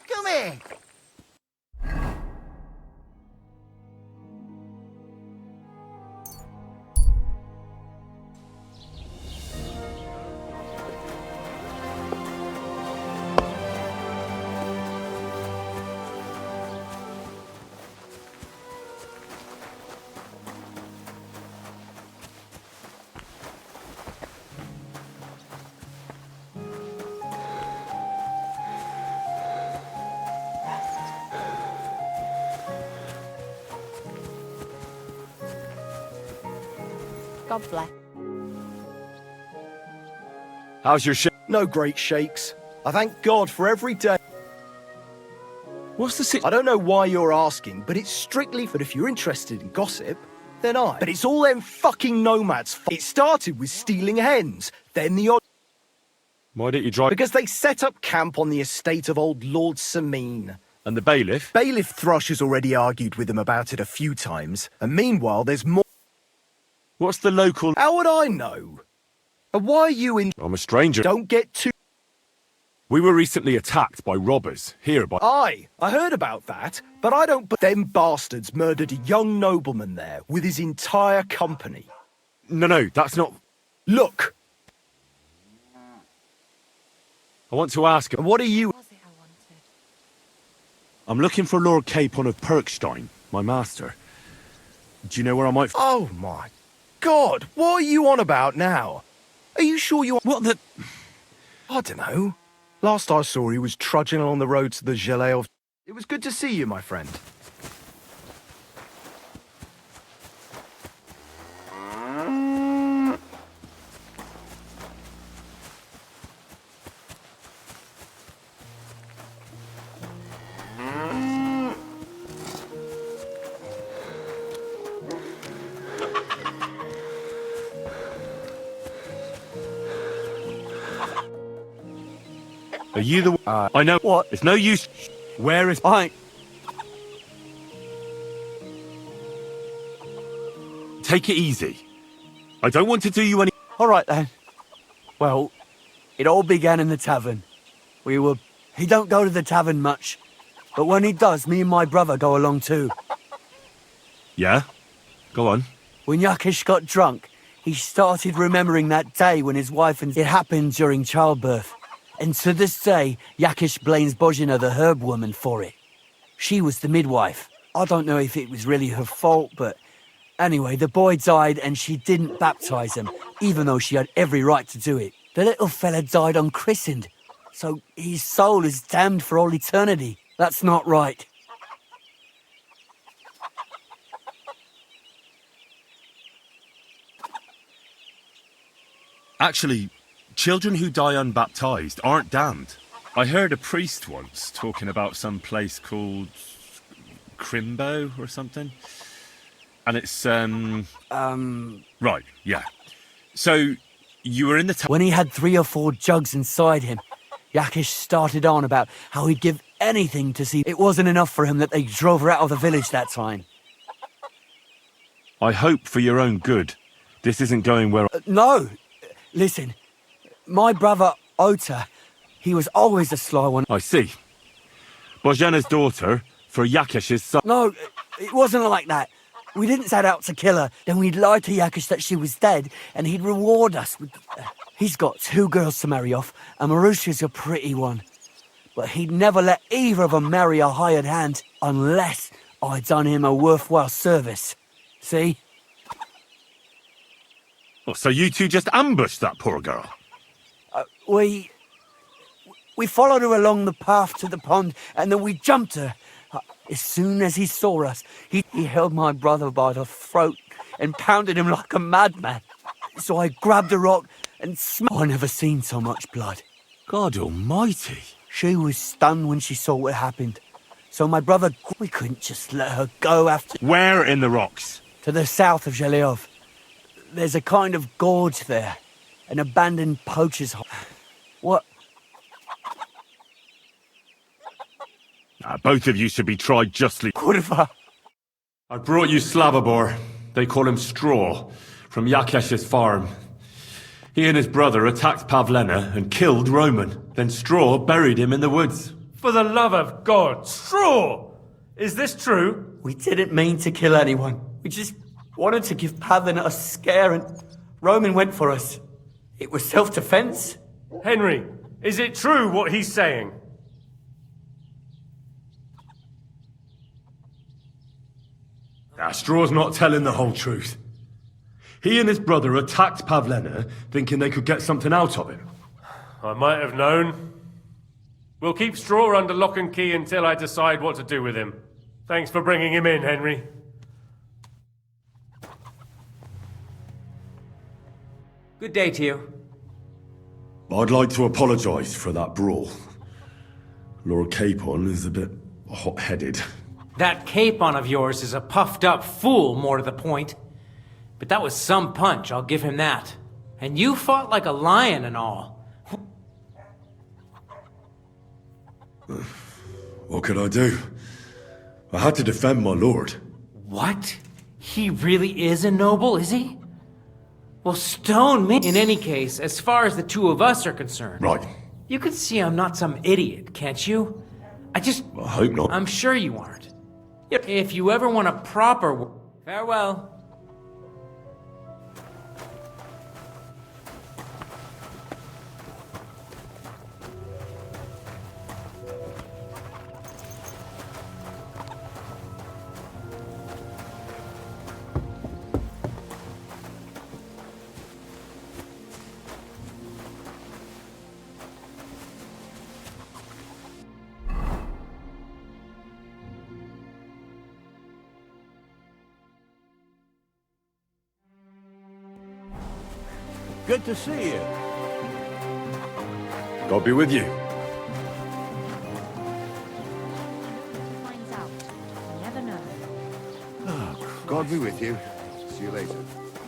Speaker 8: Come here!
Speaker 17: God bless.
Speaker 2: How's your ship?
Speaker 18: No great shakes. I thank God for every day.
Speaker 2: What's the
Speaker 18: I don't know why you're asking, but it's strictly for if you're interested in gossip, then I. But it's all them fucking nomads. It started with stealing hens, then the odd.
Speaker 2: Why don't you drive?
Speaker 18: Because they set up camp on the estate of old Lord Sameen.
Speaker 2: And the bailiff?
Speaker 18: Bailiff Thrush has already argued with them about it a few times, and meanwhile there's more.
Speaker 2: What's the local...
Speaker 18: How would I know? And why are you in...
Speaker 2: I'm a stranger.
Speaker 18: Don't get too...
Speaker 2: We were recently attacked by robbers, here by...
Speaker 18: Aye, I heard about that, but I don't... But them bastards murdered a young nobleman there with his entire company.
Speaker 2: No, that's not...
Speaker 18: Look!
Speaker 2: I want to ask...
Speaker 18: And what are you...
Speaker 2: I'm looking for Lord Capon of Perkstein, my master. Do you know where I might...
Speaker 18: Oh my God, what are you on about now? Are you sure you...
Speaker 2: What the...
Speaker 18: I don't know. Last I saw he was trudging along the road to the Gelée of... It was good to see you, my friend.
Speaker 2: Are you the... I know...
Speaker 3: What?
Speaker 2: It's no use... Where is... Take it easy. I don't want to do you any...
Speaker 3: All right, then. Well, it all began in the tavern. He don't go to the tavern much, but when he does, me and my brother go along too.
Speaker 2: Yeah? Go on.
Speaker 3: When Yakish got drunk, he started remembering that day when his wife and... It happened during childbirth. And to this day, Yakish blames Bozhina, the herb woman, for it. She was the midwife. I don't know if it was really her fault, but... Anyway, the boy died and she didn't baptize him, even though she had every right to do it. The little fella died unchristened, so his soul is damned for all eternity. That's not right.
Speaker 2: Actually, children who die unbaptized aren't damned. I heard a priest once talking about some place called... Crimbo or something. And it's, Right, yeah. So, you were in the...
Speaker 3: When he had 3 or 4 jugs inside him, Yakish started on about how he'd give anything to see... It wasn't enough for him that they drove her out of the village that time.
Speaker 2: I hope for your own good. This isn't going where...
Speaker 3: No! Listen, my brother, Ota, he was always a sly one.
Speaker 2: I see. Bozhana's daughter, for Yakish's son...
Speaker 3: No, it wasn't like that. We didn't set out to kill her, then we'd lie to Yakish that she was dead, and he'd reward us with... He's got 2 girls to marry off, and Marusha's a pretty one. But he'd never let either of them marry a hired hand, unless I'd done him a worthwhile service. See?
Speaker 2: Oh, so you two just ambushed that poor girl?
Speaker 3: We followed her along the path to the pond, and then we jumped her. As soon as he saw us, he held my brother by the throat and pounded him like a madman. So I grabbed a rock and I never seen so much blood.
Speaker 2: God almighty.
Speaker 3: She was stunned when she saw what happened. So my brother, we couldn't just let her go after...
Speaker 2: Where in the rocks?
Speaker 3: To the south of Zhelyov. There's a kind of gorge there. An abandoned poacher's hole. What?
Speaker 2: Both of you should be tried justly.
Speaker 3: Kurva.
Speaker 2: I brought you Slavobor. They call him Straw, from Yakesh's farm. He and his brother attacked Pavlena and killed Roman. Then Straw buried him in the woods.
Speaker 9: For the love of God, Straw! Is this true?
Speaker 3: We didn't mean to kill anyone. We just wanted to give Pavlena a scare and Roman went for us. It was self-defense.
Speaker 9: Henry, is it true what he's saying?
Speaker 2: Straw's not telling the whole truth. He and his brother attacked Pavlena, thinking they could get something out of him.
Speaker 9: I might have known. We'll keep Straw under lock and key until I decide what to do with him. Thanks for bringing him in, Henry.
Speaker 16: Good day to you.
Speaker 2: I'd like to apologise for that brawl. Lord Capon is a bit hot-headed.
Speaker 16: That Capon of yours is a puffed-up fool, more to the point. But that was some punch, I'll give him that. And you fought like a lion and all.
Speaker 2: What could I do? I had to defend my lord.
Speaker 16: What? He really is a noble, is he? Well, stone me. In any case, as far as the two of us are concerned...
Speaker 2: Right.
Speaker 16: You can see I'm not some idiot, can't you? I
Speaker 2: hope not.
Speaker 16: I'm sure you aren't. If you ever want a proper... Farewell.
Speaker 8: Good to see you.
Speaker 2: God be with you.
Speaker 10: Finds out. You never know.
Speaker 8: Oh, God be with you. See you later.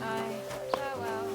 Speaker 10: Aye. Farewell.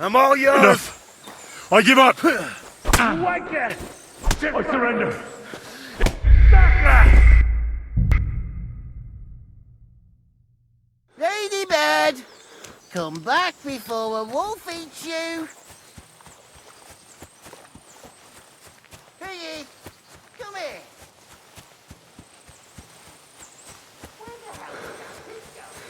Speaker 15: I'm all yours.
Speaker 2: Enough. I give up.
Speaker 9: I surrender.
Speaker 8: Ladybird, come back before a wolf eats you. Here ye, come here. Where the hell is that pig going?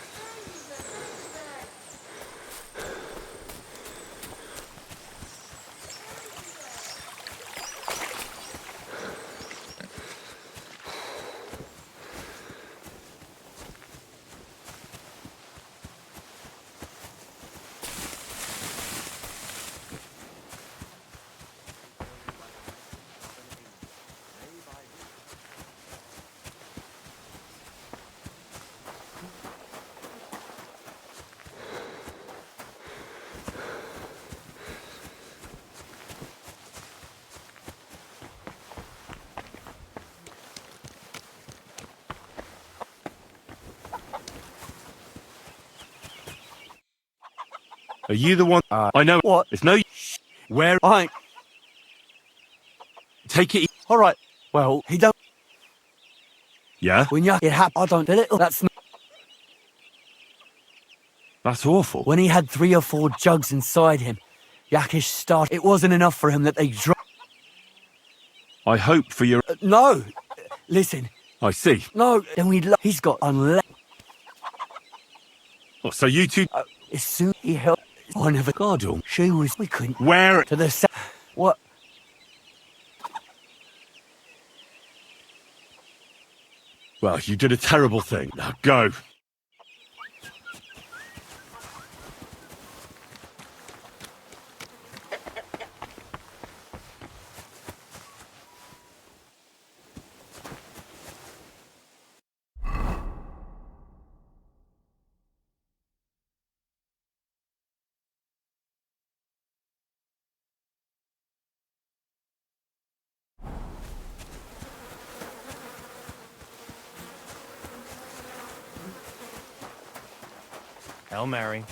Speaker 2: Are you the one? I know.
Speaker 3: What?
Speaker 2: It's no. Where?
Speaker 3: I ain't.
Speaker 2: Take it.
Speaker 3: All right. Well, he don't.
Speaker 2: Yeah?
Speaker 3: When you it happened, I don't do it. That's not.
Speaker 2: That's awful.
Speaker 3: When he had 3 or 4 jugs inside him, Yakish started. It wasn't enough for him that they dropped.
Speaker 2: I hope for your...
Speaker 3: No. Listen.
Speaker 2: I see.
Speaker 3: No. Then he's got unless.
Speaker 2: Oh, so you two...
Speaker 3: As soon as he helped. I never got him. She was. We couldn't.
Speaker 2: Where?
Speaker 3: To the south. What?
Speaker 2: Well, you did a terrible thing. Now go.
Speaker 5: Hail Mary.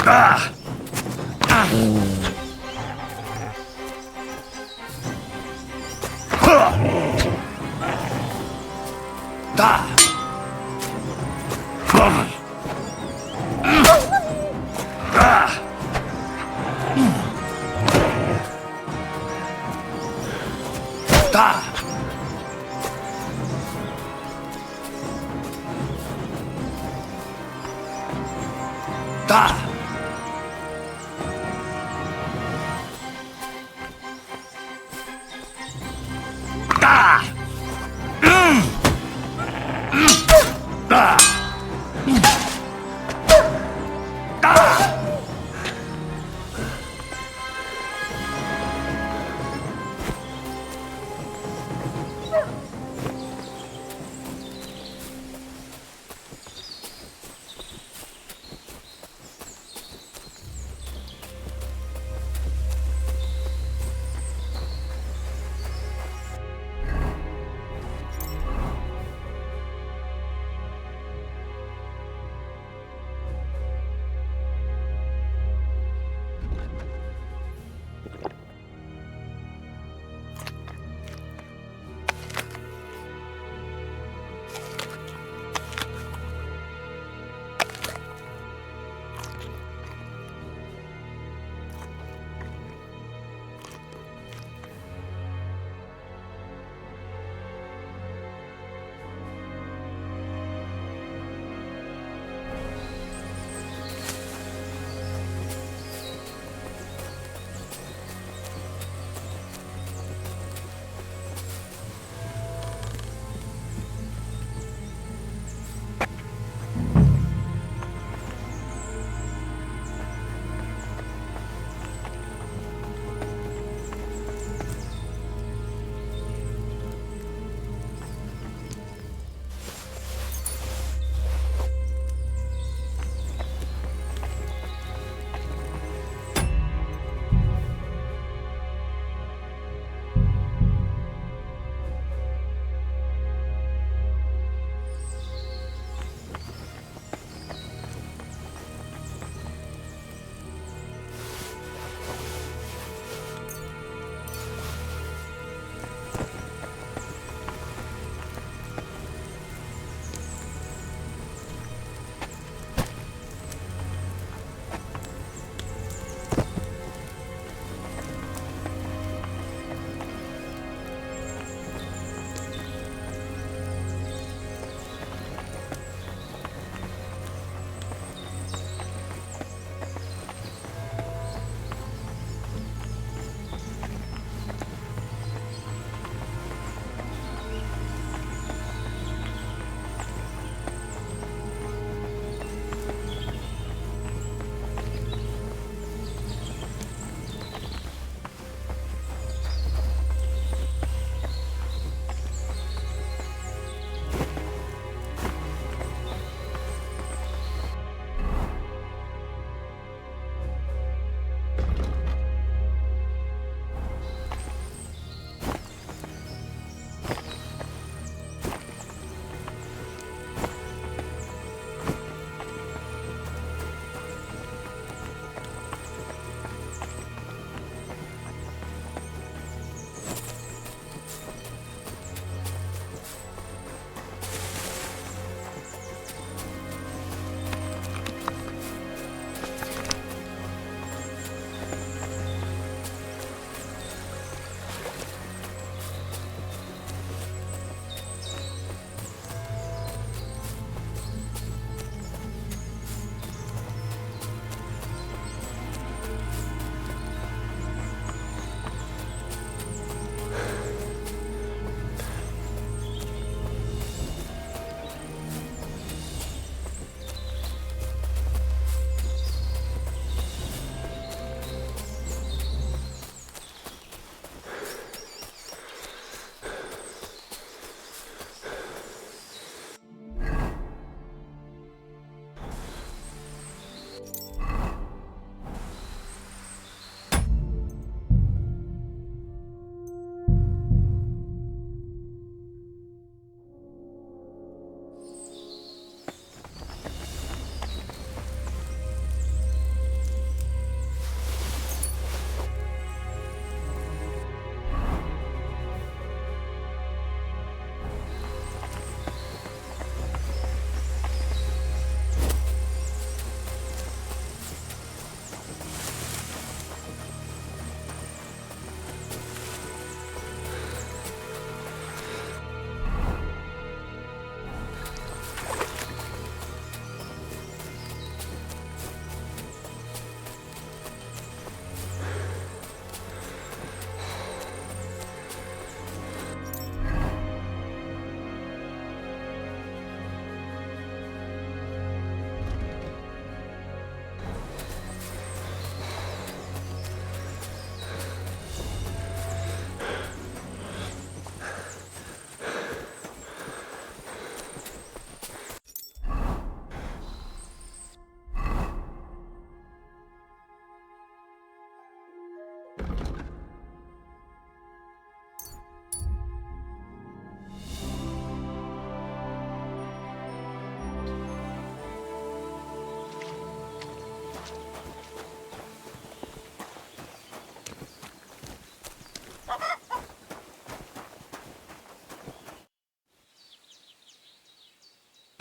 Speaker 2: Ah!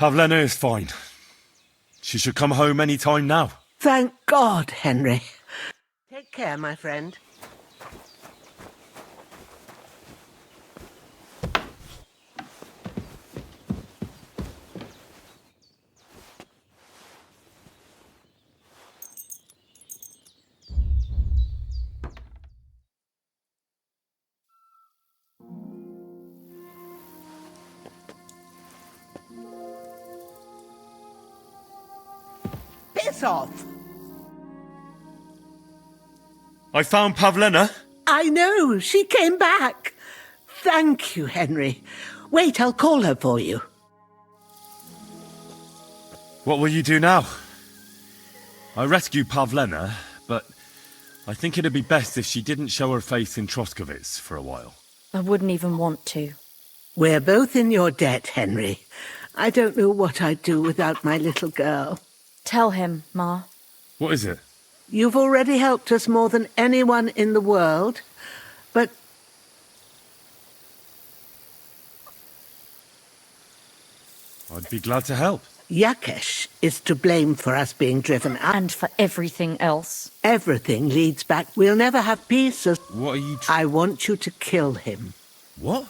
Speaker 2: Pavlena is fine. She should come home any time now.
Speaker 11: Thank God, Henry. Take care, my friend. Piss off!
Speaker 2: I found Pavlena.
Speaker 11: I know, she came back. Thank you, Henry. Wait, I'll call her for you.
Speaker 2: What will you do now? I rescued Pavlena, but I think it'd be best if she didn't show her face in Troskovitz for a while.
Speaker 14: I wouldn't even want to.
Speaker 11: We're both in your debt, Henry. I don't know what I'd do without my little girl.
Speaker 14: Tell him, Ma.
Speaker 2: What is it?
Speaker 11: You've already helped us more than anyone in the world, but...
Speaker 2: I'd be glad to help.
Speaker 11: Yakesh is to blame for us being driven out.
Speaker 14: And for everything else.
Speaker 11: Everything leads back. We'll never have peace as...
Speaker 2: What are you...
Speaker 11: I want you to kill him.
Speaker 2: What?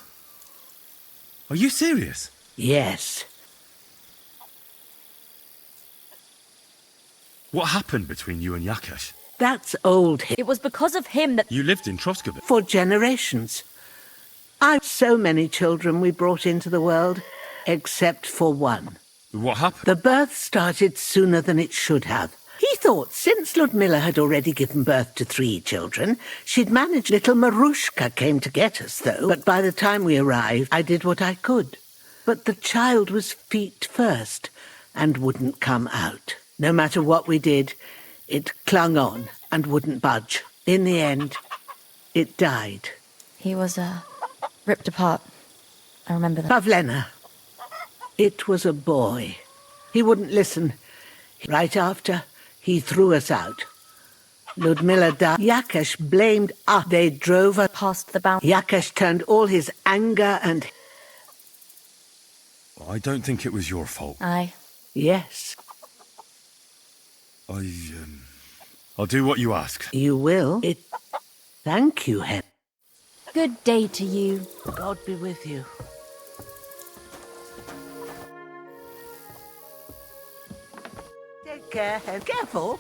Speaker 2: Are you serious?
Speaker 11: Yes.
Speaker 2: What happened between you and Yakesh?
Speaker 11: That's old.
Speaker 14: It was because of him that...
Speaker 2: You lived in Troskovitz?
Speaker 11: For generations. I've so many children we brought into the world, except for one.
Speaker 2: What happened?
Speaker 11: The birth started sooner than it should have. He thought since Ludmilla had already given birth to 3 children, she'd managed. Little Marushka came to get us, though. But by the time we arrived, I did what I could. But the child was feet first and wouldn't come out. No matter what we did, it clung on and wouldn't budge. In the end, it died.
Speaker 14: He was, ripped apart. I remember that.
Speaker 11: Pavlena. It was a boy. He wouldn't listen. Right after, he threw us out. Ludmilla died. Yakesh blamed us. They drove us
Speaker 14: past the boundary.
Speaker 11: Yakesh turned all his anger and...
Speaker 2: I don't think it was your fault.
Speaker 14: Aye.
Speaker 11: Yes.
Speaker 2: I'll do what you ask.
Speaker 11: You will? Thank you, Hen.
Speaker 14: Good day to you.
Speaker 11: God be with you. Take care, Hen. Careful.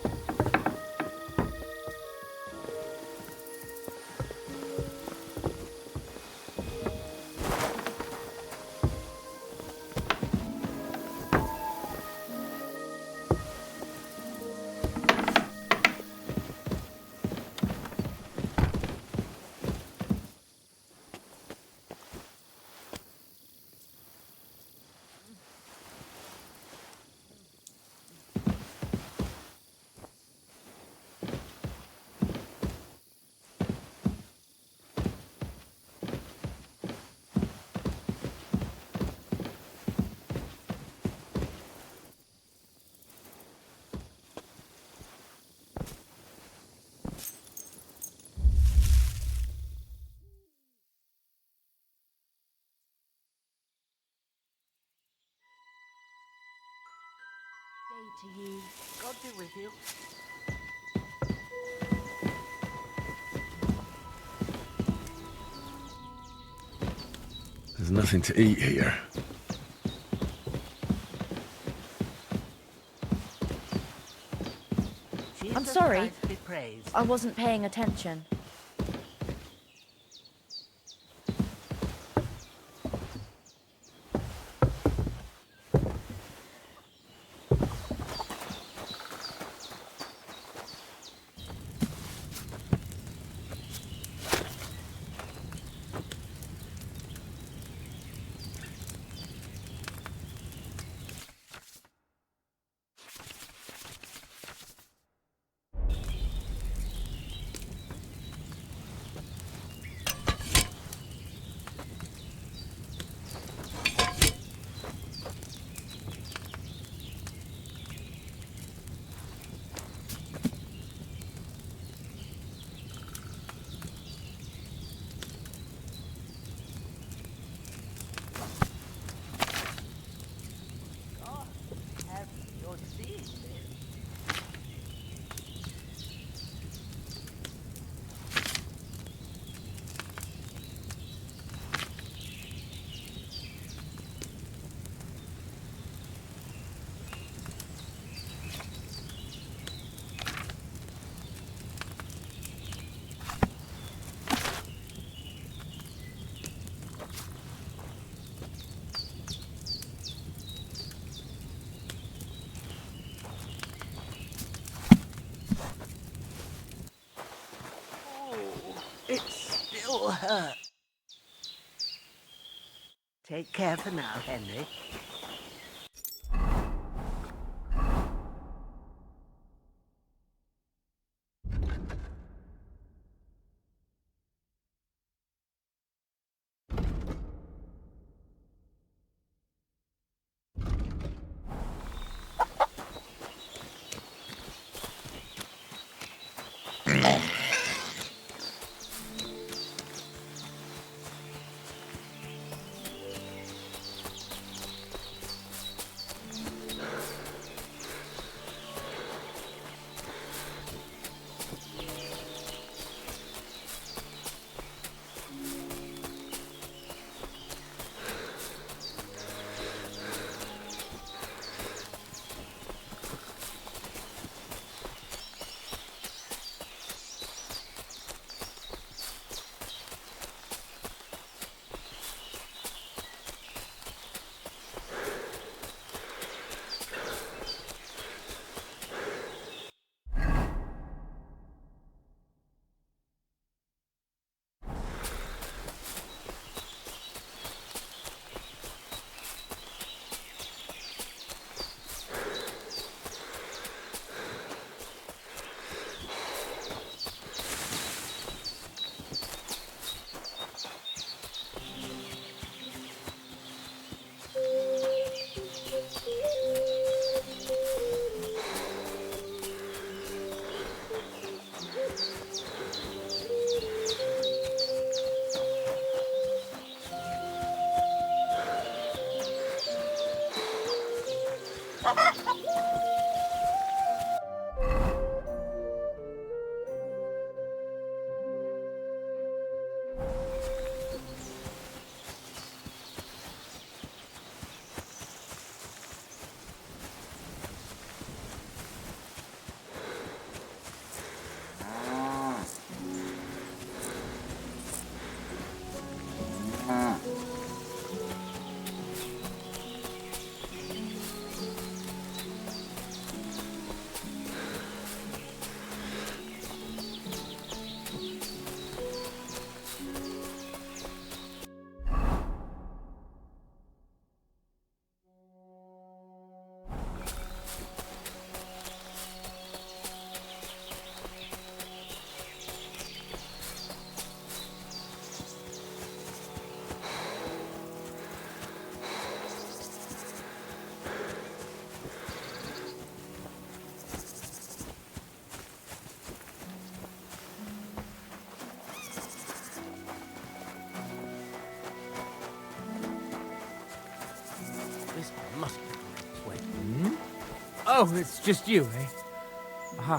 Speaker 14: To you.
Speaker 11: God be with you.
Speaker 2: There's nothing to eat here.
Speaker 14: I'm sorry. I wasn't paying attention.
Speaker 11: It'll hurt. Take care for now, Henry.
Speaker 16: This must be the way. Oh, it's just you, eh? Aha.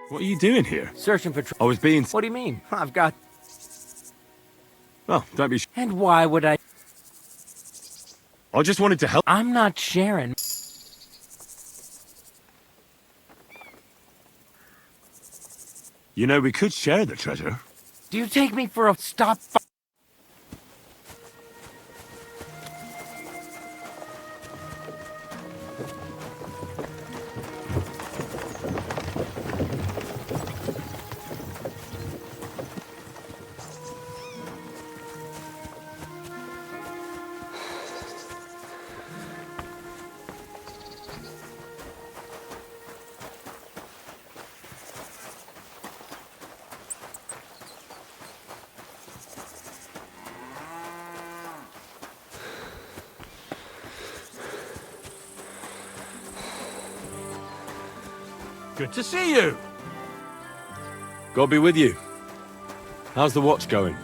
Speaker 2: What are you doing here?
Speaker 16: Searching for
Speaker 2: I was being...
Speaker 16: What do you mean? I've got...
Speaker 2: Well, don't be...
Speaker 16: And why would I...
Speaker 2: I just wanted to help.
Speaker 16: I'm not sharing.
Speaker 2: You know, we could share the treasure.
Speaker 16: Do you take me for a stop?
Speaker 2: Good to see you. God be with you. How's the watch going?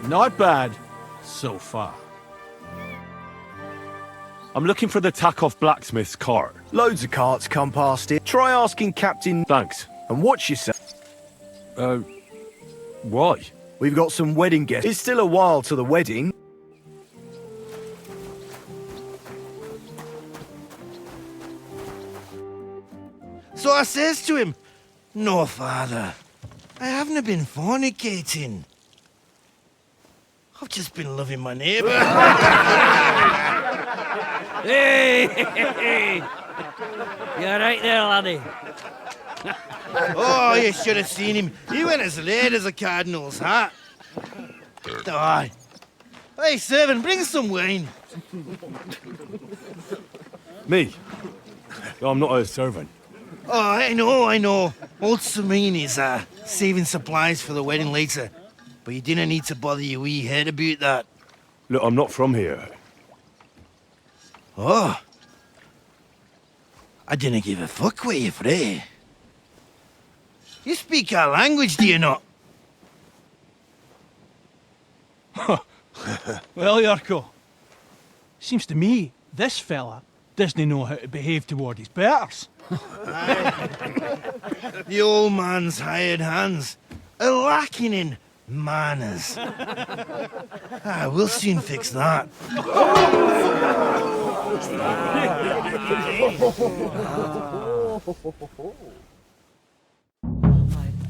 Speaker 6: Not bad, so far.
Speaker 2: I'm looking for the Takoff blacksmith's cart.
Speaker 18: Loads of carts come past it. Try asking Captain...
Speaker 2: Thanks.
Speaker 18: And watch yourself.
Speaker 2: Why?
Speaker 18: We've got some wedding guests. It's still a while to the wedding.
Speaker 8: So I says to him, "No, father, I haven't been fornicating. I've just been loving my neighbour."
Speaker 16: Hey! You alright there, laddie?
Speaker 8: Oh, you should have seen him. He went as late as a cardinal's hat. Aye. Hey, servant, bring some wine.
Speaker 2: Me? I'm not a servant.
Speaker 8: Oh, I know. Old Sameen is saving supplies for the wedding later. But you didn't need to bother your wee head about that.
Speaker 2: Look, I'm not from here.
Speaker 8: Oh. I didn't give a fuck what you pray. You speak our language, do you not?
Speaker 19: Well, Yurko, seems to me this fella doesn't know how to behave toward his betters.
Speaker 8: The old man's hired hands are lacking in manners. We'll soon fix that.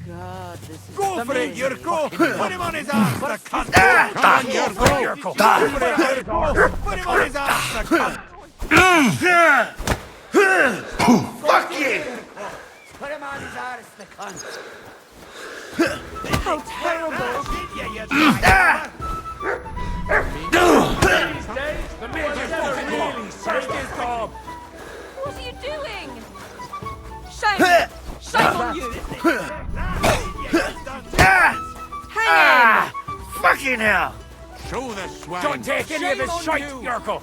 Speaker 11: God, this is
Speaker 12: Go for it, Yurko! Put him on his ass, the cunt!
Speaker 8: Come on, Yurko!
Speaker 12: Go for it, Yurko! Put him on his ass, the cunt!
Speaker 8: Fuck you!
Speaker 11: Put him on his arse, the cunt.
Speaker 12: How terrible! The major's fucking nearly searched his gob!
Speaker 14: What are you doing? Shame! Shame on you! Hang him!
Speaker 8: Fucking hell!
Speaker 12: Show the swag!
Speaker 7: Don't take any of his shite, Yurko!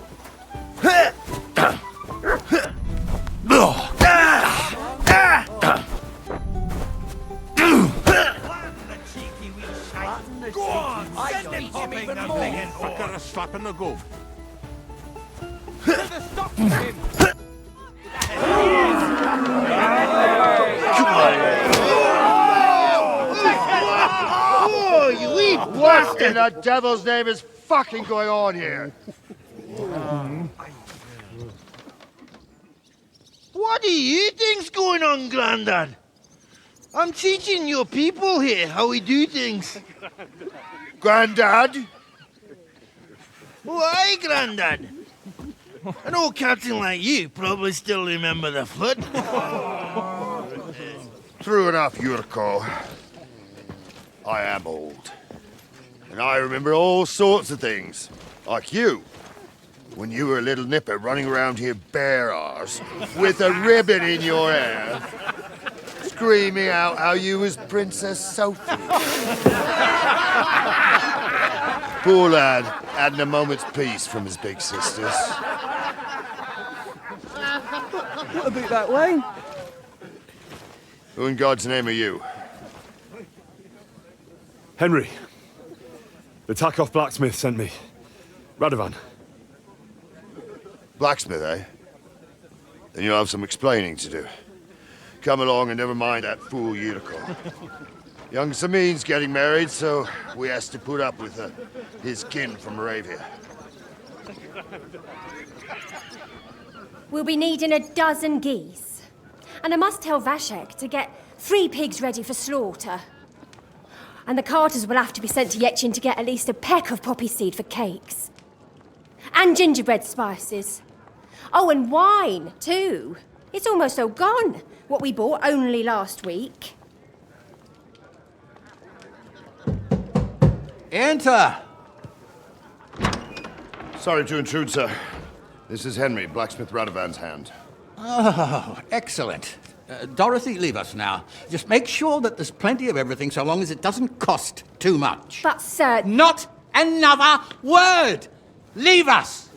Speaker 12: Go on! Send him to me even more! I got a slap in the gob. Stop him!
Speaker 1: Oh, you wee what in the devil's name is fucking going on here?
Speaker 8: What do you think's going on, Grandad? I'm teaching your people here how we do things.
Speaker 1: Grandad?
Speaker 8: Why, Grandad? An old captain like you probably still remember the flood.
Speaker 1: True enough, Yurko. I am old. And I remember all sorts of things. Like you. When you were a little nipper running around here bare arse, with a ribbon in your hair, screaming out how you was Princess Sophie. Poor lad, hadn't a moment's peace from his big sisters.
Speaker 19: What about that wine?
Speaker 1: Who in God's name are you?
Speaker 2: Henry. The Takoff blacksmith sent me. Radovan.
Speaker 1: Blacksmith, eh? Then you'll have some explaining to do. Come along and never mind that fool Yurko. Young Sameen's getting married, so we has to put up with his kin from Moravia.
Speaker 20: We'll be needing a dozen geese. And I must tell Vashek to get 3 pigs ready for slaughter. And the carters will have to be sent to Yetchin to get at least a peck of poppy seed for cakes. And gingerbread spices. Oh, and wine, too. It's almost all gone, what we bought only last week.
Speaker 15: Enter!
Speaker 1: Sorry to intrude, sir. This is Henry, blacksmith Radovan's hand.
Speaker 21: Oh, excellent. Dorothy, leave us now. Just make sure that there's plenty of everything so long as it doesn't cost too much.
Speaker 20: But, sir...
Speaker 21: Not another word! Leave us!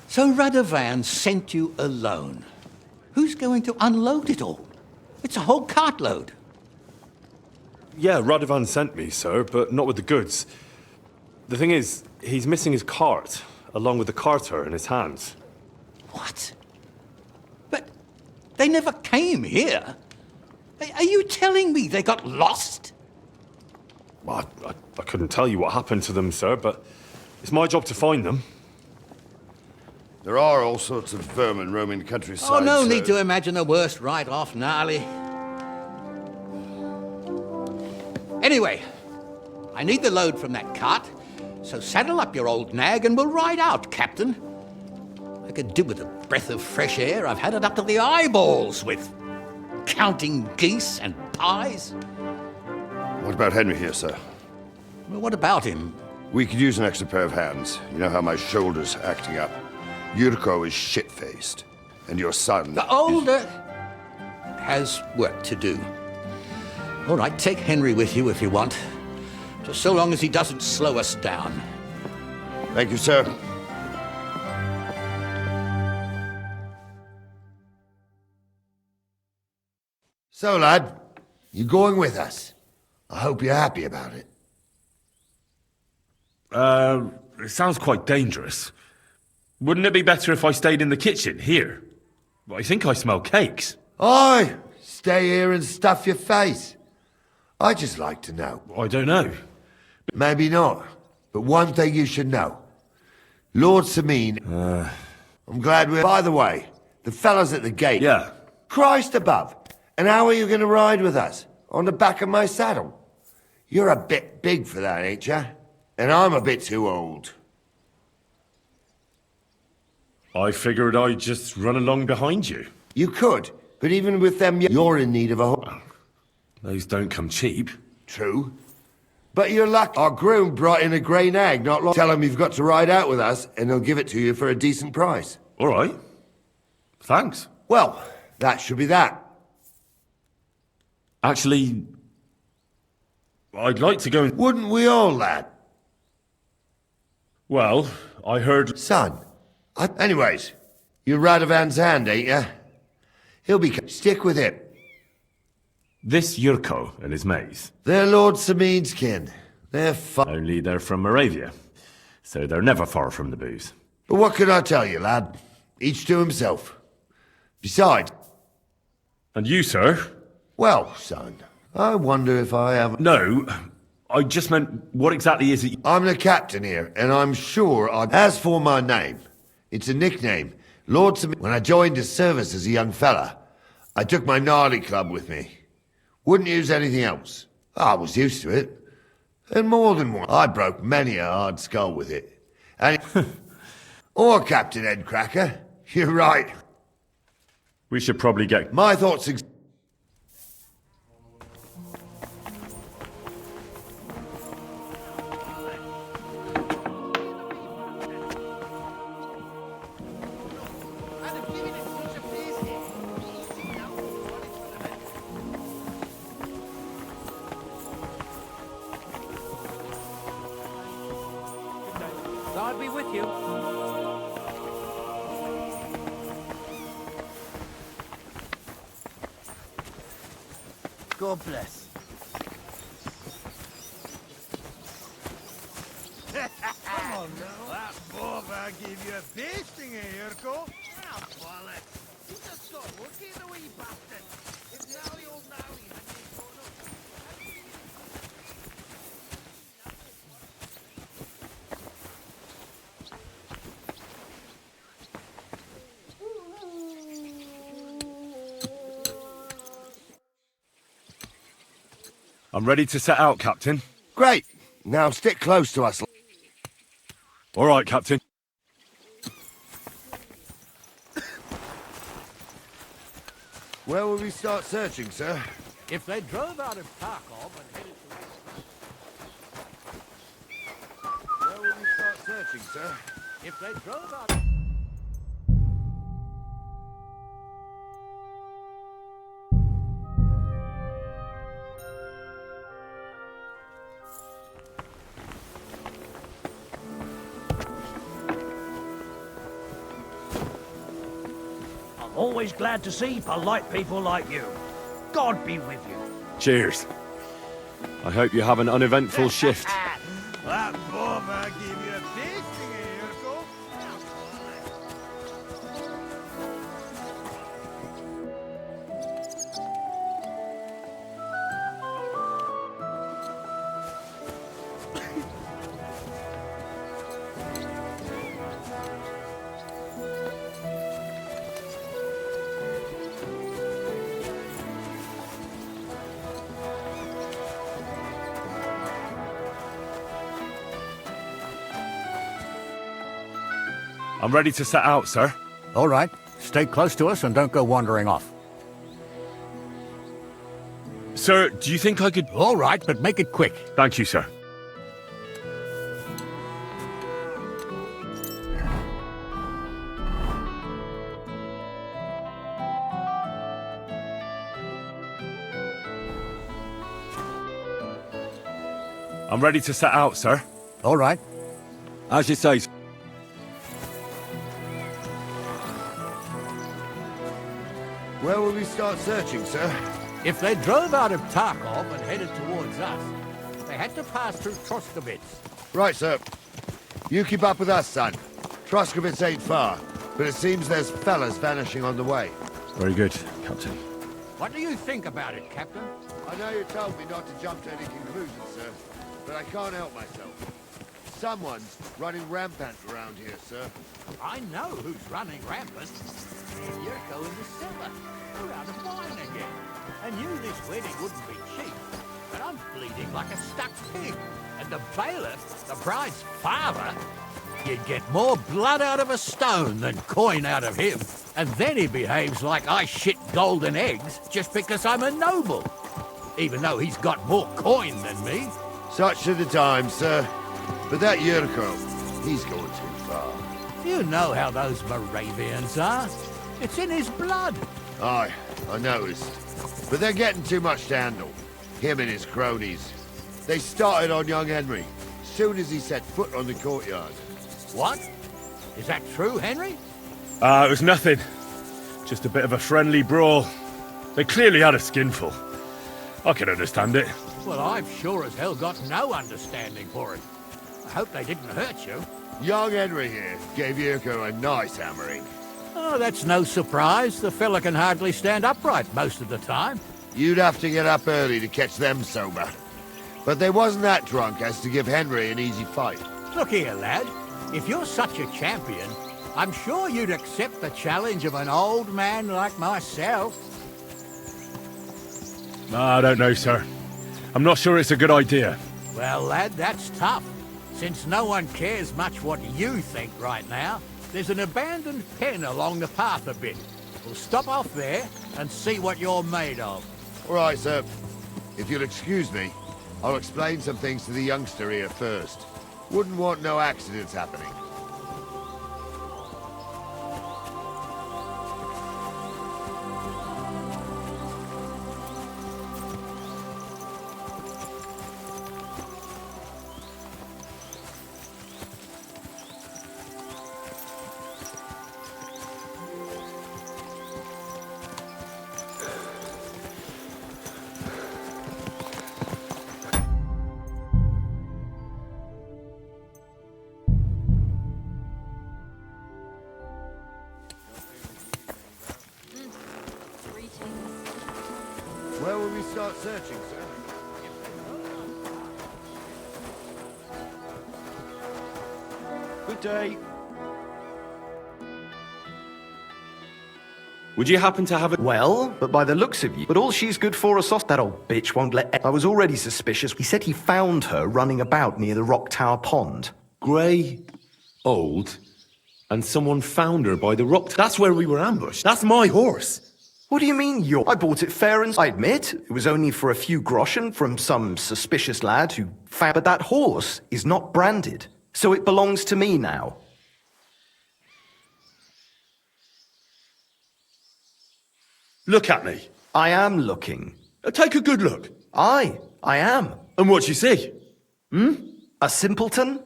Speaker 21: So Radovan sent you alone. Who's going to unload it all? It's a whole cartload.
Speaker 2: Yeah, Radovan sent me, sir, but not with the goods. The thing is, he's missing his cart, along with the carter in his hands.
Speaker 21: What? But they never came here. Are you telling me they got lost?
Speaker 2: Well, I couldn't tell you what happened to them, sir, but it's my job to find them.
Speaker 1: There are all sorts of vermin roaming the countryside.
Speaker 21: Oh, no
Speaker 1: so...
Speaker 21: need to imagine the worst right off, gnarly. Anyway, I need the load from that cart, so saddle up your old nag and we'll ride out, Captain. could do with a breath of fresh air. I've had it up to the eyeballs with counting geese and pies.
Speaker 4: What about Henry here, sir?
Speaker 21: Well, what about him?
Speaker 4: We could use an extra pair of hands. You know how my shoulder's acting up. Yurko is shit-faced. And your son...
Speaker 21: The older has work to do. All right, take Henry with you if you want. Just so long as he doesn't slow us down.
Speaker 4: Thank you, sir.
Speaker 22: So, lad, you going with us? I hope you're happy about it.
Speaker 2: It sounds quite dangerous. Wouldn't it be better if I stayed in the kitchen, here? I think I smell cakes.
Speaker 22: Aye, stay here and stuff your face. I just like to know.
Speaker 2: I don't know.
Speaker 22: Maybe not, but one thing you should know. Lord Sameen... I'm glad we're... By the way, the fellas at the gate...
Speaker 2: Yeah.
Speaker 22: Christ above! And how are you going to ride with us? On the back of my saddle? You're a bit big for that, ain't ya? And I'm a bit too old.
Speaker 2: I figured I'd just run along behind you.
Speaker 22: You could, but even with them, you're in need of a horse.
Speaker 2: Those don't come cheap.
Speaker 22: True. But you're lucky. Our groom brought in a grey nag not long. Tell him you've got to ride out with us, and he'll give it to you for a decent price.
Speaker 2: All right. Thanks.
Speaker 22: Well, that should be that.
Speaker 2: Actually, I'd like to go and...
Speaker 22: Wouldn't we all, lad?
Speaker 2: Well, I heard...
Speaker 22: Son, anyways, you're Radovan's hand, ain't ya? He'll be... Stick with him.
Speaker 2: This Yurko and his mates.
Speaker 22: They're Lord Sameen's kin. They're
Speaker 2: Only they're from Moravia, so they're never far from the booze.
Speaker 22: But what can I tell you, lad? Each to himself. Besides...
Speaker 2: And you, sir?
Speaker 22: Well, son, I wonder if I have...
Speaker 2: No, I just meant, what exactly is it?
Speaker 22: I'm the captain here, and I'm sure I... As for my name, it's a nickname. Lord Sameen... When I joined his service as a young fella, I took my gnarly club with me. Wouldn't use anything else. I was used to it. And more than one. I broke many a hard skull with it. And or Captain Headcracker. You're right.
Speaker 2: We should probably get...
Speaker 22: My thoughts...
Speaker 16: God be with you.
Speaker 8: God bless. Come on now. That Boba gave you a pasting, Yurko. Ah, bollocks. He just got lucky, the wee bastard. It's Nally old Nally.
Speaker 2: I'm ready to set out, Captain.
Speaker 22: Great. Now stick close to us.
Speaker 2: All right, Captain.
Speaker 22: Where will we start searching, sir?
Speaker 21: If they drove out of Kharkov and headed
Speaker 22: Where will we start searching, sir?
Speaker 21: If they drove out...
Speaker 23: Always glad to see polite people like you. God be with you.
Speaker 2: Cheers. I hope you have an uneventful shift.
Speaker 8: That Boba gave you a pasting, Yurko.
Speaker 2: I'm ready to set out, sir.
Speaker 10: All right. Stay close to us and don't go wandering off.
Speaker 2: Sir, do you think I could...
Speaker 10: All right, but make it quick.
Speaker 2: Thank you, sir. I'm ready to set out, sir.
Speaker 10: All right.
Speaker 2: As you say.
Speaker 22: Where will we start searching, sir?
Speaker 10: If they drove out of Tarkov and headed towards us, they had to pass through Troskovitz.
Speaker 22: Right, sir. You keep up with us, son. Troskovitz ain't far, but it seems there's fellas vanishing on the way.
Speaker 2: Very good, Captain.
Speaker 10: What do you think about it, Captain?
Speaker 22: I know you told me not to jump to any conclusions, sir, but I can't help myself. Someone's running rampant around here, sir.
Speaker 10: I know who's running rampant. Yurko in the cellar. We're out of wine again. I knew this wedding wouldn't be cheap, but I'm bleeding like a stuck pig. And the bailiff, the bride's father, you'd get more blood out of a stone than coin out of him. And then he behaves like I shit golden eggs just because I'm a noble. Even though he's got more coin than me.
Speaker 22: Such are the times, sir. But that Yurko, he's going too far.
Speaker 10: You know how those Moravians are. It's in his blood.
Speaker 22: Aye, I noticed. But they're getting too much to handle. Him and his cronies. They started on young Henry, soon as he set foot on the courtyard.
Speaker 10: What? Is that true, Henry?
Speaker 2: It was nothing. Just a bit of a friendly brawl. They clearly had a skinful. I can understand it.
Speaker 10: Well, I've sure as hell got no understanding for it. I hope they didn't hurt you.
Speaker 22: Young Henry here gave Yurko a nice hammering.
Speaker 10: Oh, that's no surprise. The fella can hardly stand upright most of the time.
Speaker 22: You'd have to get up early to catch them sober. But they wasn't that drunk as to give Henry an easy fight.
Speaker 10: Look here, lad. If you're such a champion, I'm sure you'd accept the challenge of an old man like myself.
Speaker 2: I don't know, sir. I'm not sure it's a good idea.
Speaker 10: Well, lad, that's tough. Since no one cares much what you think right now, there's an abandoned pen along the path a bit. We'll stop off there and see what you're made of.
Speaker 22: All right, sir. If you'll excuse me, I'll explain some things to the youngster here first. Wouldn't want no accidents happening. Where will we start searching, sir?
Speaker 13: Good day.
Speaker 2: Would you happen to have a...
Speaker 18: Well, but by the looks of you. But all she's good for is that old bitch won't let... I was already suspicious. He said he found her running about near the Rock Tower Pond.
Speaker 2: Grey, old, and someone found her by the rock... That's where we were ambushed. That's my horse.
Speaker 18: What do you mean I bought it fair and... I admit, it was only for a few groschen from some suspicious lad who found... But that horse is not branded, so it belongs to me now.
Speaker 2: Look at me.
Speaker 18: I am looking.
Speaker 2: Take a good look.
Speaker 18: I am.
Speaker 2: And what you see?
Speaker 18: A simpleton?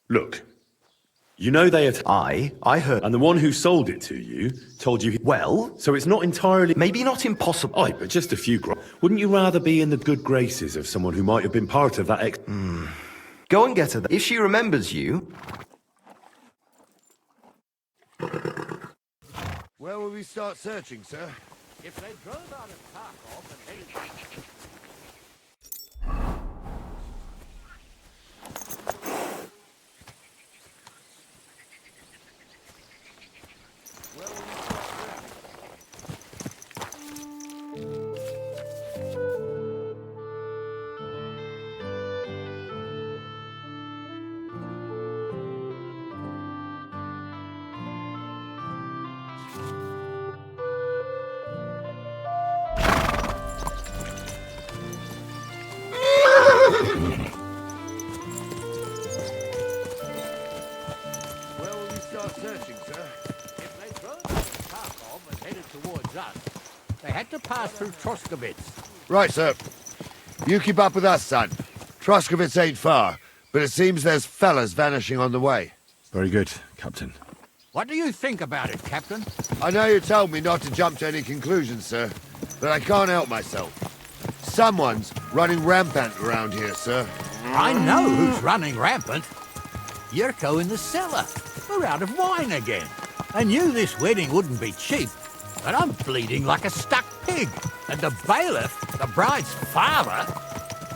Speaker 2: Look. You know they had...
Speaker 18: I heard...
Speaker 2: And the one who sold it to you told you...
Speaker 18: Well...
Speaker 2: So it's not entirely...
Speaker 18: Maybe not impossible.
Speaker 2: Aye, but just a few Wouldn't you rather be in the good graces of someone who might have been part of that
Speaker 18: Go and get her. If she remembers you...
Speaker 22: Where will we start searching, sir?
Speaker 10: If they drove out of Tarkov and headed...
Speaker 21: pass through Troskovitz.
Speaker 22: Right, sir. You keep up with us, son. Troskovitz ain't far, but it seems there's fellas vanishing on the way.
Speaker 2: Very good, Captain.
Speaker 21: What do you think about it, Captain?
Speaker 22: I know you told me not to jump to any conclusions, sir, but I can't help myself. Someone's running rampant around here, sir.
Speaker 21: I know who's running rampant. Yurko in the cellar. We're out of wine again. I knew this wedding wouldn't be cheap, but I'm bleeding like a stuck pig. And the bailiff, the bride's father,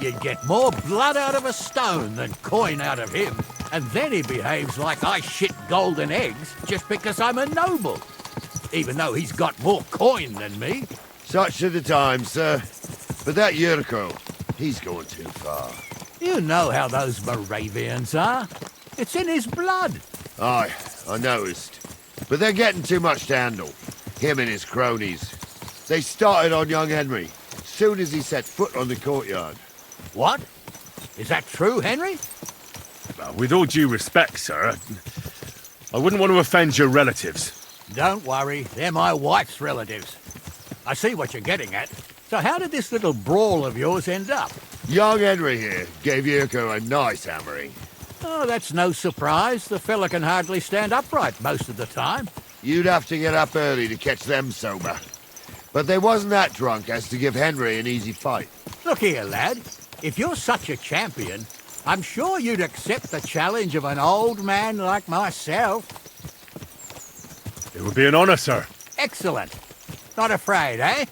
Speaker 21: you'd get more blood out of a stone than coin out of him. And then he behaves like I shit golden eggs just because I'm a noble. Even though he's got more coin than me.
Speaker 22: Such are the times, sir. But that Yurko, he's going too far.
Speaker 21: You know how those Moravians are. It's in his blood.
Speaker 22: Aye, I noticed. But they're getting too much to handle. Him and his cronies. They started on young Henry, soon as he set foot on the courtyard.
Speaker 21: What? Is that true, Henry?
Speaker 2: With all due respect, sir, I wouldn't want to offend your relatives.
Speaker 21: Don't worry, they're my wife's relatives. I see what you're getting at. So how did this little brawl of yours end up?
Speaker 22: Young Henry here gave Yurko a nice hammering.
Speaker 21: Oh, that's no surprise. The fella can hardly stand upright most of the time.
Speaker 22: You'd have to get up early to catch them sober. But they wasn't that drunk as to give Henry an easy fight.
Speaker 21: Look here, lad. If you're such a champion, I'm sure you'd accept the challenge of an old man like myself.
Speaker 2: It would be an honor, sir.
Speaker 21: Excellent. Not afraid, eh?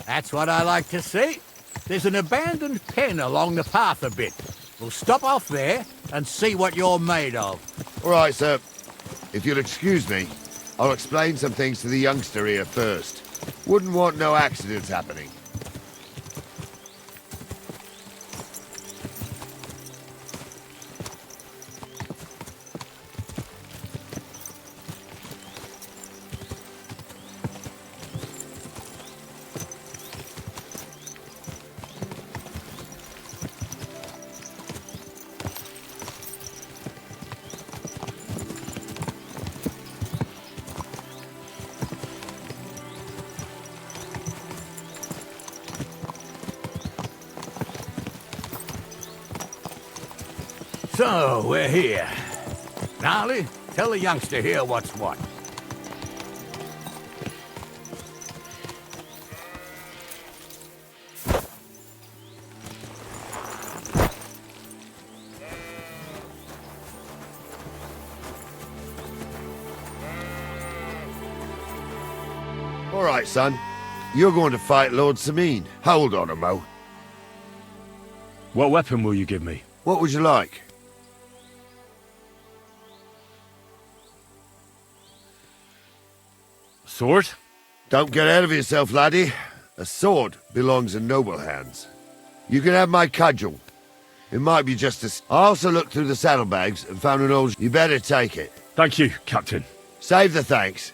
Speaker 21: That's what I like to see. There's an abandoned pen along the path a bit. We'll stop off there and see what you're made of.
Speaker 22: All right, sir. If you'll excuse me, I'll explain some things to the youngster here first. Wouldn't want no accidents happening.
Speaker 21: So, we're here. Gnarly, tell the youngster here what's what.
Speaker 22: All right, son. You're going to fight Lord Sameen. Hold on a mo.
Speaker 2: What weapon will you give me?
Speaker 22: What would you like?
Speaker 2: Sword?
Speaker 22: Don't get ahead of yourself, laddie. A sword belongs in noble hands. You can have my cudgel. It might be just a... I also looked through the saddlebags and found an old... You better take it.
Speaker 2: Thank you, Captain.
Speaker 22: Save the thanks.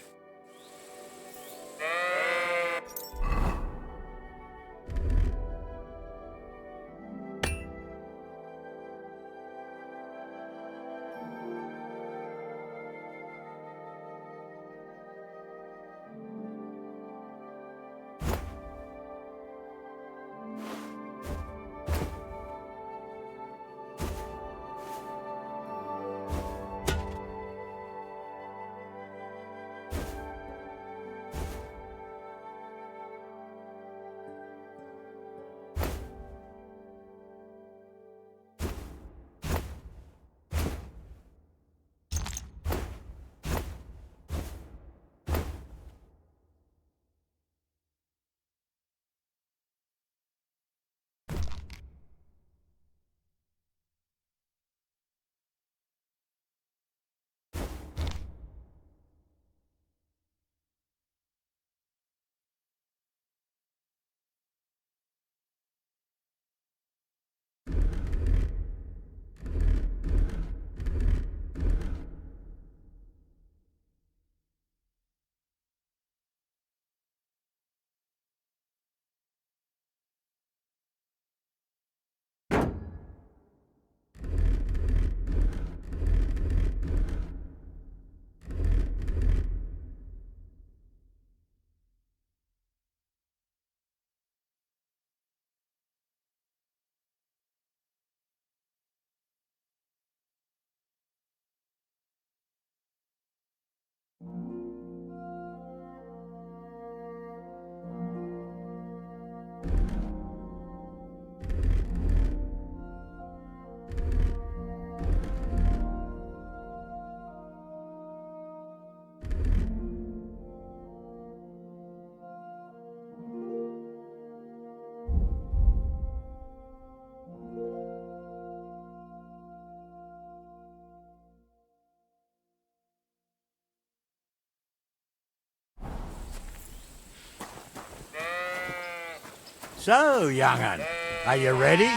Speaker 21: So, young'un, are you ready?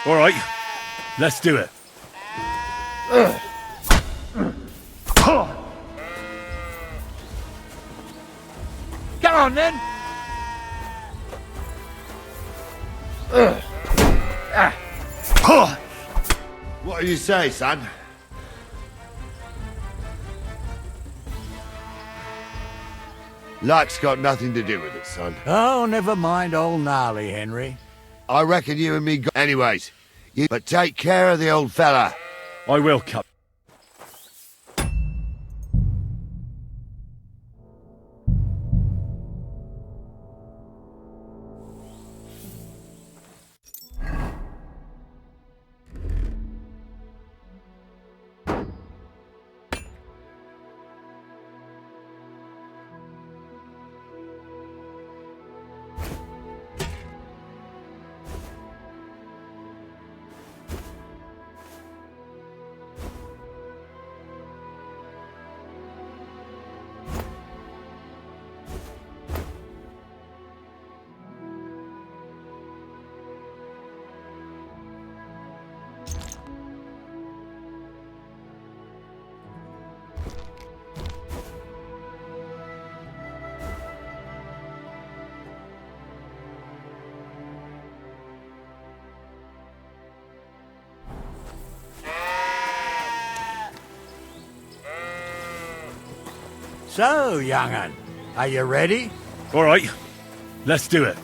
Speaker 2: All right, let's do it.
Speaker 21: Come on, then.
Speaker 22: What do you say, son? Luck's got nothing to do with it, son.
Speaker 21: Oh, never mind old Gnarly, Henry.
Speaker 22: I reckon you and me go... Anyways, but take care of the old fella.
Speaker 2: I will, Cap.
Speaker 21: So, young'un, are you ready?
Speaker 2: All right, let's do it.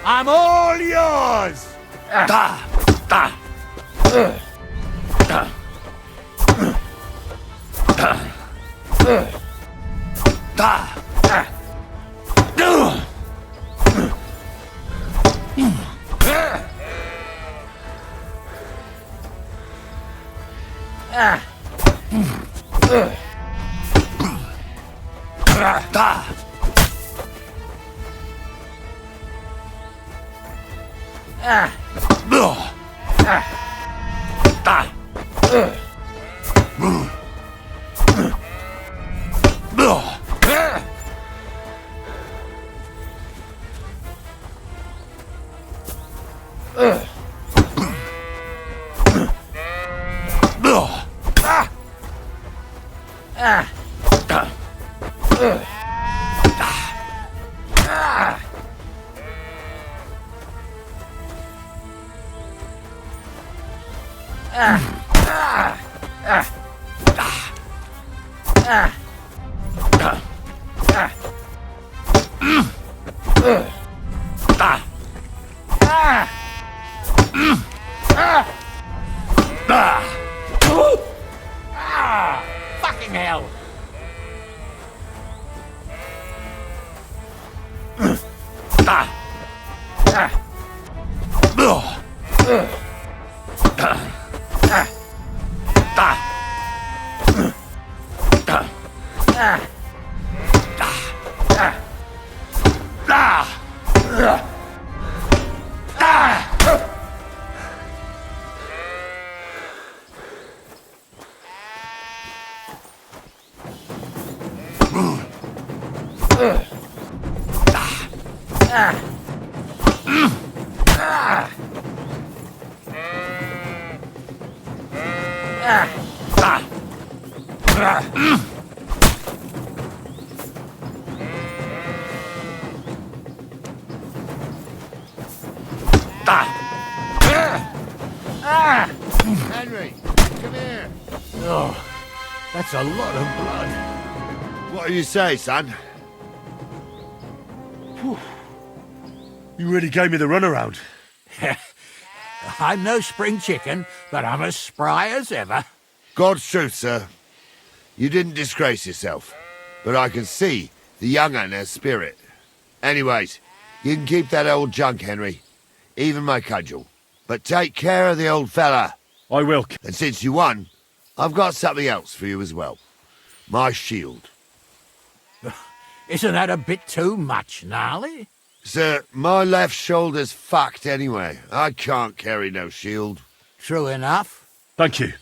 Speaker 21: I'm all yours! Fucking hell!
Speaker 22: Henry, come here.
Speaker 21: Oh, that's a lot of blood.
Speaker 22: What do you say, son?
Speaker 2: Whew. You really gave me the runaround.
Speaker 21: I'm no spring chicken, but I'm as spry as ever.
Speaker 22: God's truth, sir. You didn't disgrace yourself, but I can see the young un has spirit. Anyways, you can keep that old junk, Henry. Even my cudgel. But take care of the old fella.
Speaker 2: I will.
Speaker 22: And since you won, I've got something else for you as well. My shield.
Speaker 8: Isn't that a bit too much, Gnarly?
Speaker 22: Sir, my left shoulder's fucked anyway. I can't carry no shield.
Speaker 8: True enough.
Speaker 2: Thank you.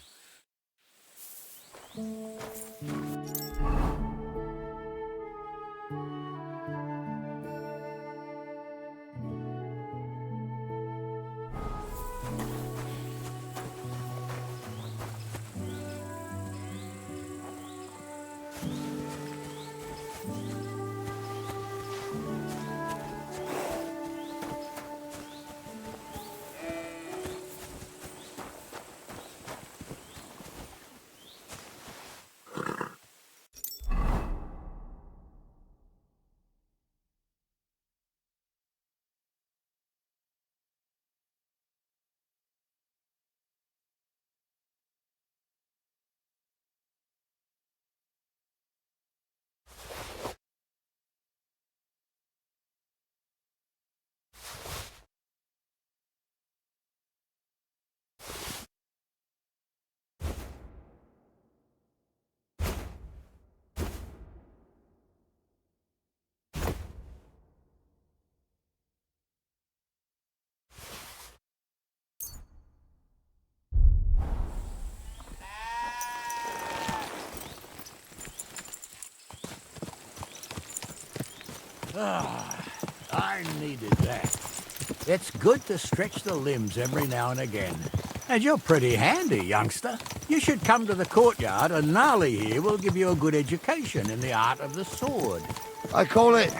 Speaker 8: I needed that. It's good to stretch the limbs every now and again. And you're pretty handy, youngster. You should come to the courtyard, and Gnarly here will give you a good education in the art of the sword.
Speaker 22: I call it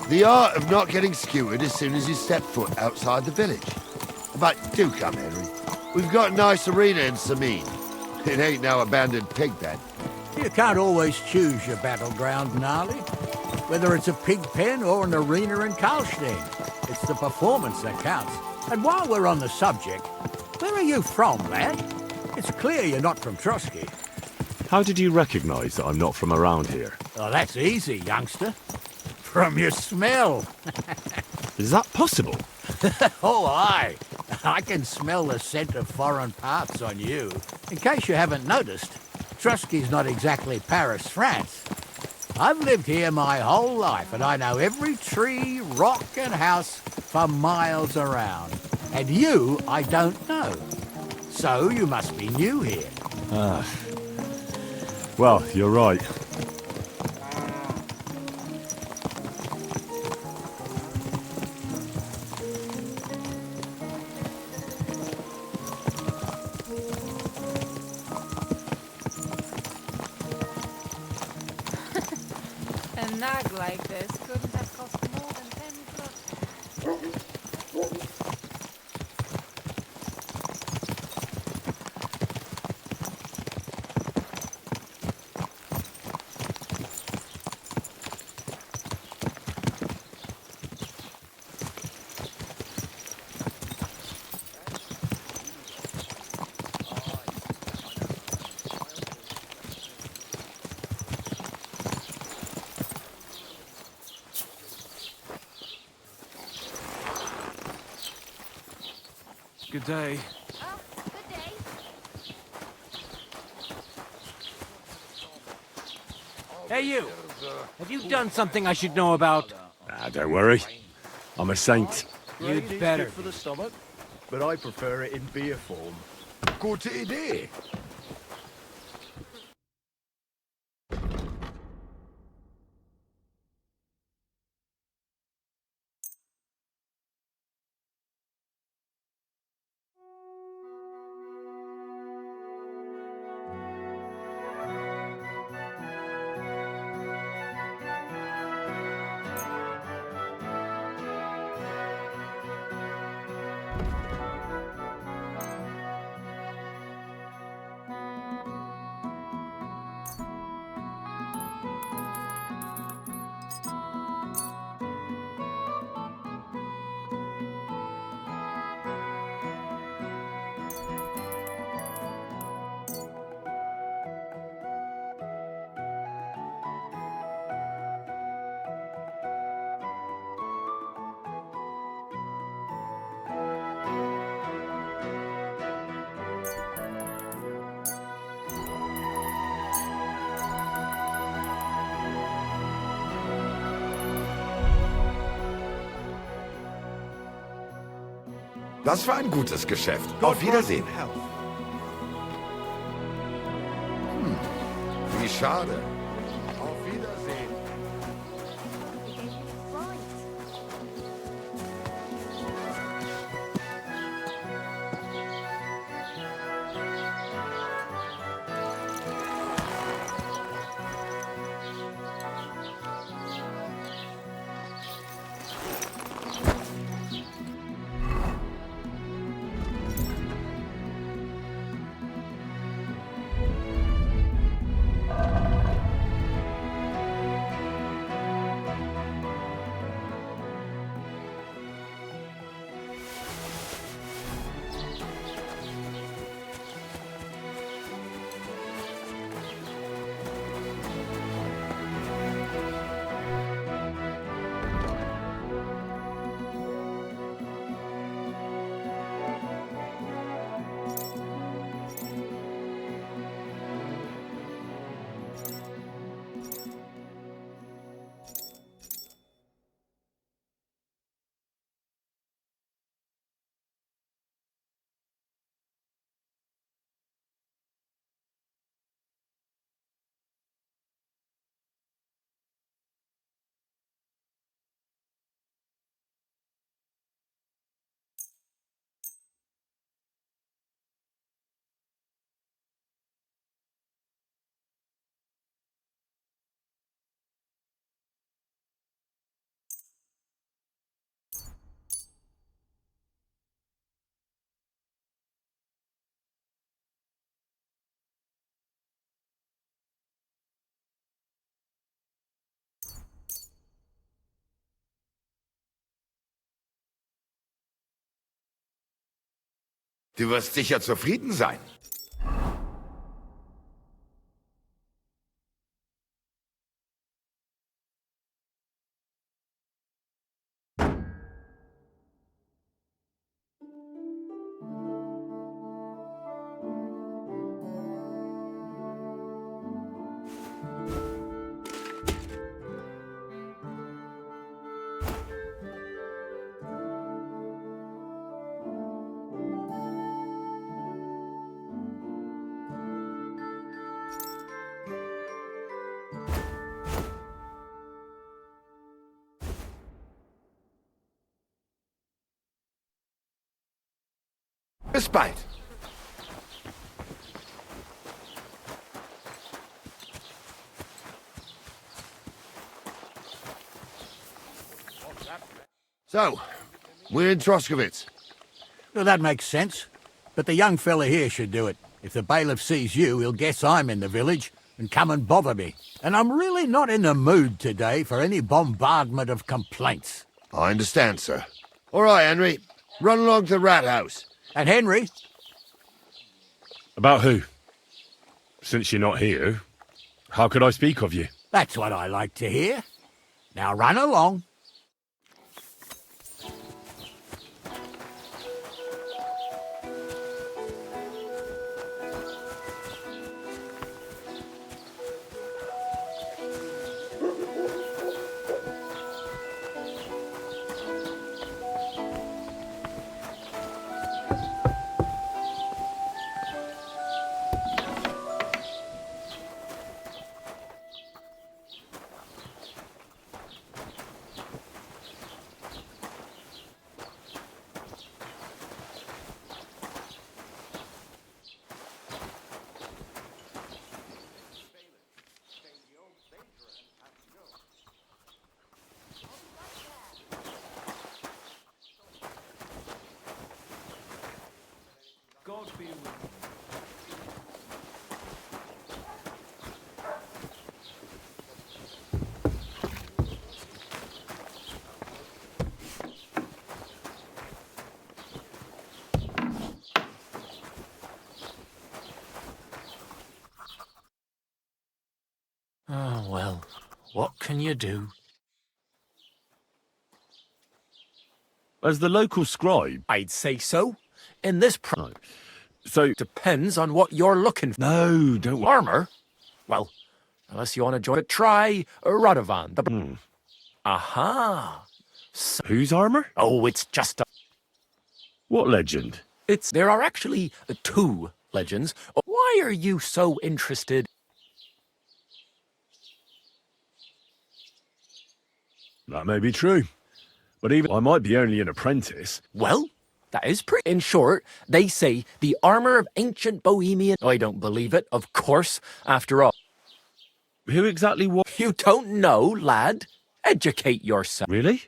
Speaker 22: the art of not getting skewered as soon as you step foot outside the village. But do come, Henry. We've got a nice arena in Sameen. It ain't no abandoned pig pen.
Speaker 8: You can't always choose your battleground, Gnarly. Whether it's a pig pen or an arena in Karlstein, it's the performance that counts. And while we're on the subject, where are you from, lad? It's clear you're not from Trotsky.
Speaker 2: How did you recognize that I'm not from around here?
Speaker 8: Oh, that's easy, youngster. From your smell.
Speaker 2: Is that possible?
Speaker 8: Oh, aye. I can smell the scent of foreign parts on you. In case you haven't noticed, Trotsky's not exactly Paris, France. I've lived here my whole life, and I know every tree, rock, and house for miles around. And you, I don't know. So you must be new here.
Speaker 2: Ah. Well, you're right.
Speaker 14: A nag like this couldn't have cost more than 10 groschen.
Speaker 2: Good day.
Speaker 16: Hey, you! Have you done something I should know about?
Speaker 2: Ah, don't worry. I'm a saint.
Speaker 16: You'd better.
Speaker 18: For the stomach, but I prefer it in beer form.
Speaker 22: Gute Idee.
Speaker 3: Das war ein gutes Geschäft. Auf Wiedersehen. Wie schade. Auf Wiedersehen. Du wirst sicher zufrieden sein. Bis bald.
Speaker 22: So, we're in Troskowitz.
Speaker 8: Well, that makes sense. But the young fella here should do it. If the bailiff sees you, he'll guess I'm in the village and come and bother me. And I'm really not in the mood today for any bombardment of complaints.
Speaker 22: I understand, sir. All right, Henry. Run along to the rat house.
Speaker 8: And Henry?
Speaker 2: About who? Since you're not here, how could I speak of you?
Speaker 8: That's what I like to hear. Now run along.
Speaker 10: God be with you.
Speaker 7: Oh, well, what can you do?
Speaker 2: As the local scribe?
Speaker 7: I'd say so. In this
Speaker 2: So...
Speaker 7: Depends on what you're looking for.
Speaker 2: No, don't...
Speaker 7: Armor? Well, unless you want to join it, try Radovan. Aha!
Speaker 2: Whose armor?
Speaker 7: Oh, it's just a...
Speaker 2: What legend?
Speaker 7: There are actually two legends. Why are you so interested?
Speaker 2: That may be true. But even I might be only an apprentice.
Speaker 7: Well, that is pretty. In short, they say the armor of ancient Bohemian. I don't believe it, of course, after all.
Speaker 2: Who exactly what?
Speaker 7: You don't know, lad. Educate yourself.
Speaker 2: Really?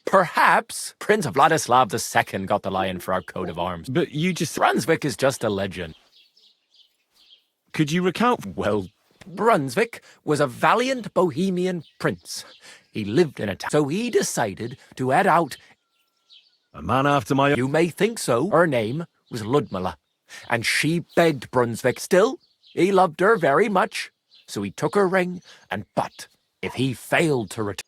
Speaker 7: Perhaps Prince Vladislav II got the lion for our coat of arms.
Speaker 2: But you just...
Speaker 7: Brunswick is just a legend.
Speaker 2: Could you recount?
Speaker 7: Well, Brunswick was a valiant Bohemian prince. He lived in a town, so he decided to head out.
Speaker 2: A man after my...
Speaker 7: You may think so. Her name was Ludmilla, and she begged Brunswick. Still, he loved her very much, so he took her ring, but if he failed to return...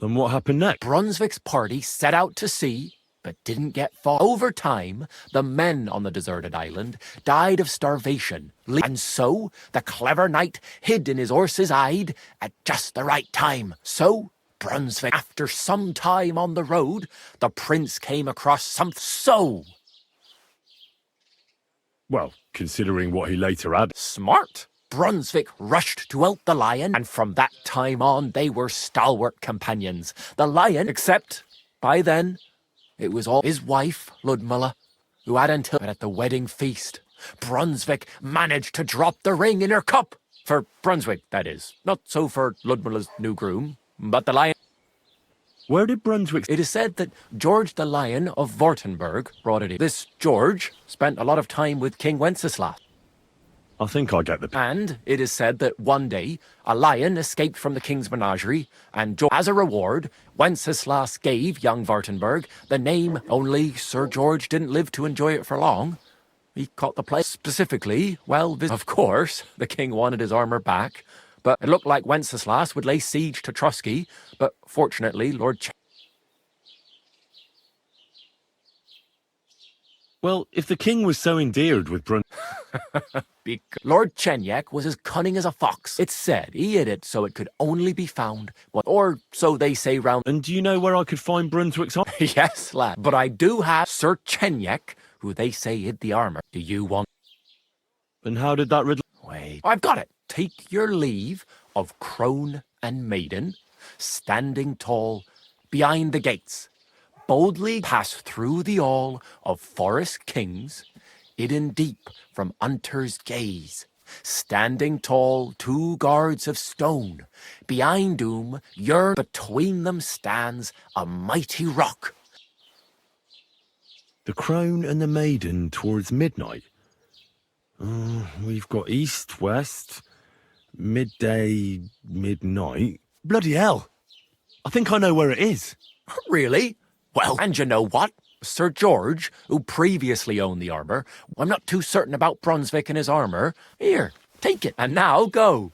Speaker 2: Then what happened next?
Speaker 7: Brunswick's party set out to sea, but didn't get far. Over time, the men on the deserted island died of starvation, and so the clever knight hid in his horse's hide at just the right time. So, Brunswick, after some time on the road, the prince came across something so...
Speaker 2: Well, considering what he later had...
Speaker 7: Smart! Brunswick rushed to help the lion, and from that time on, they were stalwart companions. The lion, except, by then, it was all his wife, Ludmilla, who had until... But at the wedding feast, Brunswick managed to drop the ring in her cup. For Brunswick, that is. Not so for Ludmilla's new groom, but the lion...
Speaker 2: Where did Brunswick...
Speaker 7: It is said that George the Lion of Württemberg brought it in. This George spent a lot of time with King Wenceslas.
Speaker 2: I think I get the...
Speaker 7: And it is said that one day, a lion escaped from the king's menagerie, and as a reward, Wenceslas gave young Württemberg the name, only Sir George didn't live to enjoy it for long. He caught the plague. Specifically, well, of course, the king wanted his armour back, but it looked like Wenceslas would lay siege to Trotsky, but fortunately,
Speaker 2: Well, if the king was so endeared with
Speaker 7: Lord Chenyek was as cunning as a fox. It's said he hid it so it could only be found, or so they say round...
Speaker 2: And do you know where I could find Brunswick's armor?
Speaker 7: Yes, lad, but I do have Sir Chenyek, who they say hid the armour. Do you want...
Speaker 2: And how did that riddle...
Speaker 7: Wait, I've got it. Take your leave of crone and maiden, standing tall behind the gates. Boldly pass through the hall of forest kings, hidden deep from hunter's gaze. Standing tall, two guards of stone, behind whom between them stands a mighty rock.
Speaker 2: The crone and the maiden towards midnight. We've got east, west, midday, midnight. Bloody hell! I think I know where it is.
Speaker 7: Really? Well, and you know what? Sir George, who previously owned the armour, I'm not too certain about Brunswick and his armour. Here, take it, and now go.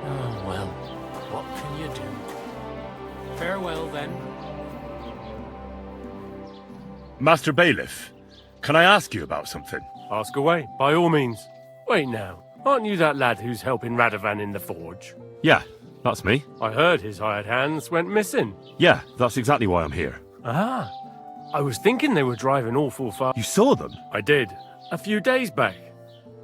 Speaker 7: Oh, well, what can you do? Farewell, then.
Speaker 2: Master Bailiff, can I ask you about something?
Speaker 5: Ask away, by all means. Wait now, aren't you that lad who's helping Radovan in the forge?
Speaker 2: Yeah, that's me.
Speaker 5: I heard his hired hands went missing.
Speaker 2: Yeah, that's exactly why I'm here.
Speaker 5: Ah, I was thinking they were driving awful far.
Speaker 2: You saw them?
Speaker 5: I did, a few days back.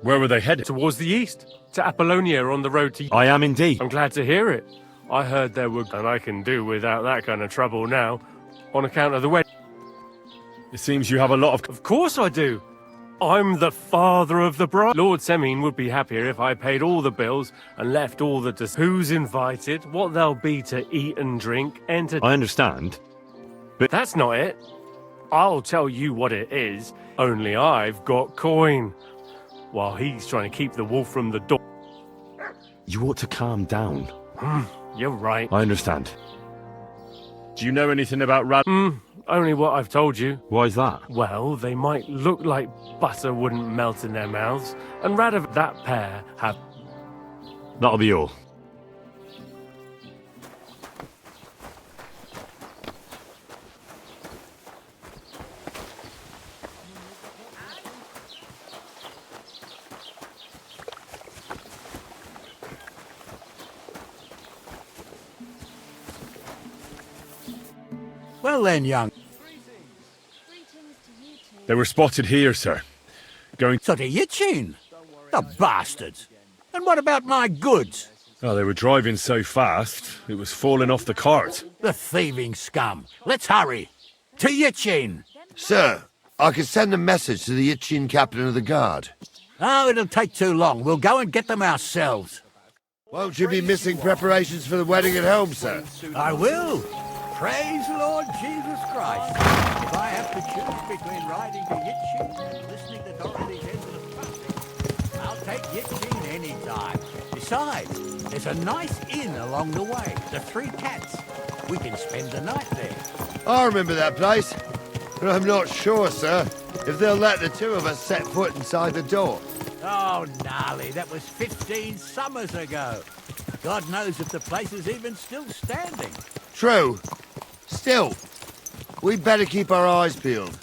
Speaker 2: Where were they headed?
Speaker 5: Towards the east, to Apollonia on the road to...
Speaker 2: I am indeed.
Speaker 5: I'm glad to hear it. I heard there were... And I can do without that kind of trouble now, on account of the wedding.
Speaker 2: It seems you have a lot of...
Speaker 5: Of course I do. I'm the father of the bride. Lord Semine would be happier if I paid all the bills and left all the... Who's invited, what they'll be to eat and drink, enter...
Speaker 2: I understand, but...
Speaker 5: That's not it. I'll tell you what it is, only I've got coin. While he's trying to keep the wolf from the door.
Speaker 2: You ought to calm down.
Speaker 5: You're right.
Speaker 2: I understand. Do you know anything about Rad...
Speaker 5: Only what I've told you.
Speaker 2: Why's that?
Speaker 5: Well, they might look like butter wouldn't melt in their mouths, and Radovan, that pair have...
Speaker 2: That'll be all.
Speaker 10: Well then, young.
Speaker 2: They were spotted here, sir. Going...
Speaker 10: So to Yichin? The bastards. And what about my goods?
Speaker 2: Oh, they were driving so fast, it was falling off the cart.
Speaker 10: The thieving scum. Let's hurry. To Yichin.
Speaker 22: Sir, I can send a message to the Yichin captain of the guard.
Speaker 10: Oh, it'll take too long. We'll go and get them ourselves.
Speaker 22: Won't you be missing preparations for the wedding at home, sir?
Speaker 10: I will. Praise Lord Jesus Christ. If I have to choose between riding to Yichin and listening to Dorothy's endless fussing, I'll take Yichin any time. Besides, there's a nice inn along the way, the Three Cats. We can spend the night there.
Speaker 22: I remember that place, but I'm not sure, sir, if they'll let the two of us set foot inside the door.
Speaker 10: Oh, gnarly, that was 15 summers ago. God knows if the place is even still standing.
Speaker 22: True. Still, we'd better keep our eyes peeled.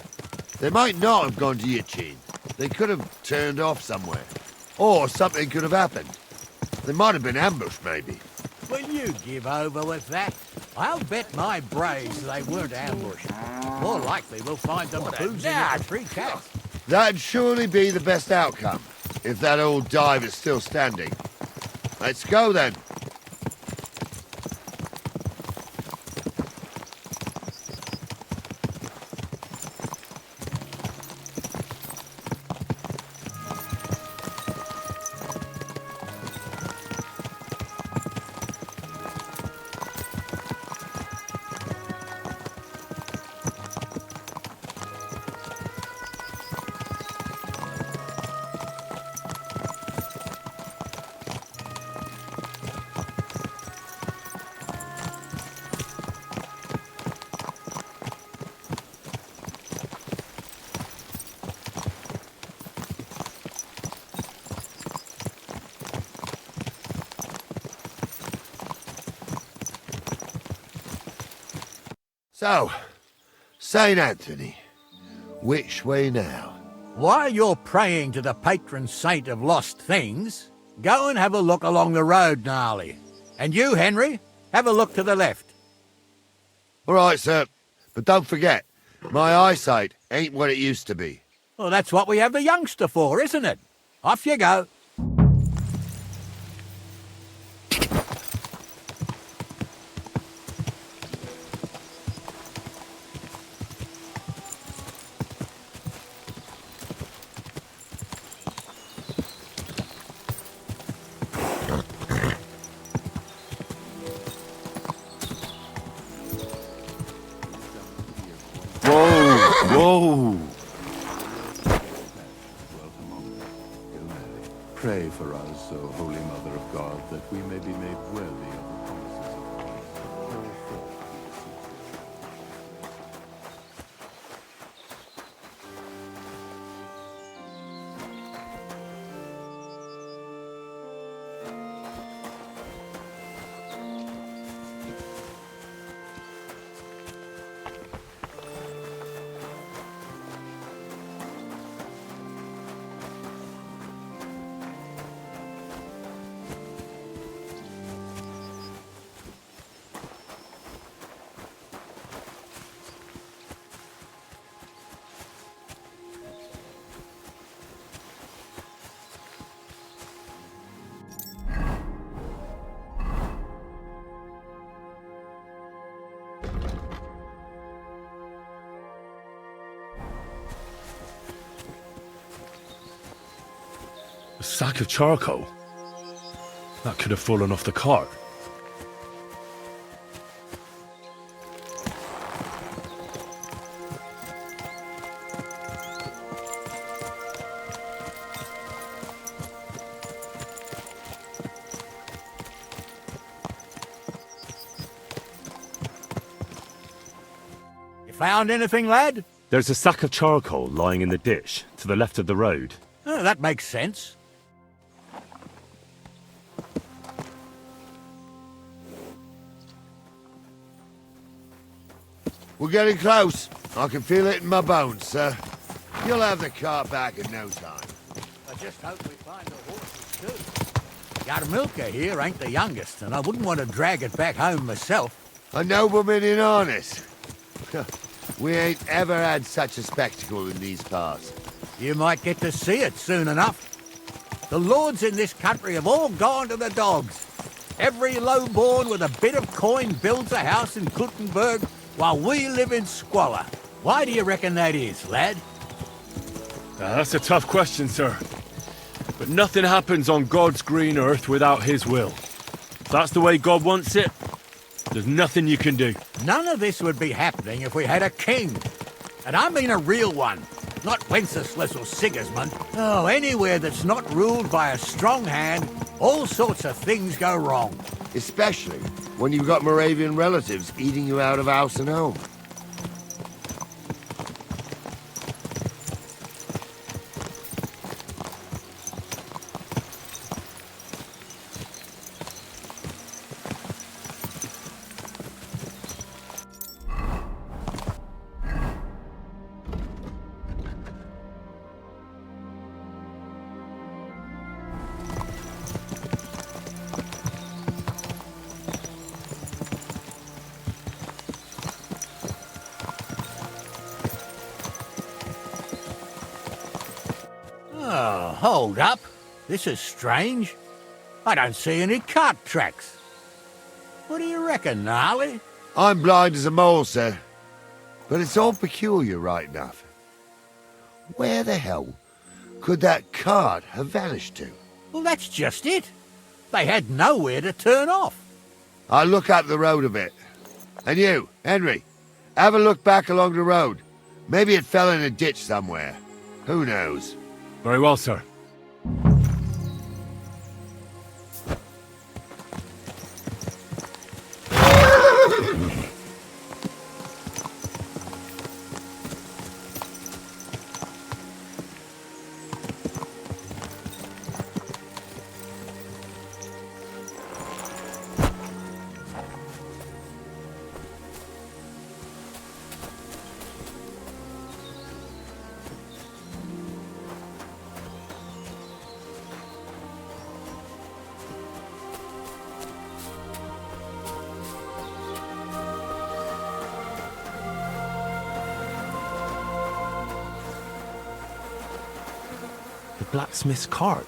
Speaker 22: They might not have gone to Yichin. They could have turned off somewhere. Or something could have happened. They might have been ambushed, maybe.
Speaker 10: Will you give over with that? I'll bet my braves they weren't ambushed. More likely we'll find them boozing at the Three Cats.
Speaker 22: That'd surely be the best outcome, if that old dive is still standing. Let's go, then. So, St. Anthony, which way now?
Speaker 10: While you're praying to the patron saint of lost things, go and have a look along the road, Gnarly. And you, Henry, have a look to the left.
Speaker 22: All right, sir. But don't forget, my eyesight ain't what it used to be.
Speaker 10: Well, that's what we have the youngster for, isn't it? Off you go.
Speaker 2: Whoa!
Speaker 6: Pray for us, O Holy Mother of God, that we may be made worthy of the promises of Christ.
Speaker 2: A sack of charcoal? That could have fallen off the cart.
Speaker 10: You found anything, lad?
Speaker 2: There's a sack of charcoal lying in the ditch to the left of the road.
Speaker 10: Oh, that makes sense.
Speaker 22: We're getting close. I can feel it in my bones, sir. You'll have the car back in no time.
Speaker 10: I just hope we find the horses too. Yarmilka here ain't the youngest, and I wouldn't want to drag it back home myself.
Speaker 22: A nobleman in harness. We ain't ever had such a spectacle in these parts.
Speaker 21: You might get to see it soon enough. The lords in this country have all gone to the dogs. Every lowborn with a bit of coin builds a house in Gutenberg while we live in squalor. Why do you reckon that is, lad?
Speaker 2: That's a tough question, sir. But nothing happens on God's green earth without his will. If that's the way God wants it, there's nothing you can do.
Speaker 21: None of this would be happening if we had a king. And I mean a real one. Not Wenceslas or Sigismund. Oh, anywhere that's not ruled by a strong hand, all sorts of things go wrong.
Speaker 22: Especially when you've got Moravian relatives eating you out of house and home.
Speaker 21: Oh, hold up. This is strange. I don't see any cart tracks. What do you reckon, Gnarly?
Speaker 22: I'm blind as a mole, sir. But it's all peculiar right enough. Where the hell could that cart have vanished to?
Speaker 21: Well, that's just it. They had nowhere to turn off.
Speaker 22: I'll look up the road a bit. And you, Henry, have a look back along the road. Maybe it fell in a ditch somewhere. Who knows?
Speaker 2: Very well, sir.
Speaker 9: Blacksmith's cart.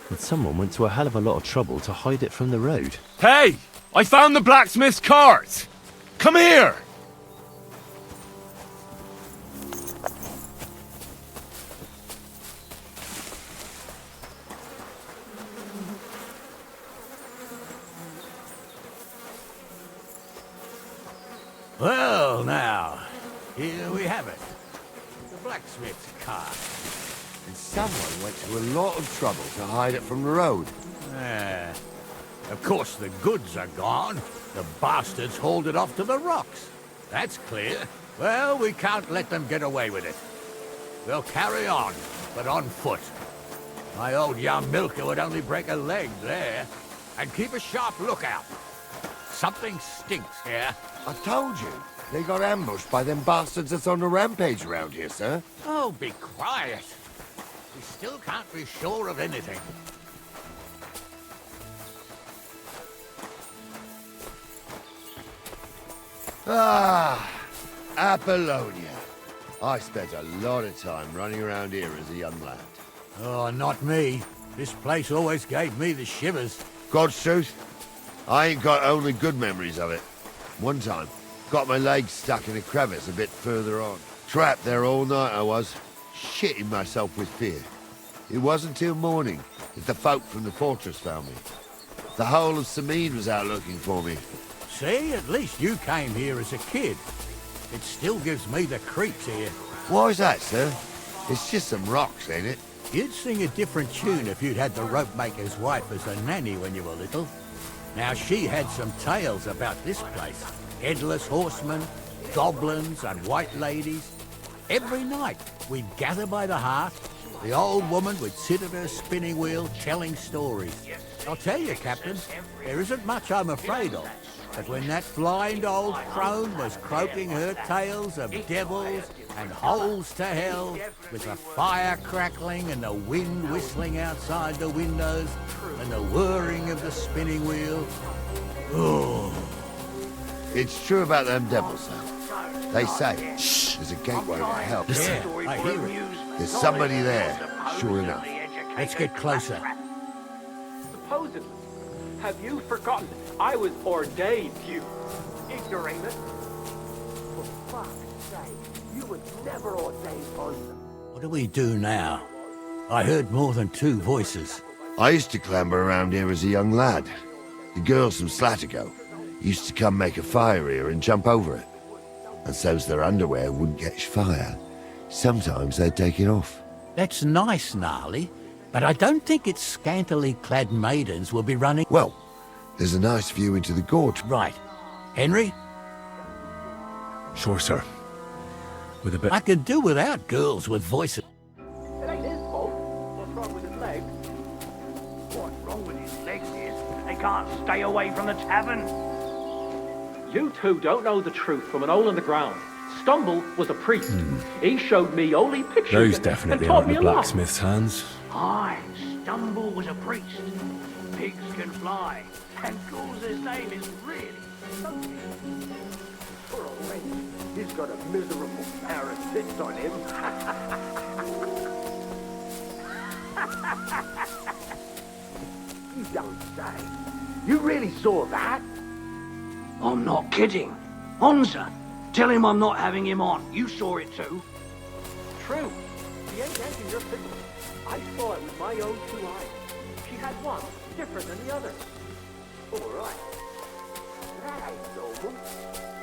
Speaker 9: And someone went to a hell of a lot of trouble to hide it from the road.
Speaker 2: Hey! I found the blacksmith's cart! Come here!
Speaker 21: Well, now, here we have it. The blacksmith's cart.
Speaker 22: And someone went to a lot of trouble to hide it from the road.
Speaker 21: Of course, the goods are gone. The bastards hauled it off to the rocks. That's clear. Well, we can't let them get away with it. We'll carry on, but on foot. My old young milker would only break a leg there. And keep a sharp lookout. Something stinks here.
Speaker 22: I told you. They got ambushed by them bastards that's on the rampage around here, sir.
Speaker 21: Oh, be quiet. We still can't be sure of anything.
Speaker 22: Ah, Apollonia. I spent a lot of time running around here as a young lad.
Speaker 21: Oh, not me. This place always gave me the shivers.
Speaker 22: God's truth, I ain't got only good memories of it. One time, got my leg stuck in a crevice a bit further on. Trapped there all night I was, shitting myself with fear. It wasn't till morning that the folk from the fortress found me. The whole of Sameen was out looking for me.
Speaker 21: See, at least you came here as a kid. It still gives me the creeps here.
Speaker 22: Why's that, sir? It's just some rocks, ain't it?
Speaker 21: You'd sing a different tune if you'd had the rope maker's wife as a nanny when you were little. Now, she had some tales about this place. Headless horsemen, goblins, and white ladies. Every night, we'd gather by the hearth. The old woman would sit at her spinning wheel telling stories. I'll tell you, Captain, there isn't much I'm afraid of. But when that blind old crone was croaking her tales of devils and holes to hell, with the fire crackling and the wind whistling outside the windows and the whirring of the spinning wheel, oh.
Speaker 22: It's true about them devils, though. They say there's a gateway to hell.
Speaker 21: Yeah, I hear it.
Speaker 22: There's somebody there, sure enough.
Speaker 21: Let's get closer.
Speaker 11: Supposedly, have you forgotten I was ordained, you ignoramus? For fuck's sake, you was never ordained on them.
Speaker 21: What do we do now? I heard more than two voices.
Speaker 22: I used to clamber around here as a young lad. The girls from Slatigo used to come make a fire here and jump over it. And so's their underwear wouldn't catch fire, sometimes they'd take it off.
Speaker 21: That's nice, Gnarly, but I don't think its scantily clad maidens will be running...
Speaker 22: Well, there's a nice view into the gorge.
Speaker 21: Right. Henry?
Speaker 2: Sure, sir. With a bit...
Speaker 21: I could do without girls with voices.
Speaker 11: It ain't his fault. What's wrong with his legs? What's wrong with his legs is they can't stay away from the tavern. You two don't know the truth from an hole in the ground. Stumble was a priest. He showed me holy pictures
Speaker 2: Those
Speaker 11: and
Speaker 2: definitely
Speaker 11: taught
Speaker 2: aren't
Speaker 11: me
Speaker 2: the
Speaker 11: a lot.
Speaker 2: blacksmith's hands.
Speaker 11: Aye, Stumble was a priest. Pigs can fly, and Gauze's name is really something. For a wench, he's got a miserable pair of tits on him. You don't say. You really saw that? I'm not kidding. Honza, tell him I'm not having him on. You saw it too. True. She ain't answering your signal. I saw it with my own 2 eyes. She had one, different than the other. All right. That ain't normal.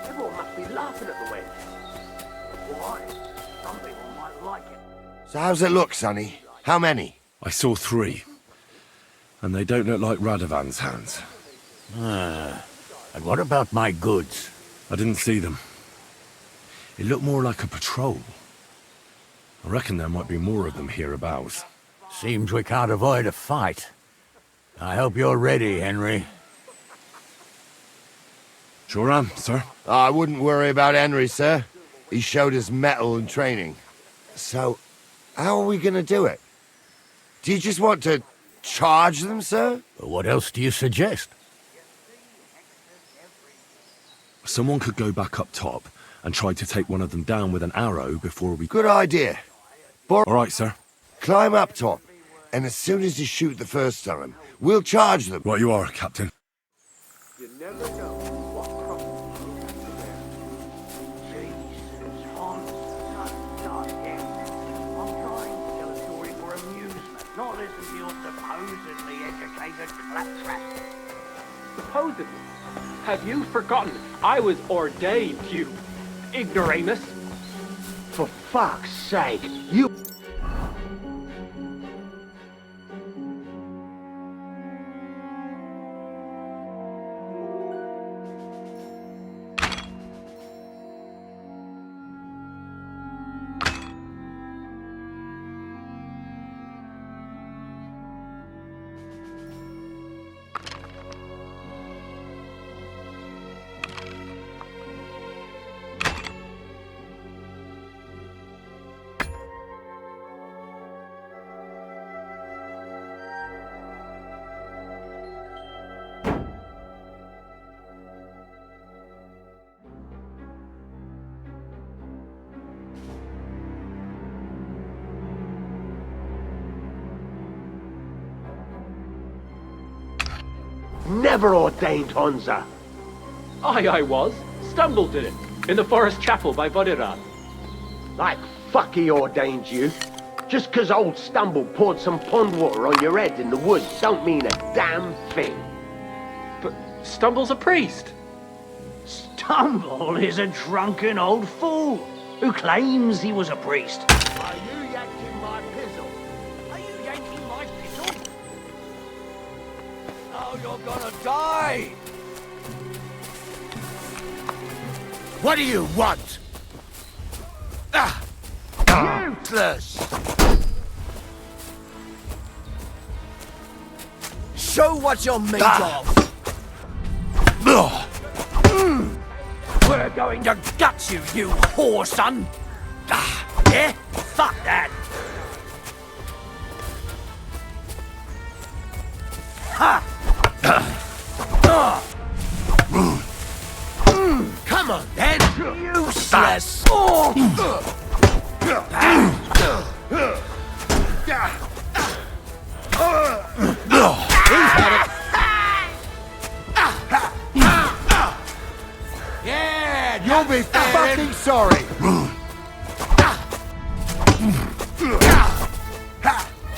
Speaker 11: Everyone must be laughing at the wench. Why? Some people might like it.
Speaker 22: So how's it look, Sonny? How many?
Speaker 2: I saw 3. And they don't look like Radovan's hands.
Speaker 21: And what about my goods?
Speaker 2: I didn't see them. It looked more like a patrol. I reckon there might be more of them hereabouts.
Speaker 21: Seems we can't avoid a fight. I hope you're ready, Henry.
Speaker 2: Sure am, sir.
Speaker 22: I wouldn't worry about Henry, sir. He showed us mettle and training. So, how are we gonna do it? Do you just want to charge them, sir?
Speaker 21: What else do you suggest?
Speaker 2: Someone could go back up top and try to take one of them down with an arrow before we...
Speaker 22: Good idea.
Speaker 2: All right, sir.
Speaker 22: Climb up top, and as soon as you shoot the first time, we'll charge them.
Speaker 2: Right you are, Captain.
Speaker 11: You never know what crosses there. Jesus, Hans, not him. I'm trying to tell a story for amusement, not listen to your supposedly educated claptrap. Supposedly? Have you forgotten I was ordained, you ignoramus? For fuck's sake, you... Never ordained, Honza. I was. Stumble did it. In the forest chapel by Vodiran. Like fuck he ordained you. Just 'cause old Stumble poured some pond water on your head in the woods don't mean a damn thing. But Stumble's a priest. Stumble is a drunken old fool who claims he was a priest. Are you yanking my pizzle? Are you yanking my pizzle? Oh, you're gonna die!
Speaker 8: What do you want? Useless! Show what you're made of!
Speaker 11: We're going to gut you, you whore son! Yeah? Fuck that! Ha!
Speaker 10: Yeah,
Speaker 22: You'll be fucking sorry.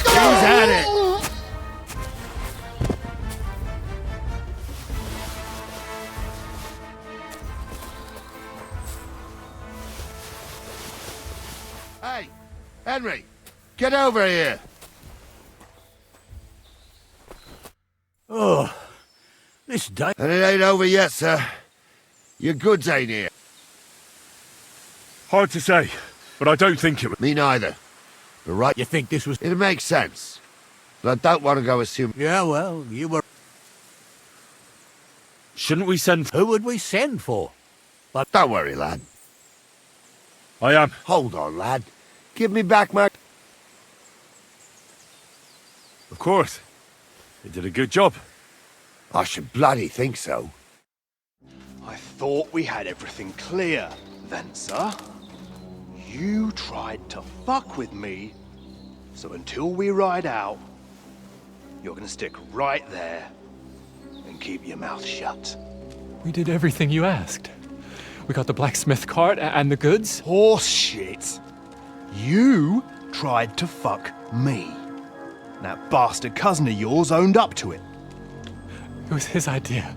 Speaker 22: He's at it. Hey, Henry, get over here.
Speaker 23: Oh, this day.
Speaker 22: And it ain't over yet, sir. Your goods ain't here.
Speaker 2: Hard to say, but I don't think it was.
Speaker 22: Me neither. But right,
Speaker 23: You think this was...
Speaker 22: it makes sense. But I don't want to go assume.
Speaker 23: Yeah, well, you were...
Speaker 2: Shouldn't we send...
Speaker 23: Who would we send for?
Speaker 22: But don't worry, lad.
Speaker 2: I am.
Speaker 22: Hold on, lad. Give me back my...
Speaker 2: Of course. You did a good job.
Speaker 22: I should bloody think so.
Speaker 12: I thought we had everything clear, then, sir. You tried to fuck with me, so until we ride out, you're gonna stick right there and keep your mouth shut.
Speaker 7: We did everything you asked. We got the blacksmith cart and the goods.
Speaker 12: Horse shit. You tried to fuck me. That bastard cousin of yours owned up to it.
Speaker 7: It was his idea.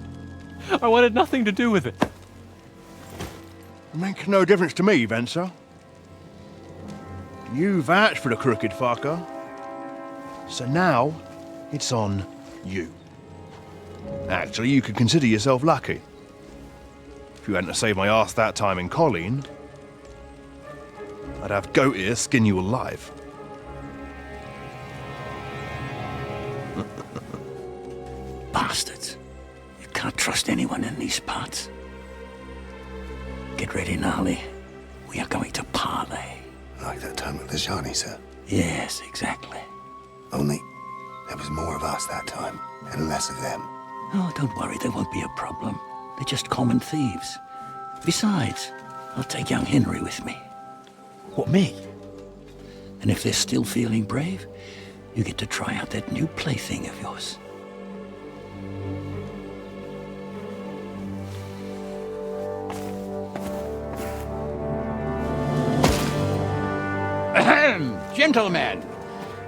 Speaker 7: I wanted nothing to do with it.
Speaker 12: Make no difference to me, Venser. You vouched for the crooked fucker. So now, it's on you. Actually, you could consider yourself lucky. If you hadn't saved my ass that time in Colleen, I'd have goat ear skin you alive.
Speaker 8: Bastards. You can't trust anyone in these parts. Get ready, Gnarly. We are going to parley.
Speaker 4: Like that time with the Johnny, sir.
Speaker 8: Yes, exactly.
Speaker 4: Only there was more of us that time, and less of them.
Speaker 8: Oh, don't worry, there won't be a problem. They're just common thieves. Besides, I'll take young Henry with me.
Speaker 23: What, me?
Speaker 8: And if they're still feeling brave, you get to try out that new plaything of yours.
Speaker 21: Ahem, gentlemen,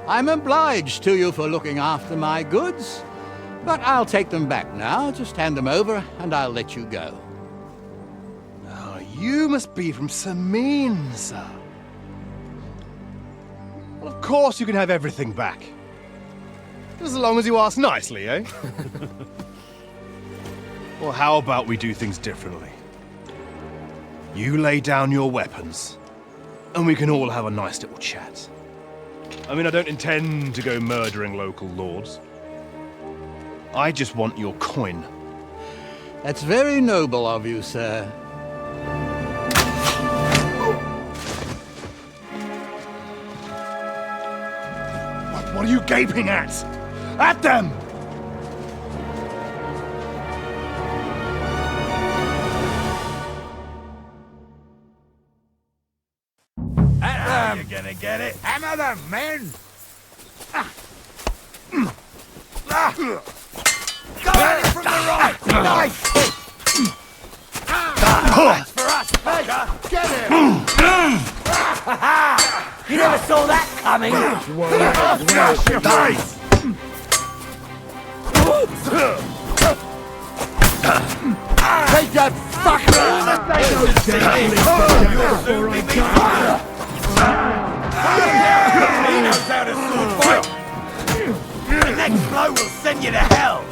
Speaker 21: I'm obliged to you for looking after my goods, but I'll take them back now. Just hand them over, and I'll let you go.
Speaker 12: Oh, you must be from Samin, sir. Well, of course you can have everything back. Just as long as you ask nicely, eh? Well, how about we do things differently? You lay down your weapons, and we can all have a nice little chat. I mean, I don't intend to go murdering local lords. I just want your coin.
Speaker 21: That's very noble of you, sir.
Speaker 12: What are you gaping at? At them!
Speaker 10: At them! You're gonna get it. Hammer them, men! Go at it from the right! Nice! That's for us, fucker! Get him!
Speaker 8: You never saw that coming!
Speaker 10: Nice!
Speaker 22: Take that fucker!
Speaker 10: He knows how to sword fight! The next blow will send you to hell!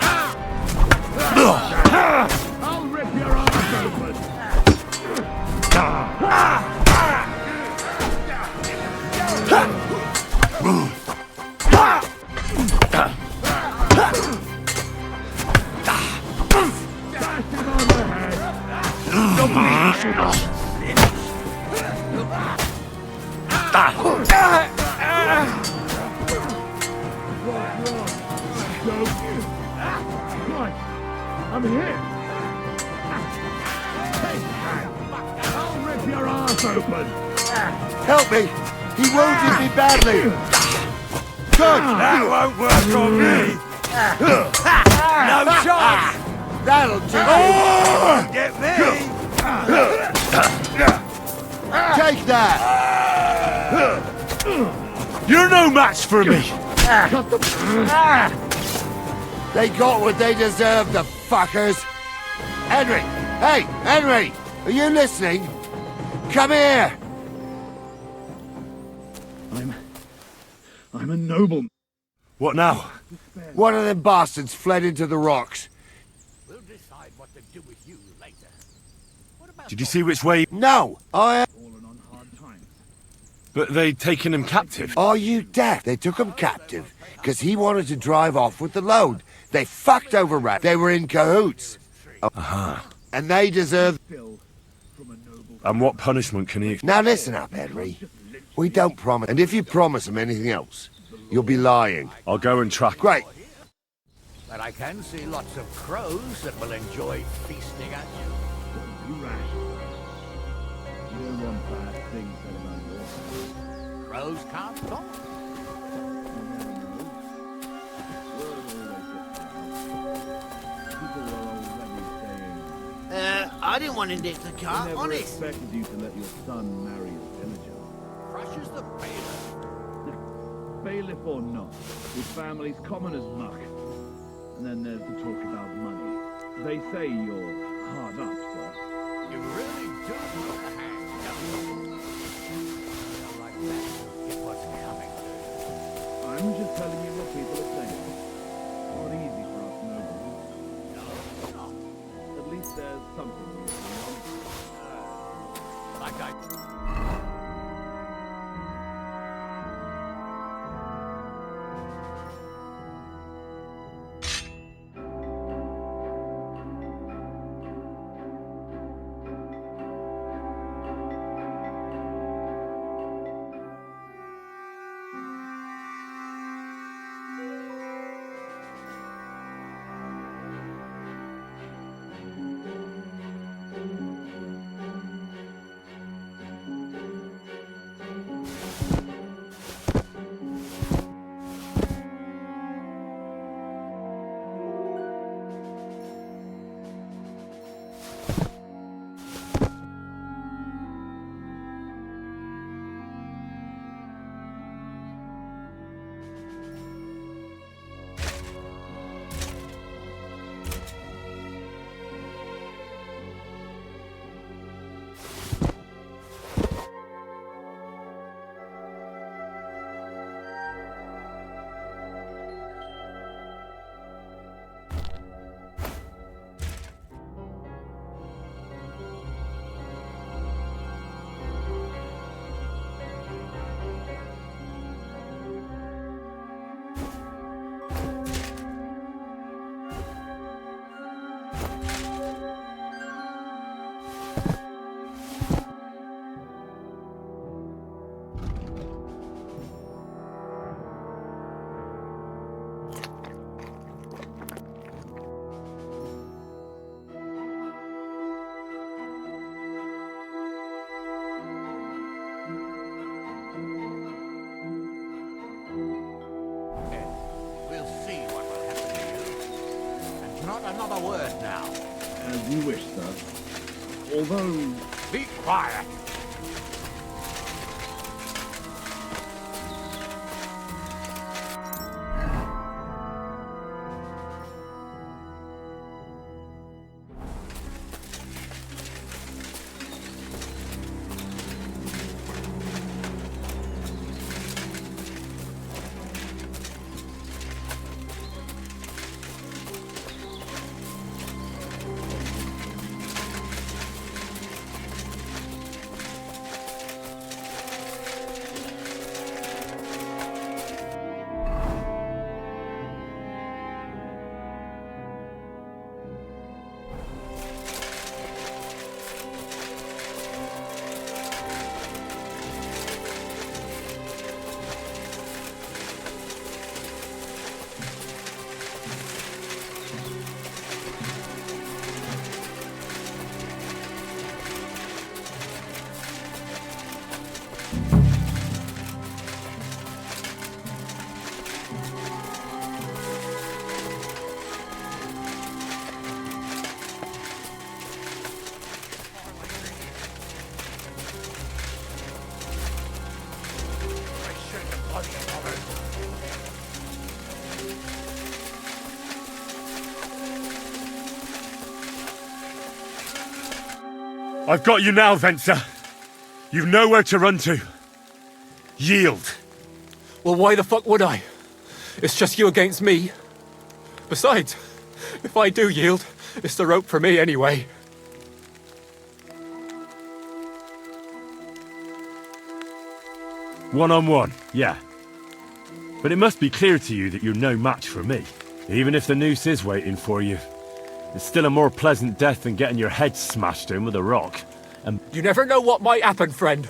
Speaker 23: I'll rip your arms open. I'm here. I'll rip your ass open.
Speaker 22: Help me! He wounded me badly. Good.
Speaker 8: That won't work on me. No chance.
Speaker 22: That'll do.
Speaker 8: Get me.
Speaker 22: Take that.
Speaker 2: You're no match for me.
Speaker 22: They got what they deserved, the fuckers. Henry! Hey, Henry! Are you listening? Come here!
Speaker 6: I'm a noble.
Speaker 2: What now?
Speaker 22: One of them bastards fled into the rocks.
Speaker 10: We'll decide what to do with you later.
Speaker 2: Did you see which way?
Speaker 22: No!
Speaker 2: But they'd taken him captive.
Speaker 22: Are you deaf? They took him captive because he wanted to drive off with the load. They fucked over Rat. They were in cahoots. And they deserve...
Speaker 2: And what punishment can he...
Speaker 22: Now listen up, Henry. We don't promise. And if you promise them anything else, you'll be lying.
Speaker 2: I'll go and track.
Speaker 22: Great.
Speaker 10: But I can see lots of crows that will enjoy feasting at you.
Speaker 6: You rash. You don't want bad things said about your family.
Speaker 10: Crows can't talk.
Speaker 8: I didn't want to nick the car,
Speaker 6: I never
Speaker 8: honest.
Speaker 6: expected you to let your son marry a villager.
Speaker 10: Crushes the bailiff.
Speaker 6: Bailiff or not, his family's common as muck. And then there's the talk about money. They say you're hard up, sir.
Speaker 10: You really do know the hand, don't you? Like that, get what's coming.
Speaker 6: I'm just telling you what people are saying. Not easy for us nobles.
Speaker 10: No.
Speaker 6: At least there's something here, you know?
Speaker 10: Like I... Not another word now.
Speaker 6: As you wish, sir. Although...
Speaker 10: Be quiet!
Speaker 2: I've got you now, Venser. You've nowhere to run to. Yield.
Speaker 7: Well, why the fuck would I? It's just you against me. Besides, if I do yield, it's the rope for me anyway.
Speaker 2: One-on-one, yeah. But it must be clear to you that you're no match for me. Even if the noose is waiting for you, it's still a more pleasant death than getting your head smashed in with a rock. And
Speaker 7: you never know what might happen, friend.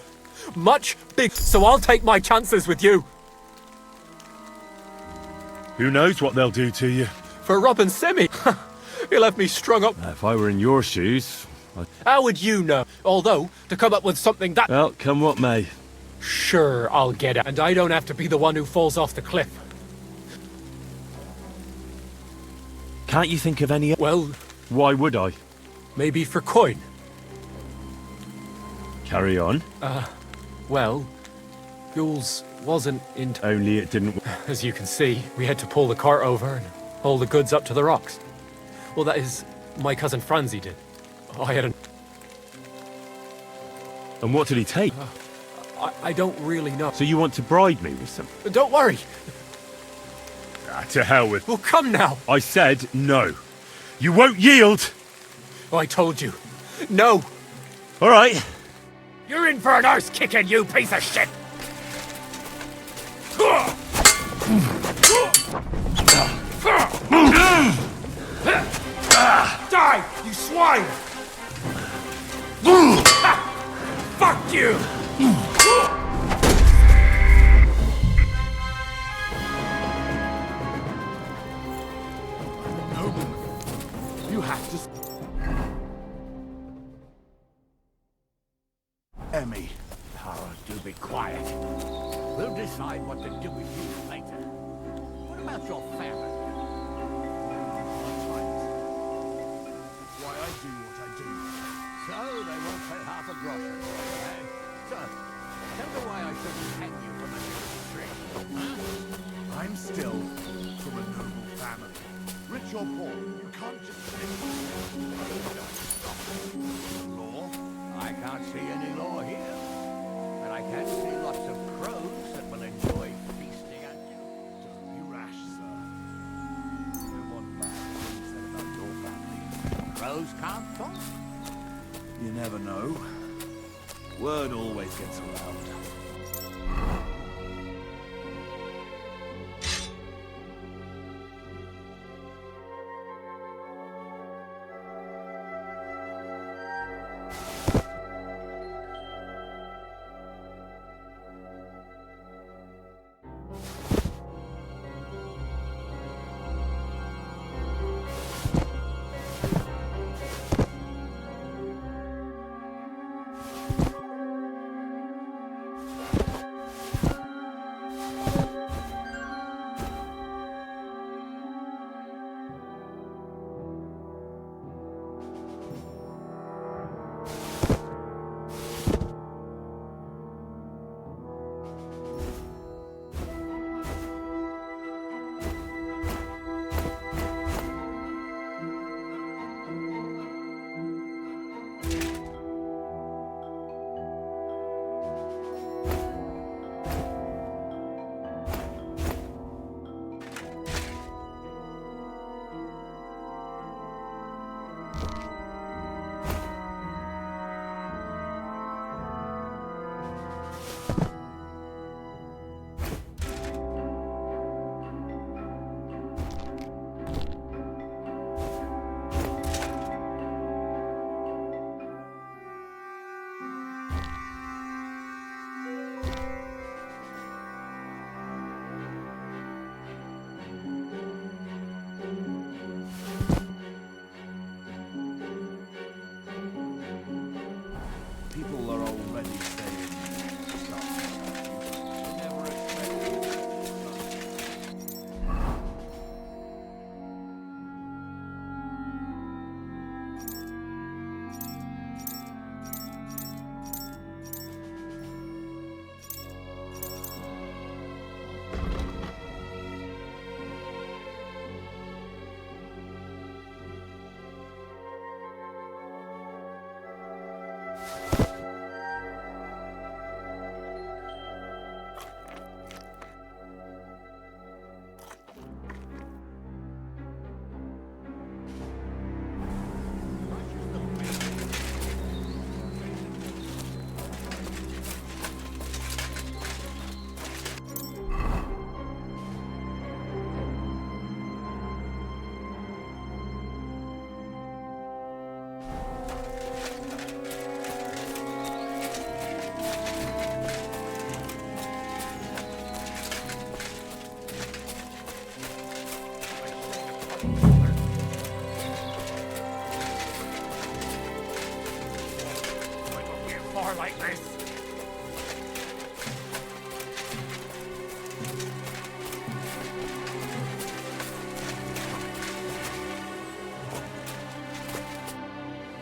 Speaker 7: Much big, so I'll take my chances with you.
Speaker 2: Who knows what they'll do to you?
Speaker 7: For robbing Semi, he'll have me strung up.
Speaker 2: If I were in your shoes,
Speaker 7: How would you know? Although, to come up with something that...
Speaker 2: Well, come what may.
Speaker 7: Sure, I'll get it. And I don't have to be the one who falls off the cliff.
Speaker 2: Can't you think of any...
Speaker 7: Well...
Speaker 2: Why would I?
Speaker 7: Maybe for coin.
Speaker 2: Carry on.
Speaker 7: Well... Jules wasn't into...
Speaker 2: Only it didn't...
Speaker 7: As you can see, we had to pull the cart over and haul the goods up to the rocks. Well, that is... My cousin Franzi did. I had an...
Speaker 2: And what did he take?
Speaker 7: I don't really know.
Speaker 2: So you want to bribe me with something?
Speaker 7: Don't worry.
Speaker 2: To hell with...
Speaker 7: Well, come now.
Speaker 2: I said no. You won't yield!
Speaker 7: Oh, I told you. No.
Speaker 2: All right.
Speaker 7: You're in for an arse kicking, you piece of shit! Die, you swine! Fuck you!
Speaker 3: You have to...
Speaker 10: Emmy, Tara, do be quiet. We'll decide what to do with you later. What about your family?
Speaker 3: Why I do what I do.
Speaker 10: So they won't pay half a groschen for you, eh? So, tell me why I shouldn't hang you from a tree, huh?
Speaker 3: I'm still from a noble family. Rich or poor, you can't just say... Law?
Speaker 10: I can't see any law here. But I can see lots of crows that will enjoy feasting at you.
Speaker 3: Don't be rash, sir. No one bad thing said about your family.
Speaker 10: Crows can't talk?
Speaker 3: You never know. Word always gets around.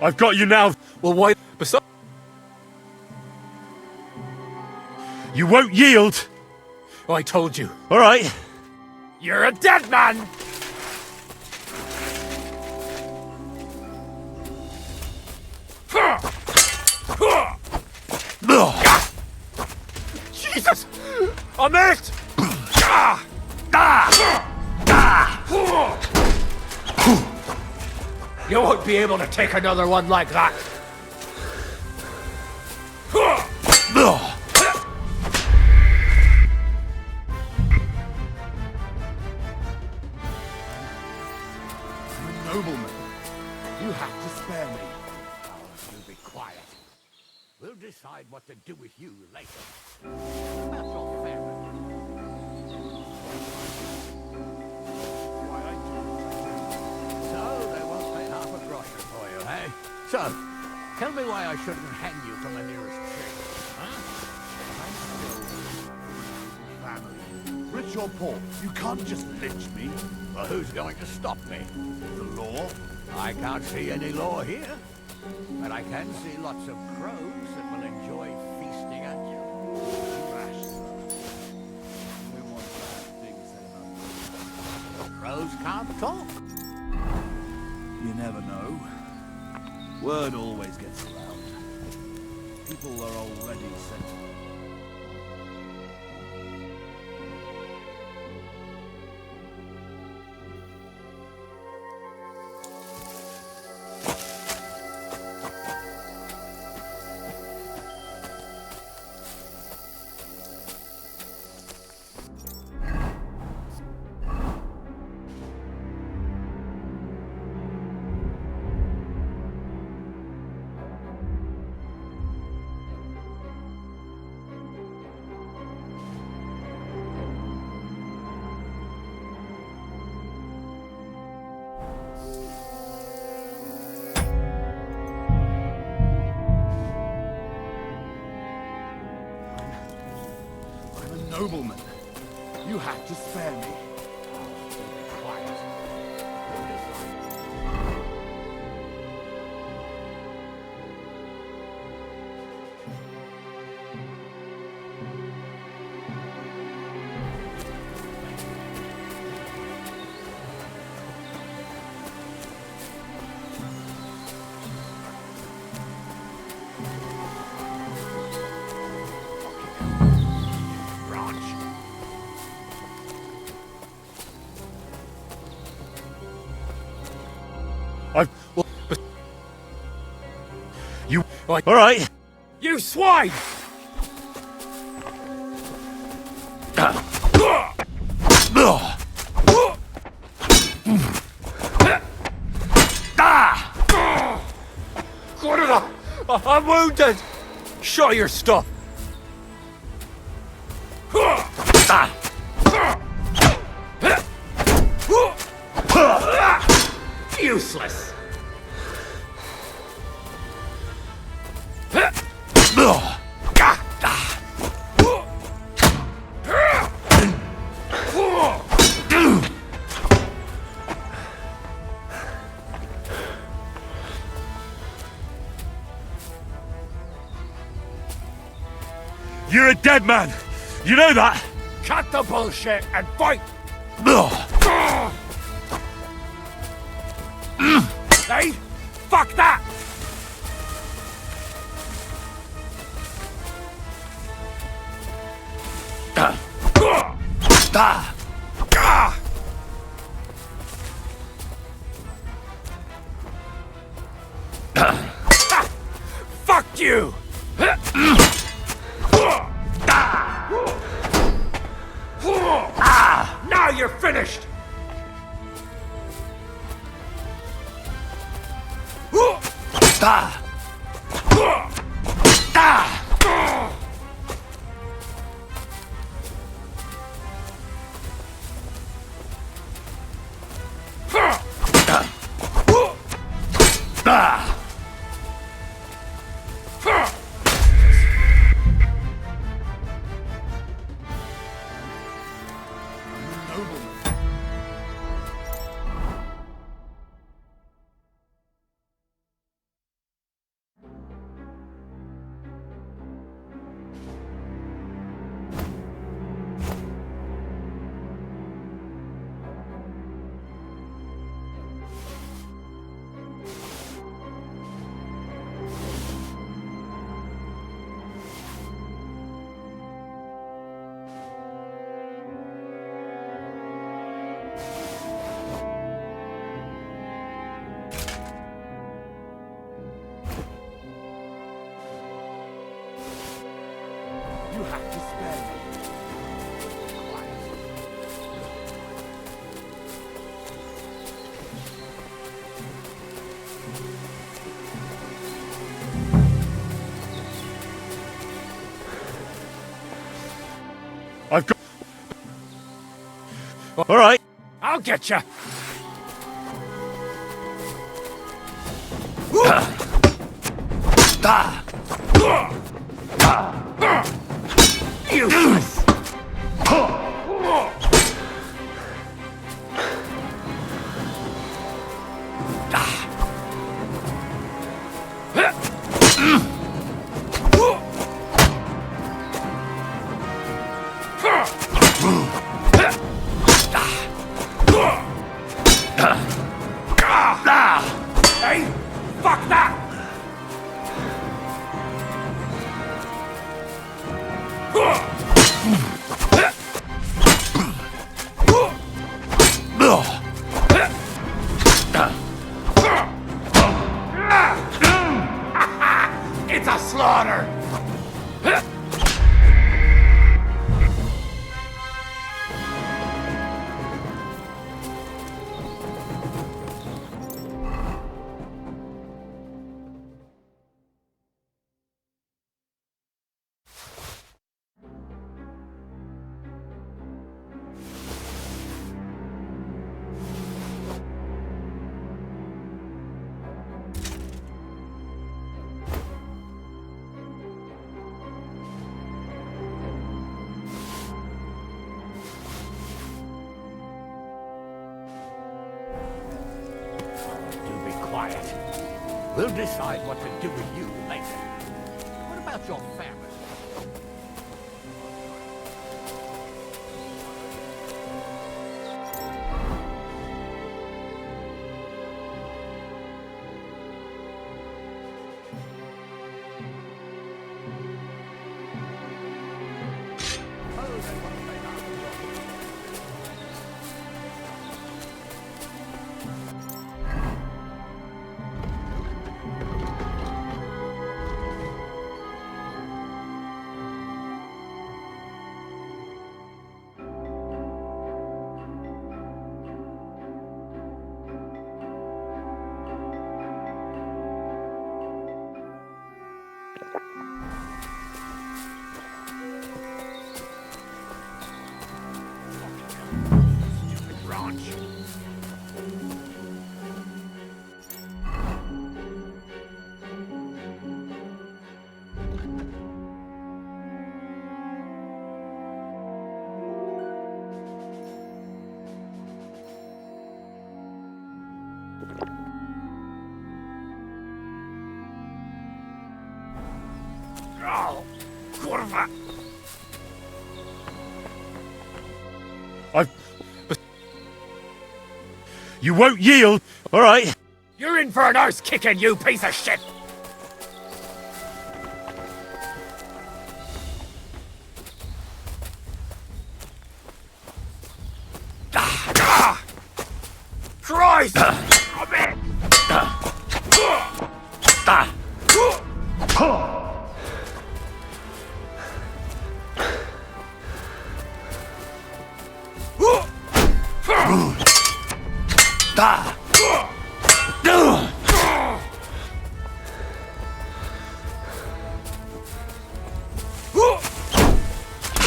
Speaker 2: I've got you now.
Speaker 7: Well, why? Besides,
Speaker 2: You won't yield.
Speaker 7: oh, I told you.
Speaker 2: All right.
Speaker 7: You're a dead man! Jesus! I'm it! You won't be able to take another one like that.
Speaker 10: Nobleman, you have to spare me. Oh, you be quiet. We'll decide what to do with you later. That's all fair. So they won't pay half a groschen for you, eh? So, tell me why I shouldn't hang you from the nearest tree, huh?
Speaker 13: Family. Rich or poor, you can't just lynch me.
Speaker 10: Well, who's going to stop me?
Speaker 13: The law?
Speaker 10: I can't see any law here, but I can see lots of crows that will enjoy feasting at you.
Speaker 13: Rash, sir. We want bad things said about you.
Speaker 10: Crows can't talk.
Speaker 13: You never know. Word always gets around. People are already sent. Nobleman, you have to spare me.
Speaker 10: Quiet.
Speaker 2: You. All right.
Speaker 7: You swine! I'm wounded! Show your stuff! Useless!
Speaker 2: You're a dead man. You know that.
Speaker 7: Cut the bullshit and fight! Hey, fuck that! Fuck you! Now you're finished!
Speaker 10: You have to spare me.
Speaker 2: I've got... All right.
Speaker 7: I'll get you.
Speaker 10: Useless!
Speaker 7: Hey, fuck that!
Speaker 10: It's a slaughter!
Speaker 21: Quiet. We'll decide what to do with you later. What about your family?
Speaker 7: Oh, kurwa!
Speaker 2: You won't yield. All right.
Speaker 7: You're in for an arse kicking, you piece of shit!
Speaker 10: Christ! Come in!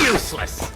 Speaker 7: Useless!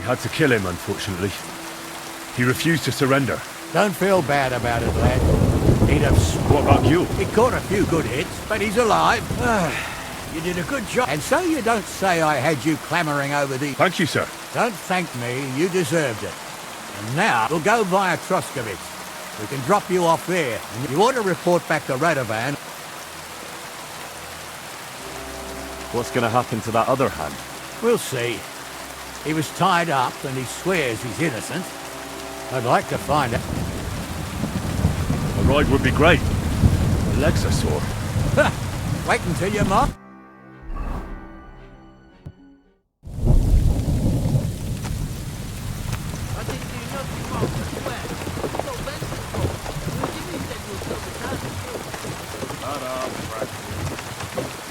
Speaker 2: had to kill him, unfortunately. He refused to surrender.
Speaker 21: Don't feel bad about it, lad. He'd have...
Speaker 2: What about you?
Speaker 21: He caught a few good hits, but he's alive. You did a good job. And so you don't say I had you clamouring over the...
Speaker 2: Thank you, sir.
Speaker 21: Don't thank me. You deserved it. And now, we'll go via Troskovitz. We can drop you off there. And you ought to report back to Radovan.
Speaker 9: What's going to happen to that other hand?
Speaker 21: We'll see. He was tied up, and he swears he's innocent. I'd like to find out.
Speaker 2: A ride would be great. My legs are sore.
Speaker 21: Wait until you're mark.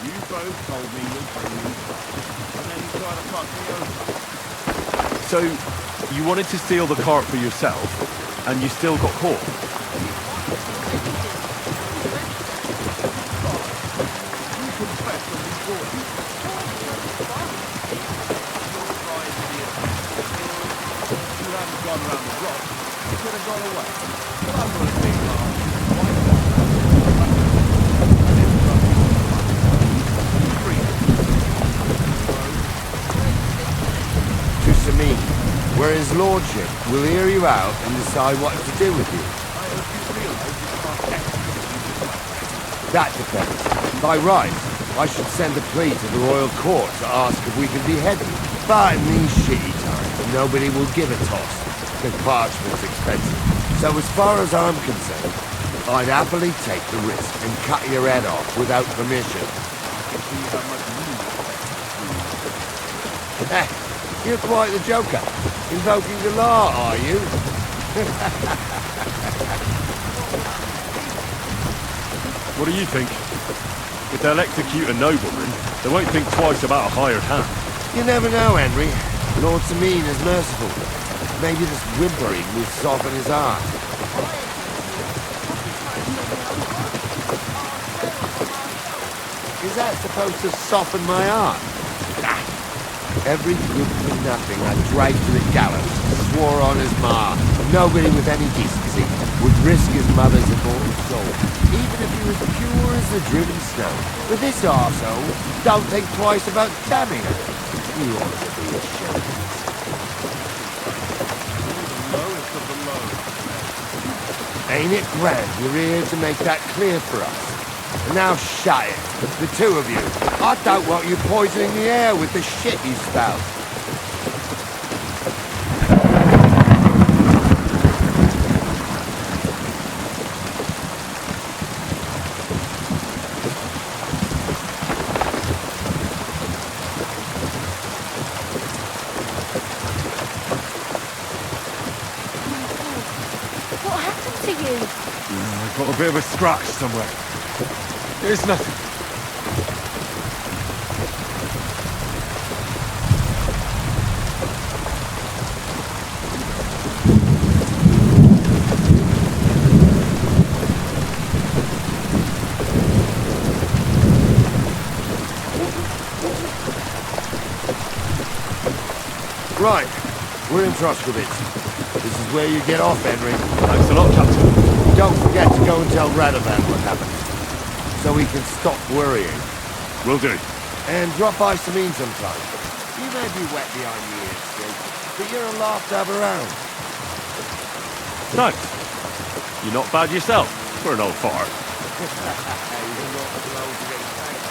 Speaker 13: You both told me you'll bring me back, and then you try to fuck me over.
Speaker 2: So, you wanted to steal the cart for yourself, and you still got caught?
Speaker 13: You haven't gone around the block, you could have gone away. But I'm not a big man.
Speaker 22: To Samin, where his lordship will hear you out and decide what to do with you. That depends. By right, I should send a plea to the royal court to ask if we can behead you. But in these shitty times, nobody will give a toss, because parchment's expensive. So as far as I'm concerned, I'd happily take the risk and cut your head off without permission. You're quite the joker. Invoking the law, are you?
Speaker 2: What do you think? If they'll execute a nobleman, they won't think twice about a hired hand.
Speaker 22: You never know, Henry. Lord Samin is merciful. Maybe this whimpering will soften his heart. Is that supposed to soften my heart? Every good for nothing I dragged to the gallows swore on his ma. Nobody with any decency would risk his mother's immortal soul, even if he was pure as the driven snow. But this arsehole don't think twice about damning her. You ought to be ashamed. Ain't it grand you're here to make that clear for us? And now shut it, the two of you. I don't want you poisoning the air with the shit you spout.
Speaker 14: What happened to you?
Speaker 2: I've got a bit of a scratch somewhere. It's nothing.
Speaker 22: Right, we're in Troskovitz. This is where you get off, Henry.
Speaker 2: Thanks a lot, Captain.
Speaker 22: Don't forget to go and tell Radovan what happened, so he can stop worrying.
Speaker 2: Will do.
Speaker 22: And drop by Samin sometime. You may be wet behind the ears still, but you're a laugh to have around.
Speaker 2: Thanks. You're not bad yourself for an old fart.
Speaker 22: You're not slow to get thanked.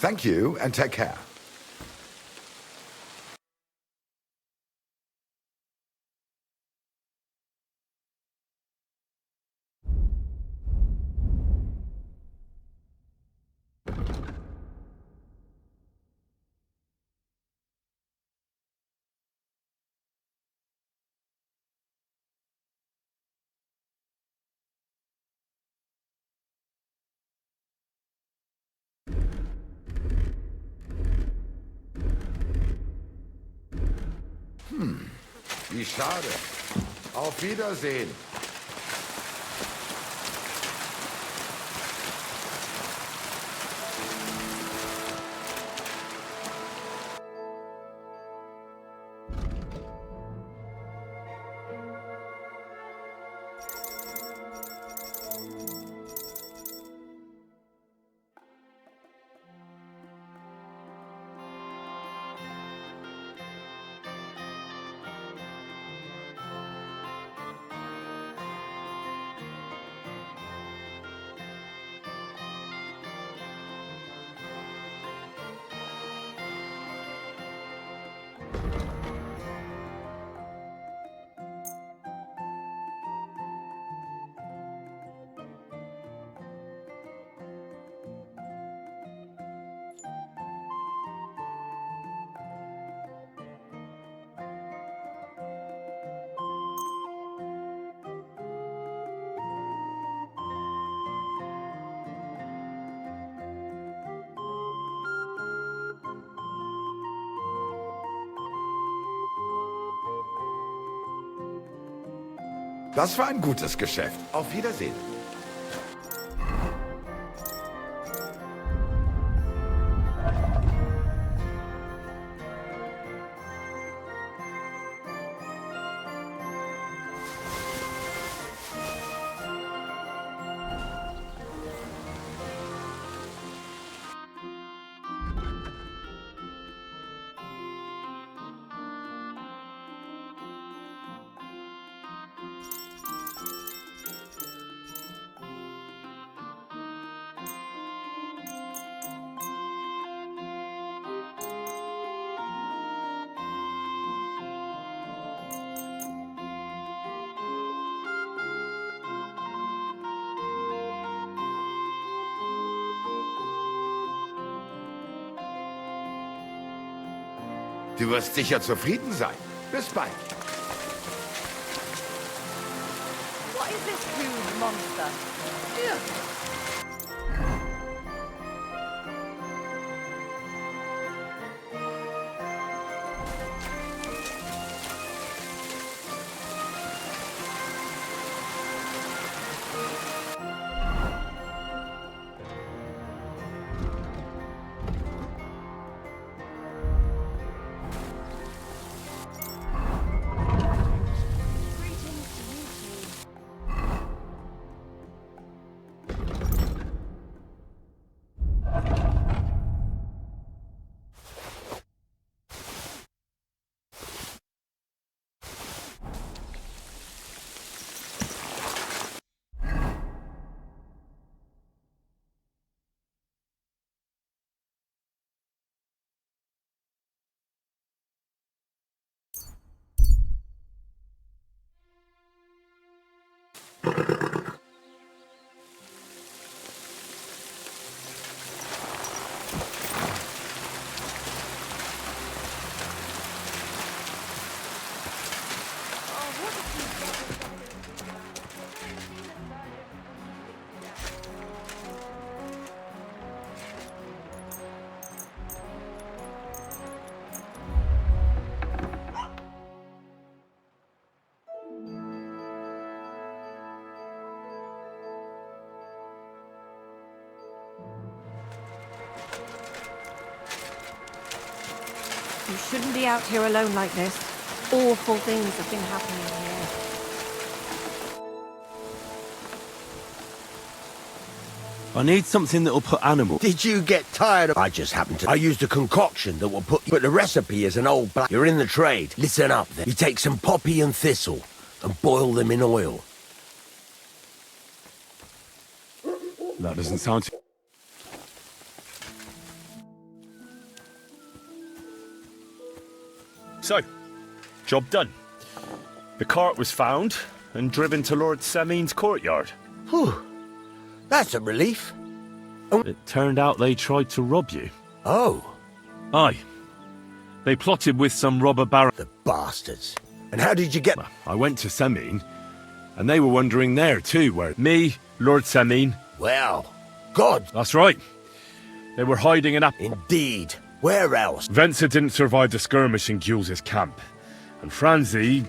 Speaker 22: Thank you, and take care. Wie schade. Auf Wiedersehen. Das war ein gutes Geschäft. Auf Wiedersehen. Du wirst sicher zufrieden sein.
Speaker 4: This way.
Speaker 14: What is this huge monster? Ugh. You shouldn't be out here alone like this. Awful things have been happening here.
Speaker 2: I need something that'll put animal.
Speaker 1: Did you get tired of... I just happened to... I used a concoction that will put... But the recipe is an old black... You're in the trade. Listen up then. You take some poppy and thistle and boil them in oil.
Speaker 2: That doesn't sound too... So, job done. The cart was found and driven to Lord Semin's courtyard.
Speaker 1: Whew. That's a relief.
Speaker 2: It turned out they tried to rob you.
Speaker 1: Oh.
Speaker 2: Aye. They plotted with some robber baron.
Speaker 1: The bastards. And how did you get...
Speaker 2: I went to Semin, and they were wondering there too, where... Me, Lord Semin.
Speaker 1: Well, God.
Speaker 2: That's right. They were hiding in
Speaker 1: Indeed. Where else?
Speaker 2: Venser didn't survive the skirmish in Gules's camp. And Franzi...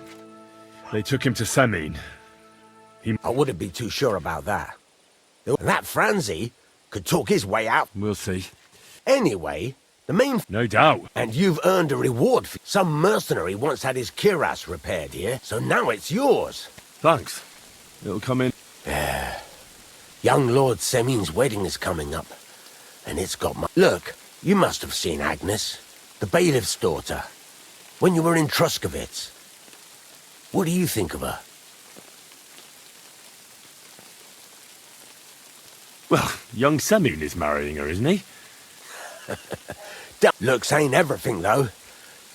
Speaker 2: They took him to Semin.
Speaker 1: I wouldn't be too sure about that. That Franzi could talk his way out.
Speaker 2: We'll see.
Speaker 1: Anyway, the main...
Speaker 2: No doubt.
Speaker 1: And you've earned a reward for... Some mercenary once had his cuirass repaired here, so now it's yours.
Speaker 2: Thanks. It'll come in.
Speaker 1: Young Lord Semin's wedding is coming up. And it's got my... Look, you must have seen Agnes, the bailiff's daughter, when you were in Truskovitz. What do you think of her?
Speaker 2: Well, young Semin is marrying her, isn't he?
Speaker 1: Looks ain't everything, though.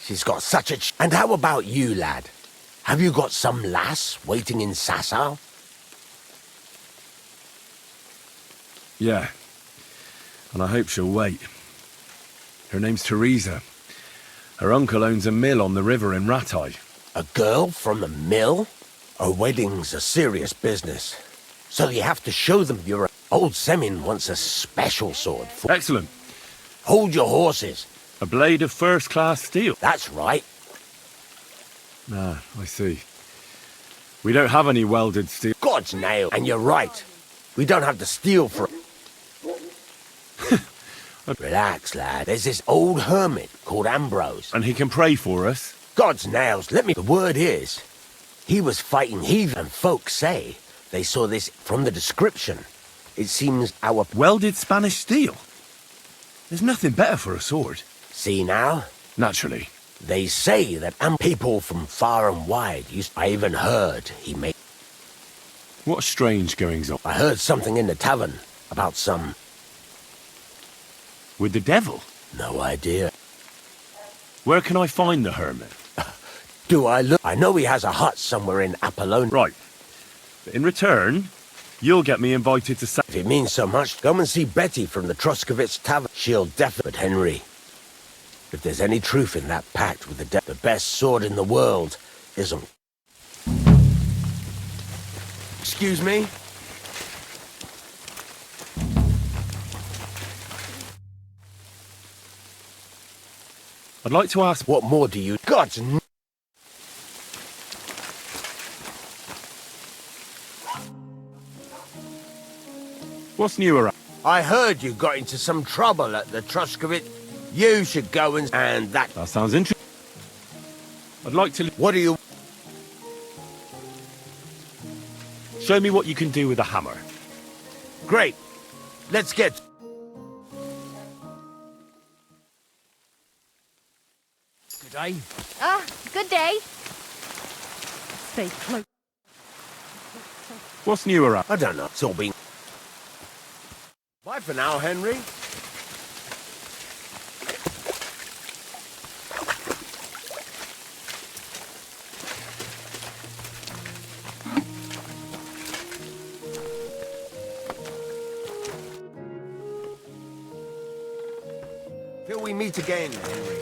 Speaker 1: She's got such a... And how about you, lad? Have you got some lass waiting in Sasau?
Speaker 2: Yeah. And I hope she'll wait. Her name's Teresa. Her uncle owns a mill on the river in Ratai.
Speaker 1: A girl from the mill? A wedding's a serious business. So you have to show them your... Old Semin wants a special sword for...
Speaker 2: Excellent.
Speaker 1: Hold your horses.
Speaker 2: A blade of first-class steel.
Speaker 1: That's right.
Speaker 2: Ah, I see. We don't have any welded steel.
Speaker 1: God's nail. And you're right. We don't have the steel for... Relax, lad. There's this old hermit called Ambrose.
Speaker 2: And he can pray for us?
Speaker 1: God's nails, let me... The word is, he was fighting heathen. And folks say they saw this from the description. It seems our...
Speaker 2: Welded Spanish steel? There's nothing better for a sword.
Speaker 1: See now?
Speaker 2: Naturally.
Speaker 1: They say that people from far and wide used... I even heard he made...
Speaker 2: What strange goings on?
Speaker 1: I heard something in the tavern about some...
Speaker 2: With the devil?
Speaker 1: No idea.
Speaker 2: Where can I find the hermit?
Speaker 1: Do I look? I know he has a hut somewhere in Apollonia.
Speaker 2: Right. But in return, you'll get me invited to...
Speaker 1: If it means so much, go and see Betty from the Truskovitz Tavern. She'll definitely... But Henry, If there's any truth in that pact with the best sword in the world isn't. Excuse me?
Speaker 2: I'd like to ask,
Speaker 1: what more do you... God's...
Speaker 2: What's new around?
Speaker 1: I heard you got into some trouble at the Truscovit. You should go and that...
Speaker 2: That sounds interesting. I'd like to...
Speaker 1: What do you...
Speaker 2: Show me what you can do with a hammer.
Speaker 1: Great. Let's get...
Speaker 23: Good day.
Speaker 14: Ah, good day. Stay close.
Speaker 2: What's new around?
Speaker 1: I don't know. It's all been... Bye for now, Henry. Till we meet again, Henry.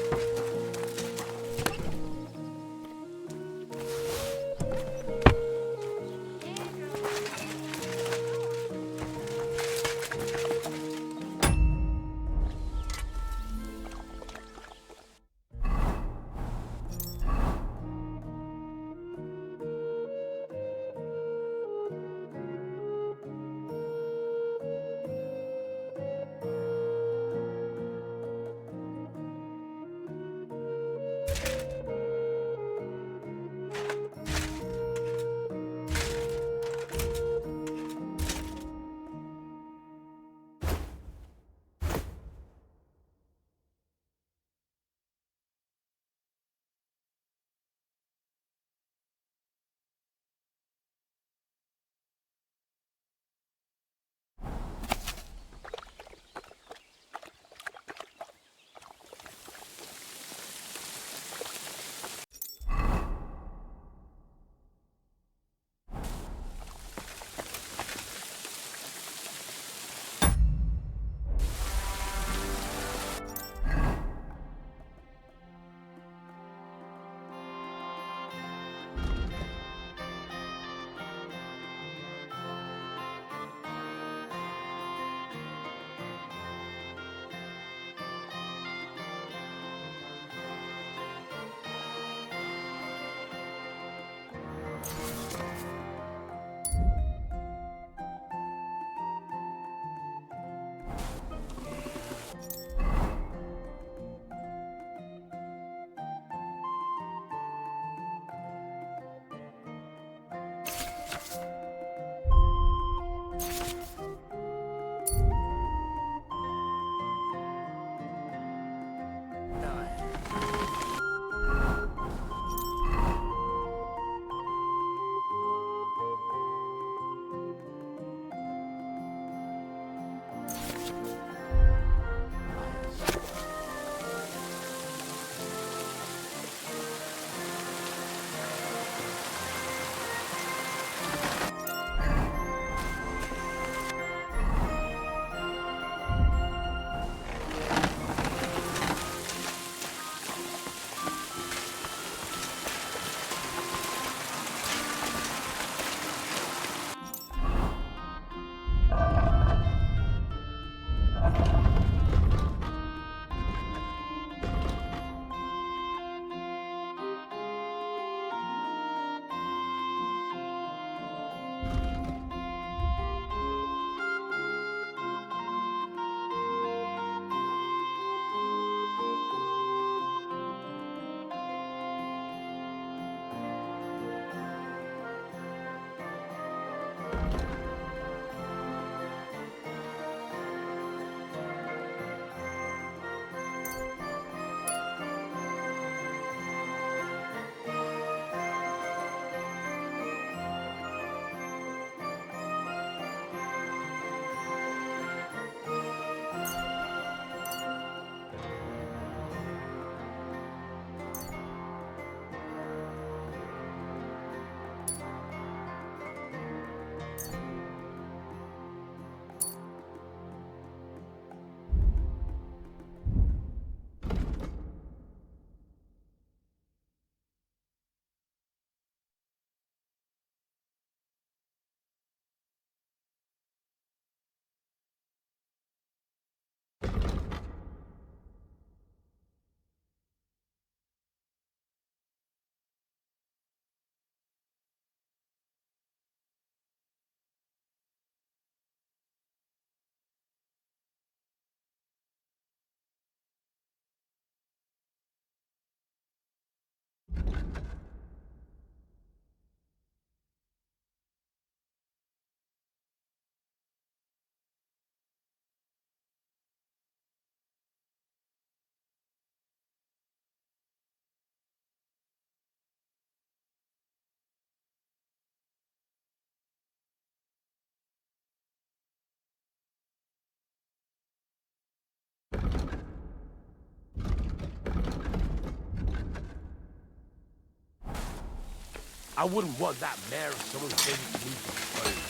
Speaker 1: I wouldn't want that mare of someone saying to me for food.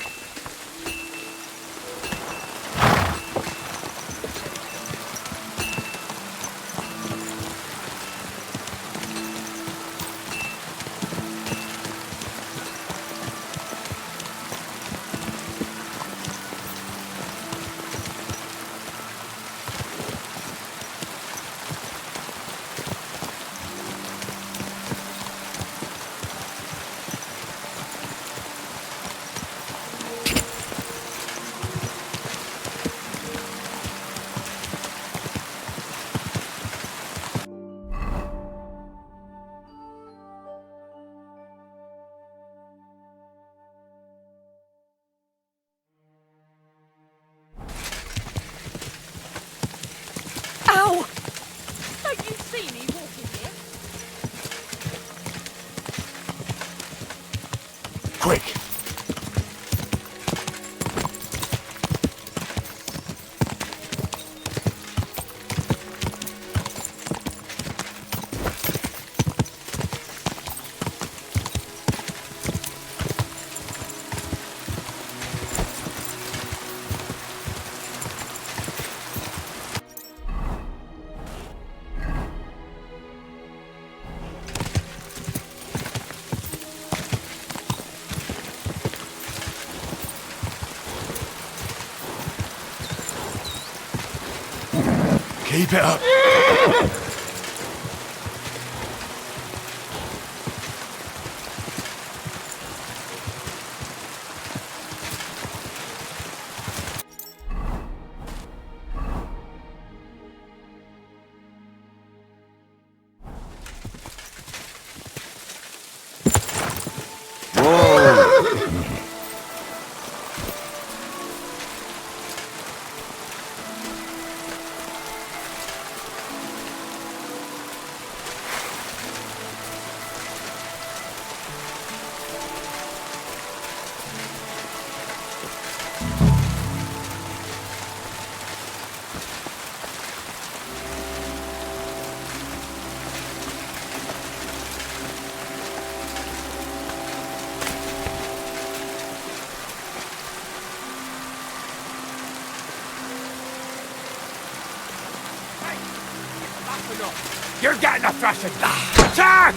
Speaker 14: Ow! Don't you see me walking here?
Speaker 1: Quick!
Speaker 2: Keep it up.
Speaker 8: You're getting a thrashing. Attack!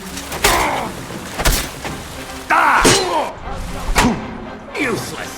Speaker 8: Useless.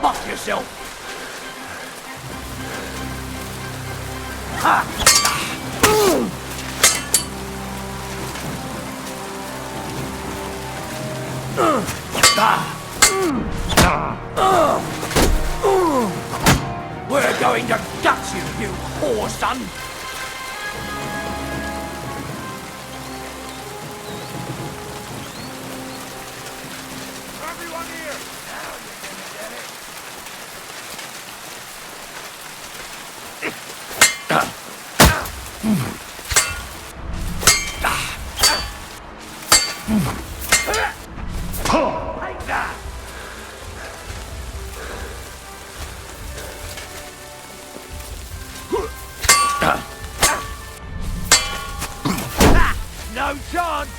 Speaker 8: Fuck yourself. We're going to gut you, you whore son! Everyone here! Now you're gonna get it! Take that! No chance!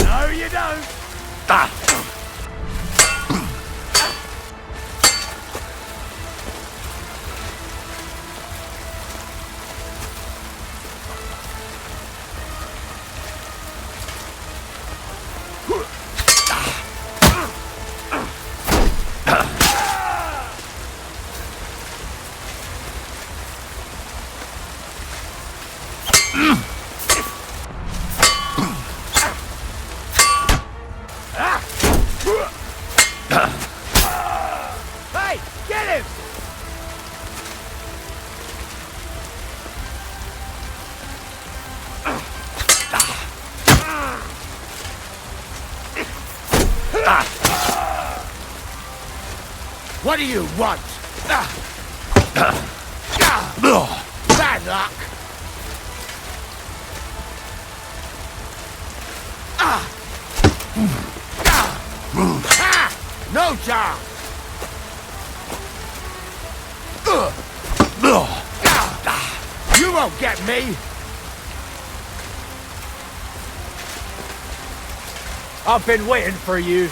Speaker 8: No, you don't!
Speaker 1: What do you want? Bad luck. No chance. You won't get me.
Speaker 5: I've been waiting for you.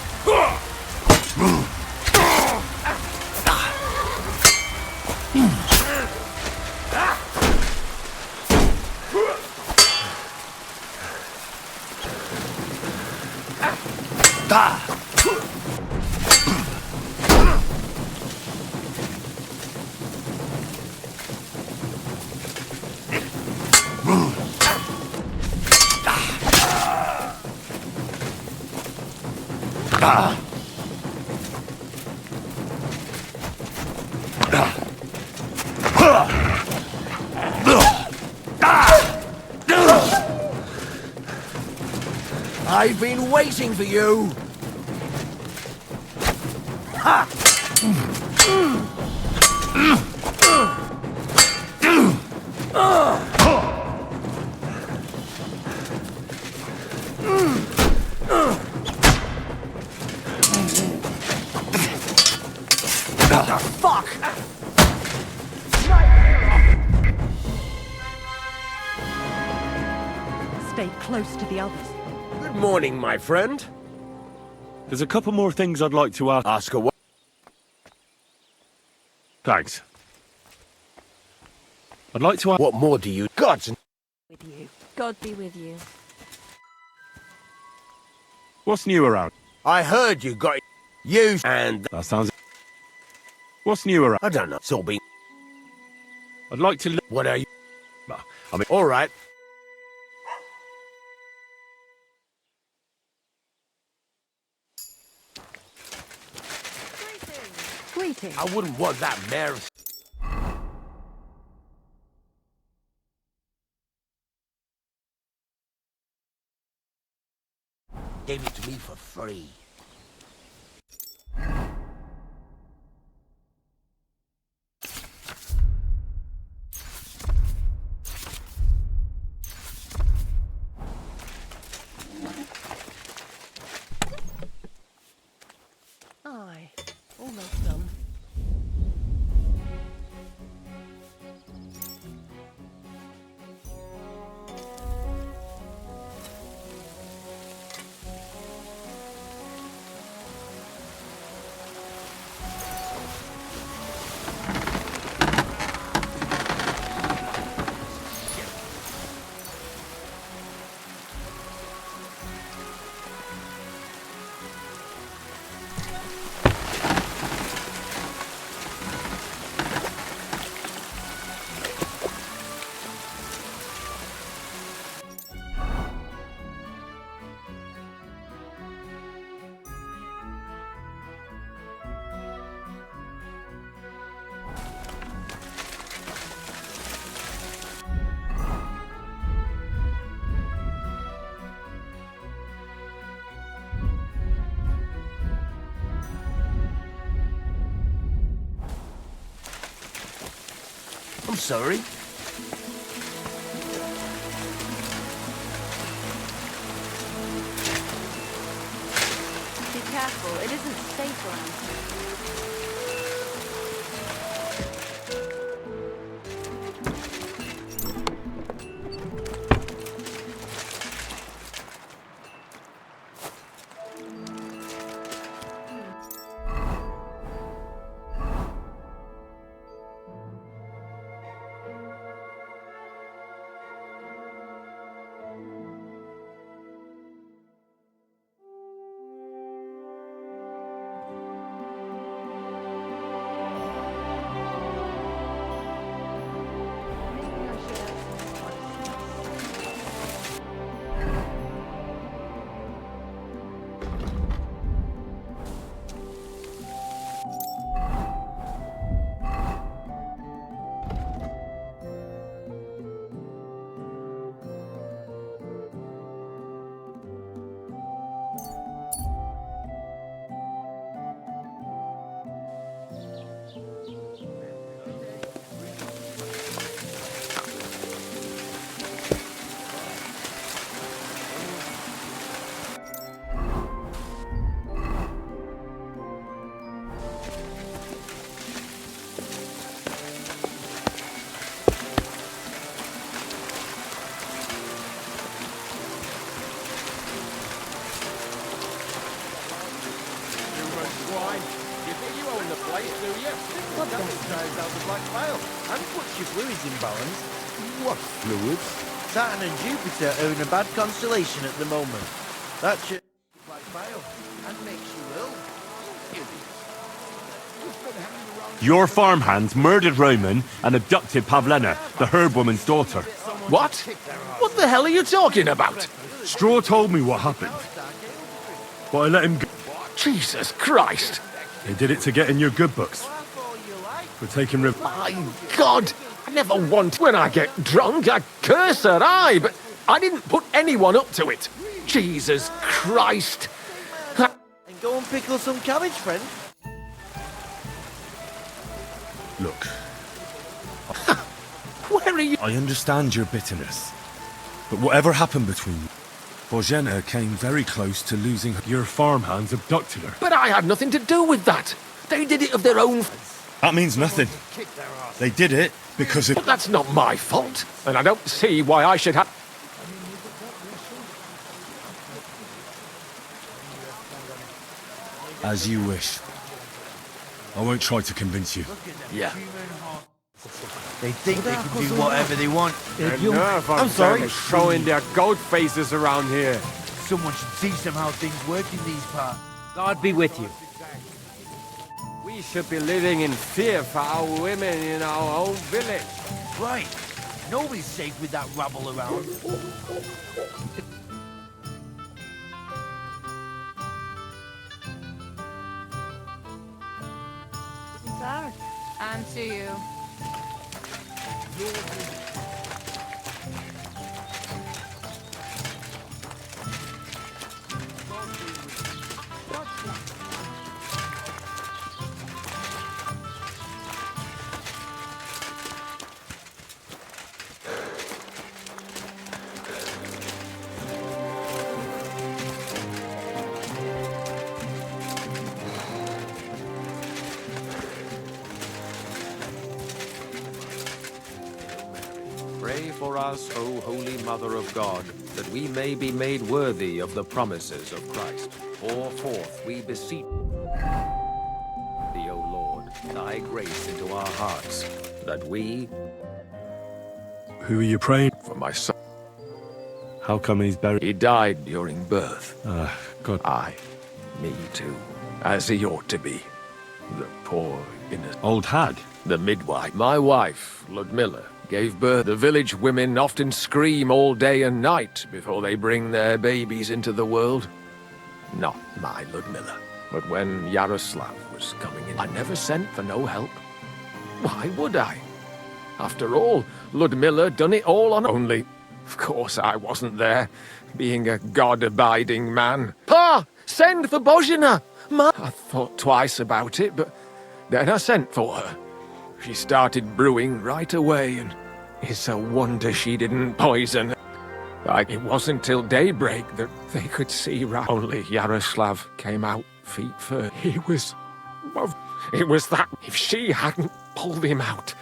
Speaker 1: I've been waiting for you. Ha! What the fuck?
Speaker 15: Stay close to the others.
Speaker 1: Good morning, my friend.
Speaker 2: There's a couple more things I'd like to ask.
Speaker 1: Ask her what?
Speaker 2: Thanks. I'd like to ask...
Speaker 1: What more do you... Gods and...
Speaker 15: With you. God be with you.
Speaker 2: What's new around?
Speaker 1: I heard you got... You and...
Speaker 2: That sounds... What's new around?
Speaker 1: I don't know. It's all been...
Speaker 2: I'd like to...
Speaker 1: What are you...
Speaker 2: I mean...
Speaker 1: All right.
Speaker 15: Greetings.
Speaker 1: I wouldn't want that mare... Gave it to me for free.
Speaker 15: Aye, almost done.
Speaker 1: I'm sorry.
Speaker 15: Be careful, it isn't safe around here.
Speaker 13: ignorant swine. You think you own the place, do you? What the drives out the Black Veil and puts your fluids in balance.
Speaker 8: What fluids? Saturn and Jupiter are in a bad constellation at the moment. That should Black Veil and makes you ill.
Speaker 2: Your farmhands murdered Roman and abducted Pavlena, the herb woman's daughter.
Speaker 17: What? What the hell are you talking about?
Speaker 2: Straw told me what happened, but I let him go.
Speaker 17: Jesus Christ!
Speaker 2: They did it to get in your good books. For taking
Speaker 17: My God! I never want when I get drunk, I curse her, aye, but I didn't put anyone up to it. Jesus Christ!
Speaker 8: And go and pickle some cabbage, friend.
Speaker 2: Look,
Speaker 17: Where are you?
Speaker 2: I understand your bitterness, but whatever happened between you, Bozhena came very close to losing her. Your farmhands abducted her.
Speaker 17: But I had nothing to do with that. They did it of their own.
Speaker 2: That means nothing. They did it because of...
Speaker 17: But that's not my fault, and I don't see why I should have...
Speaker 2: As you wish. I won't try to convince you.
Speaker 17: Yeah.
Speaker 8: They think they can do whatever they want.
Speaker 13: I'm sorry. Showing their goat faces around here.
Speaker 8: Someone should teach them how things work in these parts.
Speaker 16: God be with you.
Speaker 13: We should be living in fear for our women in our own village.
Speaker 8: Right. Nobody's safe with that rabble around.
Speaker 15: Sir, and to you.
Speaker 19: Pray for us, O Holy Mother of God, that we may be made worthy of the promises of Christ. Pour forth, we beseech thee, O Lord, thy grace into our hearts, that we...
Speaker 2: Who are you praying?
Speaker 17: For my son.
Speaker 2: How come he's buried?
Speaker 17: He died during birth.
Speaker 2: God.
Speaker 17: Aye, me too. As he ought to be. The poor, innocent...
Speaker 2: Old hag?
Speaker 17: The midwife. My wife, Ludmilla, gave birth. The village women often scream all day and night before they bring their babies into the world. Not my Ludmilla. But when Yaroslav was coming in, I never sent for no help. Why would I? After all, Ludmilla done it all on only. Of course I wasn't there, being a God-abiding man. Pa! Send for Bozhena! Ma! I thought twice about it, but then I sent for her. She started brewing right away, and it's a wonder she didn't poison her. It wasn't till daybreak that they could see only Yaroslav came out feet first. It was that if she hadn't pulled him out.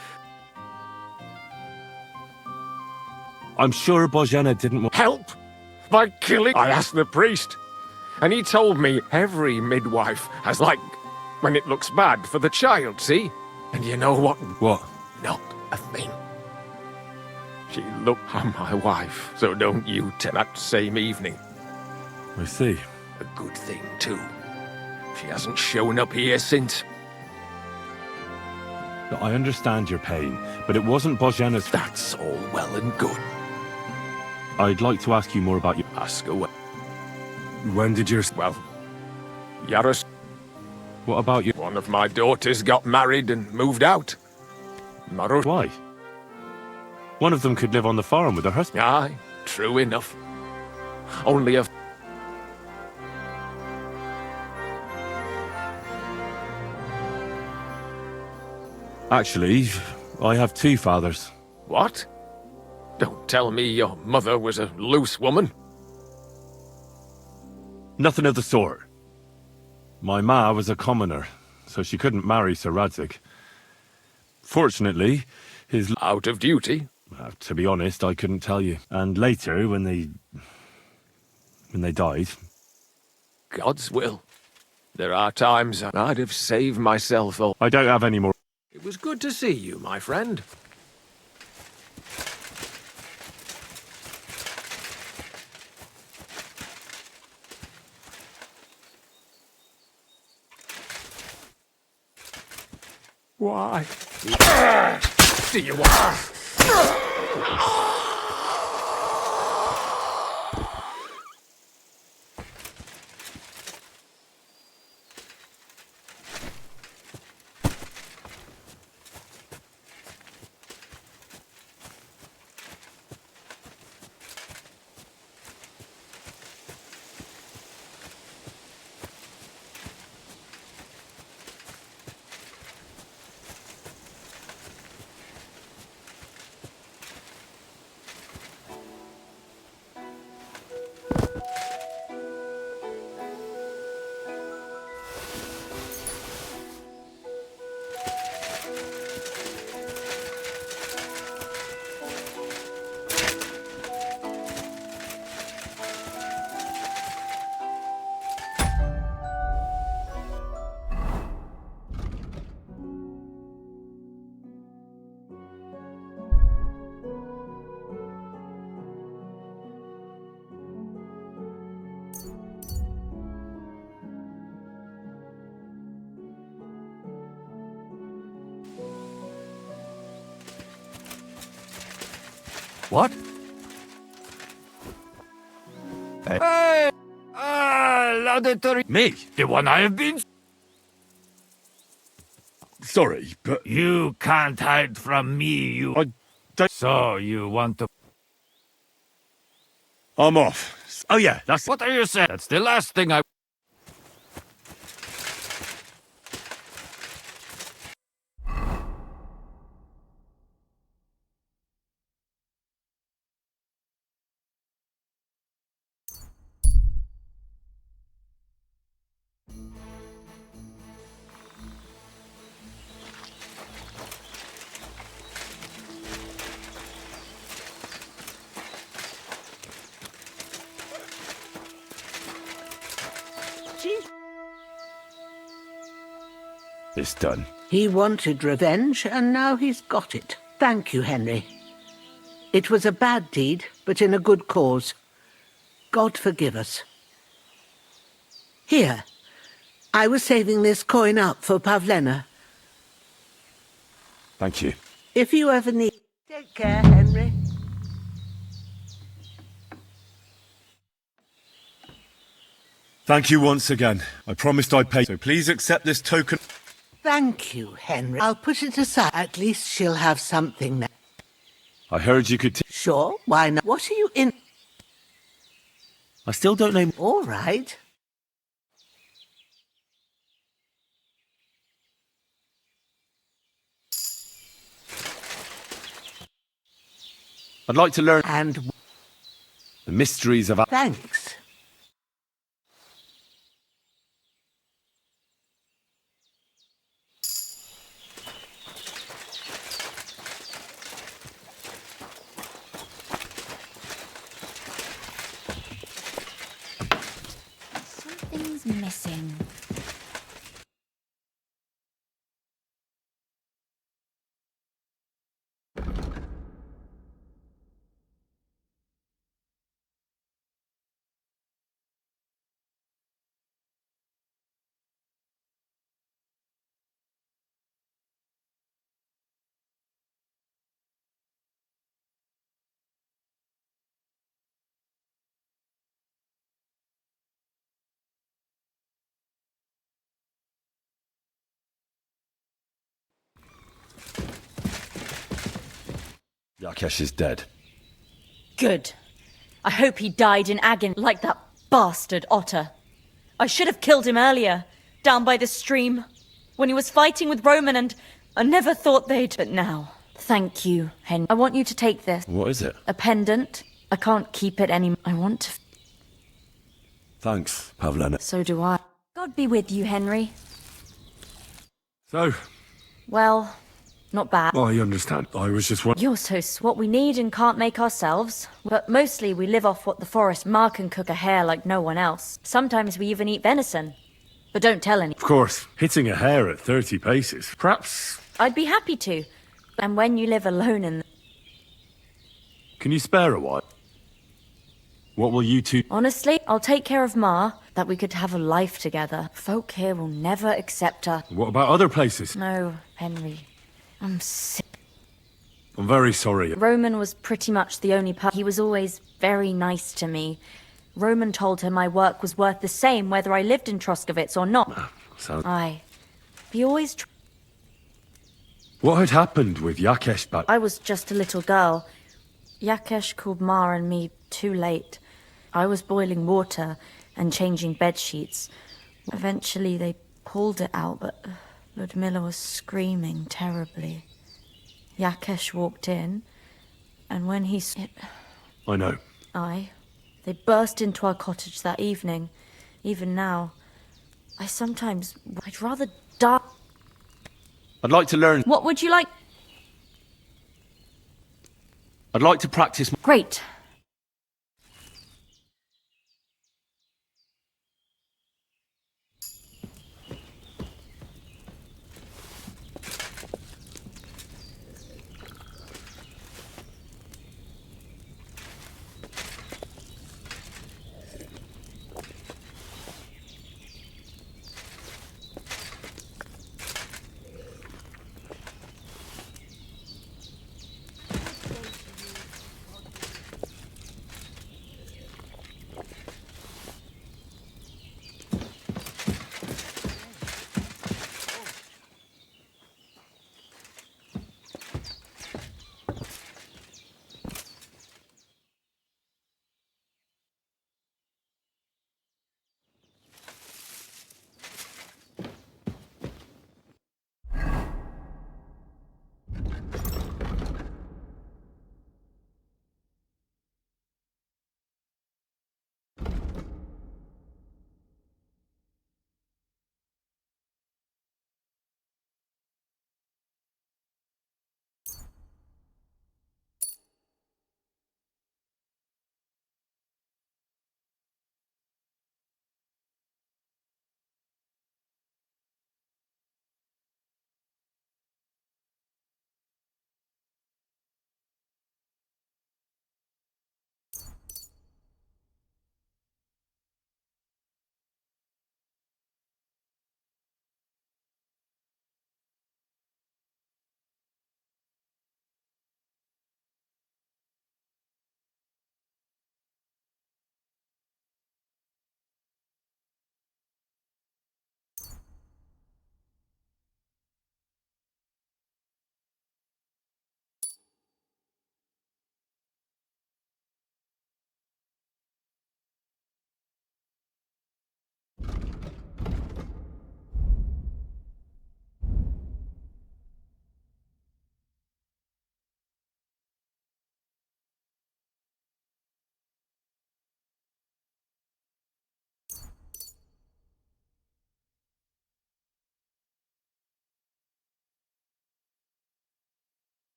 Speaker 2: I'm sure Bozhena didn't want...
Speaker 17: Help! By killing... I asked the priest, and he told me every midwife has when it looks bad for the child, see? And you know what?
Speaker 2: What?
Speaker 17: Not a thing. She looked at my wife, so don't you tell that same evening.
Speaker 2: I see.
Speaker 17: A good thing, too. She hasn't shown up here since.
Speaker 2: I understand your pain, but it wasn't Bozhena's...
Speaker 17: That's all well and good.
Speaker 2: I'd like to ask you more about your...
Speaker 17: Ask away.
Speaker 2: When did your...
Speaker 17: Well, Yaros...
Speaker 2: What about you?
Speaker 17: One of my daughters got married and moved out. Maro...
Speaker 2: Why? One of them could live on the farm with her husband.
Speaker 17: Aye, true enough. Only a...
Speaker 2: Actually, I have two fathers.
Speaker 17: What? Don't tell me your mother was a loose woman.
Speaker 2: Nothing of the sort. My ma was a commoner, so she couldn't marry Sir Radzig. Fortunately, his...
Speaker 17: Out of duty?
Speaker 2: To be honest, I couldn't tell you. And later, when they died...
Speaker 17: God's will. There are times I'd have saved myself all.
Speaker 2: I don't have any more.
Speaker 17: It was good to see you, my friend.
Speaker 2: Why?
Speaker 17: Do you want?
Speaker 13: What? Hey! Laudatory. Me, the one I have been.
Speaker 2: Sorry, but
Speaker 13: You can't hide from me, you.
Speaker 2: I don't.
Speaker 13: So you want to.
Speaker 2: I'm off. Oh yeah, that's.
Speaker 13: What are you saying? That's the last thing I.
Speaker 2: It's done.
Speaker 11: He wanted revenge, and now he's got it. Thank you, Henry. It was a bad deed, but in a good cause. God forgive us. Here. I was saving this coin up for Pavlena.
Speaker 2: Thank you.
Speaker 11: If you ever need... Take care, Henry.
Speaker 2: Thank you once again. I promised I'd pay, so please accept this token.
Speaker 11: Thank you, Henry. I'll put it aside. At least she'll have something now.
Speaker 2: I heard you could.
Speaker 11: Sure, why not? What are you in?
Speaker 9: I still don't know.
Speaker 11: All right.
Speaker 2: I'd like to learn
Speaker 11: And
Speaker 2: the mysteries of.
Speaker 11: thanks.
Speaker 18: Something's missing.
Speaker 2: Yakesh is dead.
Speaker 20: Good. I hope he died in agony like that bastard Otter. I should have killed him earlier, down by the stream, when he was fighting with Roman, and I never thought they'd... But now, thank you, Henry. I want you to take this.
Speaker 2: What is it?
Speaker 20: A pendant. I can't keep it anymore. I want to...
Speaker 2: Thanks, Pavlena.
Speaker 20: So do I. God be with you, Henry.
Speaker 2: So,
Speaker 20: Well, not bad.
Speaker 2: I understand. I was just wondering.
Speaker 20: You're so what we need and can't make ourselves. But mostly we live off what the forest mark and cook a hare like no one else. Sometimes we even eat venison. But don't tell any.
Speaker 2: Of course, hitting a hare at 30 paces. Perhaps...
Speaker 20: I'd be happy to. And when you live alone in...
Speaker 2: Can you spare a while? What will you two...
Speaker 20: Honestly, I'll take care of Ma, that we could have a life together. Folk here will never accept her.
Speaker 2: What about other places?
Speaker 20: No, Henry. I'm sick.
Speaker 2: I'm very sorry.
Speaker 20: Roman was pretty much the only person. He was always very nice to me. Roman told her my work was worth the same whether I lived in Troskovitz or not.
Speaker 2: Sounds...
Speaker 20: He always...
Speaker 2: What had happened with Yakesh back...
Speaker 20: I was just a little girl. Yakesh called Ma and me too late. I was boiling water and changing bed sheets. Eventually they pulled it out, but Ludmilla was screaming terribly. Yakesh walked in, and when he...
Speaker 2: I know.
Speaker 20: They burst into our cottage that evening. Even now, I'd rather die.
Speaker 2: I'd like to learn...
Speaker 20: What would you like?
Speaker 2: I'd like to practice...
Speaker 20: Great.